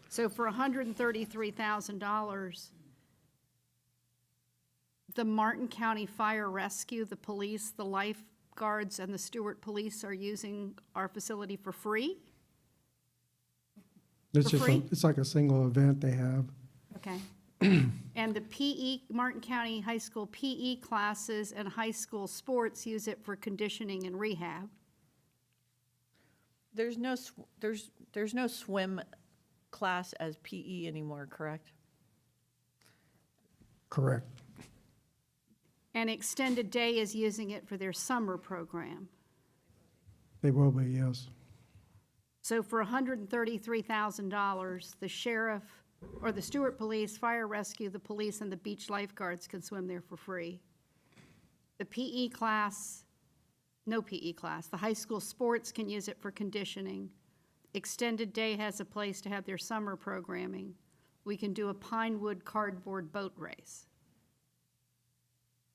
So for $133,000, the Martin County Fire Rescue, the police, the lifeguards, and the Stewart Police are using our facility for free? It's For just, free? it's like a single event they have. Okay. And the PE, Martin County High School PE classes and high school sports use it for conditioning and rehab. There's no swim class as PE anymore, correct? Correct. And Extended Day is using it for their summer program. They will be, yes. So for $133,000, the sheriff or the Stewart Police, Fire Rescue, the police, and the beach lifeguards can swim there for free. The PE class, no PE class, the high school sports can use it for conditioning. Extended Day has a place to have their summer programming. We can do a Pinewood cardboard boat race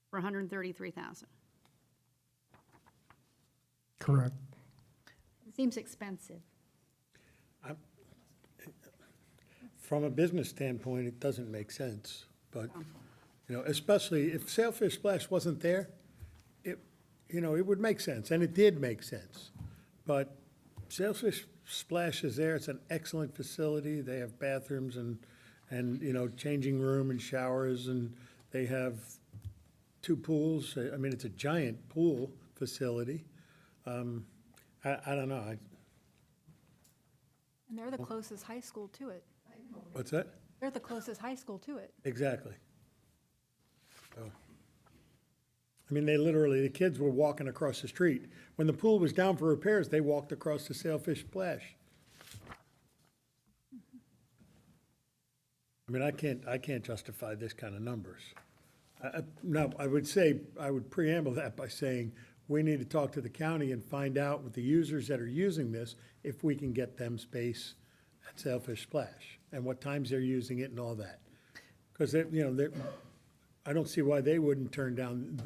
for $133,000. Correct. Seems expensive. From a business standpoint, it doesn't make sense, but, you know, especially if Sailfish Splash wasn't there, it would make sense, and it did make sense. But Sailfish Splash is there, it's an excellent facility, they have bathrooms and changing room and showers, and they have 2 pools. I mean, it's a giant pool facility. I don't know, And they're the closest high school to it. what's that? They're the closest high school to it. Exactly. So, I mean, the kids were walking across the street. When the pool was down for repairs, they walked across the Sailfish Splash. I mean, I can't justify this kind of numbers. No, I would preamble that by saying, we need to talk to the county and find out with the users that are using this, if we can get them space at Sailfish Splash, and what times they're using it and all that. Because I don't see why they wouldn't turn down,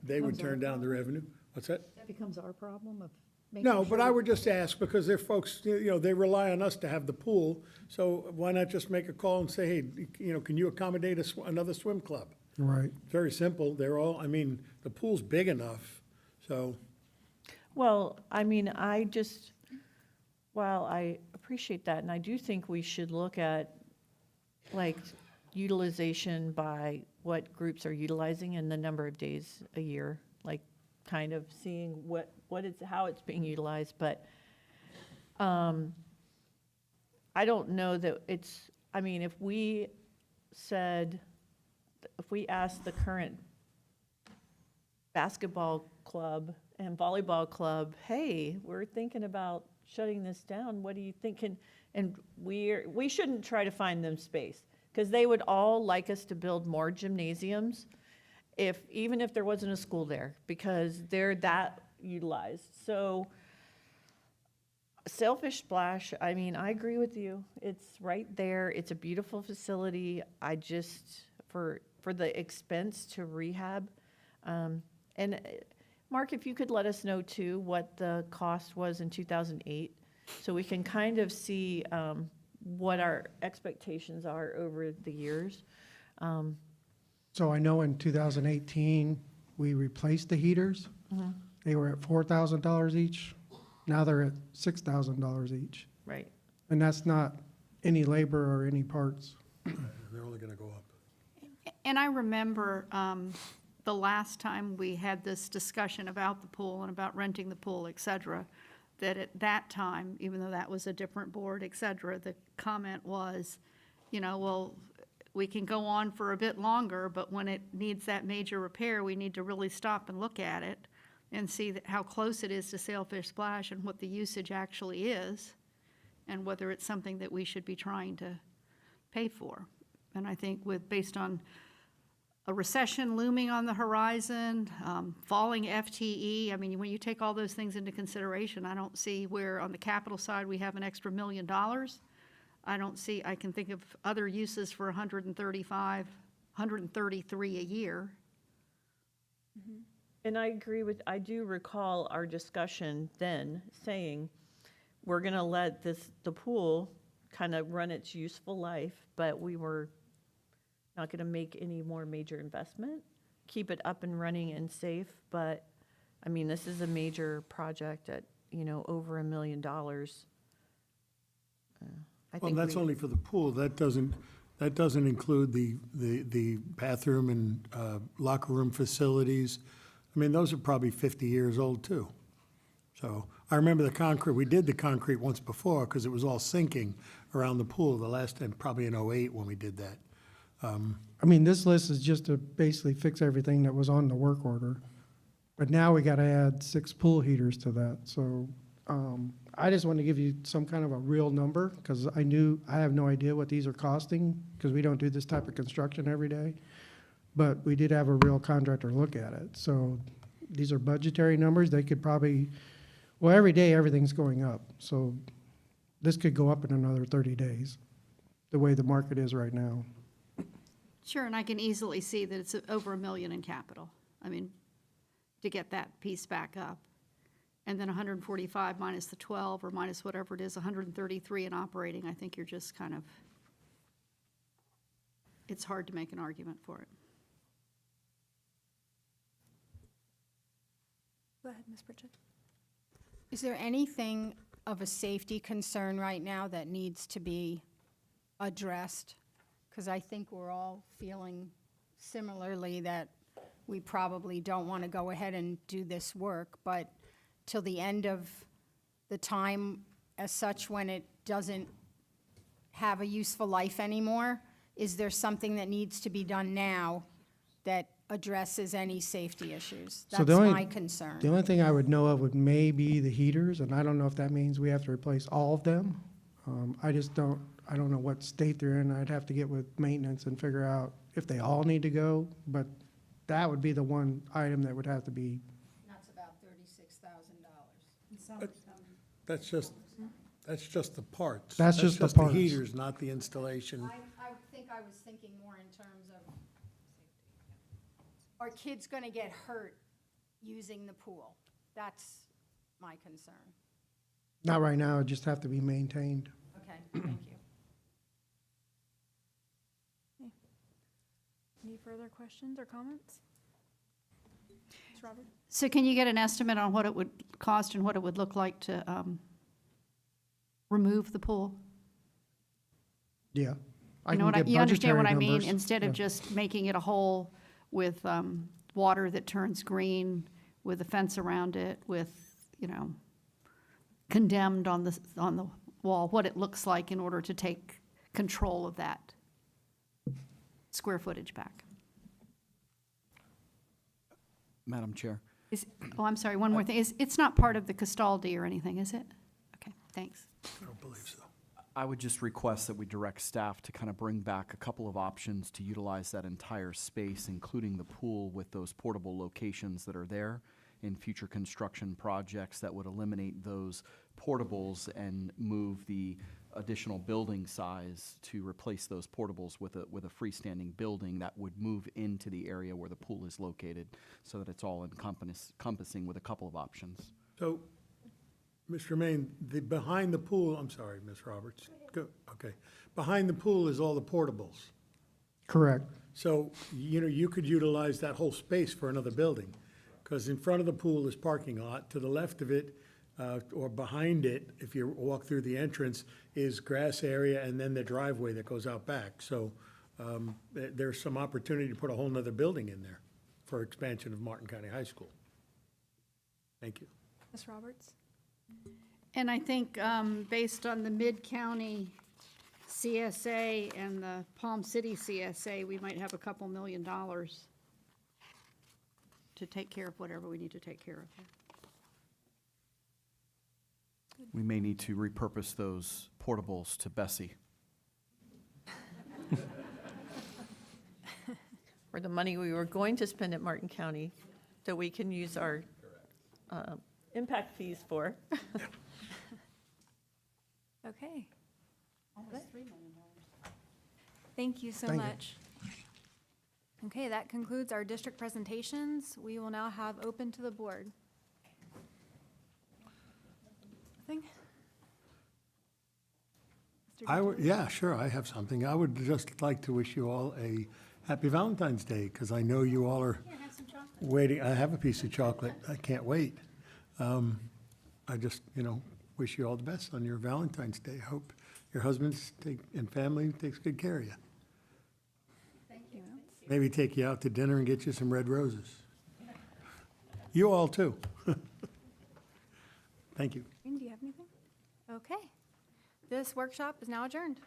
the revenue. What's that? That becomes our problem of making No, but I would just ask, because they're folks, they rely on us to have the pool, so why not just make a call and say, hey, can you accommodate another swim club? Right. Very simple, the pool's big enough, so. Well, I mean, while I appreciate that, and I do think we should look at, like, utilization by what groups are utilizing and the number of days a year like kind of seeing how it's being utilized, but I don't know that I mean, if we asked the current basketball club and volleyball club, hey, we're thinking about shutting this down, what do you think? And we shouldn't try to find them space, because they would all like us to build more gymnasiums, even if there wasn't a school there, because they're that utilized. So Sailfish Splash, I mean, I agree with you. It's right there. It's a beautiful facility. I just, for the expense to rehab, and Mark, if you could let us know too what the cost was in 2008, so we can kind of see what our expectations are over the years. So I know in 2018, we replaced the heaters. Mhm. They were at $4,000 each. Now they're at $6,000 each. Right. And that's not any labor or any parts. They're only going to go up. And I remember the last time we had this discussion about the pool and about renting the pool, et cetera, that at that time, even though that was a different board, et cetera, the comment was, well, we can go on for a bit longer, but when it needs that major repair, we need to really stop and look at it and see how close it is to Sailfish Splash and what the usage actually is, and whether it's something that we should be trying to pay for. And I think based on a recession looming on the horizon, falling FTE, I mean, when you take all those things into consideration, I don't see where on the capital side we have an extra $1 million. I can think of other uses for 133 a year. And I do recall our discussion then saying, we're gonna let the pool kind of run its useful life, but we were not gonna make any more major investment, keep it up and running and safe, but, I mean, this is a major project at, over $1 million. Well, that's only for the pool. That doesn't include the bathroom and locker room facilities. I mean, those are probably 50 years old too. So I remember we did the concrete once before because it was all sinking around the pool the last time, probably in '08 when we did that. I mean, this list is just to basically fix everything that was on the work order. But now we got to add 6 pool heaters to that. So I just want to give you some kind of a real number, because I have no idea what these are costing, because we don't do this type of construction every day. But we did have a real contractor look at it. So these are budgetary numbers. They could probably, well, every day everything's going up. So this could go up in another 30 days, the way the market is right now. Sure, and I can easily see that it's over $1 million in capital. I mean, to get that piece back up. And then 145 minus the 12, or minus whatever it is, 133 in operating, I think you're just kind of, it's hard to make an argument for it. Go ahead, Ms. Pritchett. Is there anything of a safety concern right now that needs to be addressed? Because I think we're all feeling similarly that we probably don't want to go ahead and do this work, but till the end of the time as such, when it doesn't have a useful life anymore, is there something that needs to be done now that addresses any safety issues? So That's the only- my concern. The only thing I would know of would maybe the heaters, and I don't know if that means we have to replace all of them. I don't know what state they're in. I'd have to get with maintenance and figure out if they all need to go, but that would be the one item that would have to be. That's about $36,000. That's just the parts. That's just the parts. The heaters, not the installation. I think I was thinking more in terms of, are kids going to get hurt using the pool? That's my concern. Not right now, it just have to be maintained. Okay, thank you. Any further questions or comments? Ms. Robert? So can you get an estimate on what it would cost and what it would look like to remove the pool? Yeah. I You know can what, get you understand what I budgetary mean? numbers. Instead of Yeah. just making it a whole with water that turns green with a fence around it with, condemned on the wall, what it looks like in order to take control of that square footage back. Madam Chair. I'm sorry, one more thing. It's not part of the Castaldi or anything, is it? Okay, thanks. I don't believe so. I would just request that we direct staff to kind of bring back a couple of options to utilize that entire space, including the pool with those portable locations that are there in future construction projects that would eliminate those portables and move the additional building size to replace those portables with a freestanding building that would move into the area where the pool is located so that it's all encompassing with a couple of options. So, Mr. Maine, behind the pool, I'm sorry, Ms. Roberts. Go, okay. Behind the pool is all the portables. Correct. So, you could utilize that whole space for another building, because in front of the pool is parking lot. To the left of it, or behind it, if you walk through the entrance, is grass area and then the driveway that goes out back. So there's some opportunity to put a whole nother building in there for expansion of Martin County High School. Thank you. Ms. Roberts? And I think based on the Mid-County CSA and the Palm City CSA, we might have a couple $1 million to take care of whatever we need to take care of. We may need to repurpose those portables to Bessie. Or the money we were going to spend at Martin County that we can use our impact fees for. Okay. Thank you so Thank you. much. Okay, that concludes our district presentations. We will now have open to the board. Nothing? Mr. Yeah, sure, I have something. I would just like to wish you all a happy Valentine's Day, because I know you all are waiting. I have a piece of chocolate. I can't wait. I just, wish you all the best on your Valentine's Day. Hope your husbands and family takes good care of you. Thank you. Maybe take you out to dinner and get you some red roses. You all too. Thank you. Do you have anything? Okay. This workshop is now adjourned.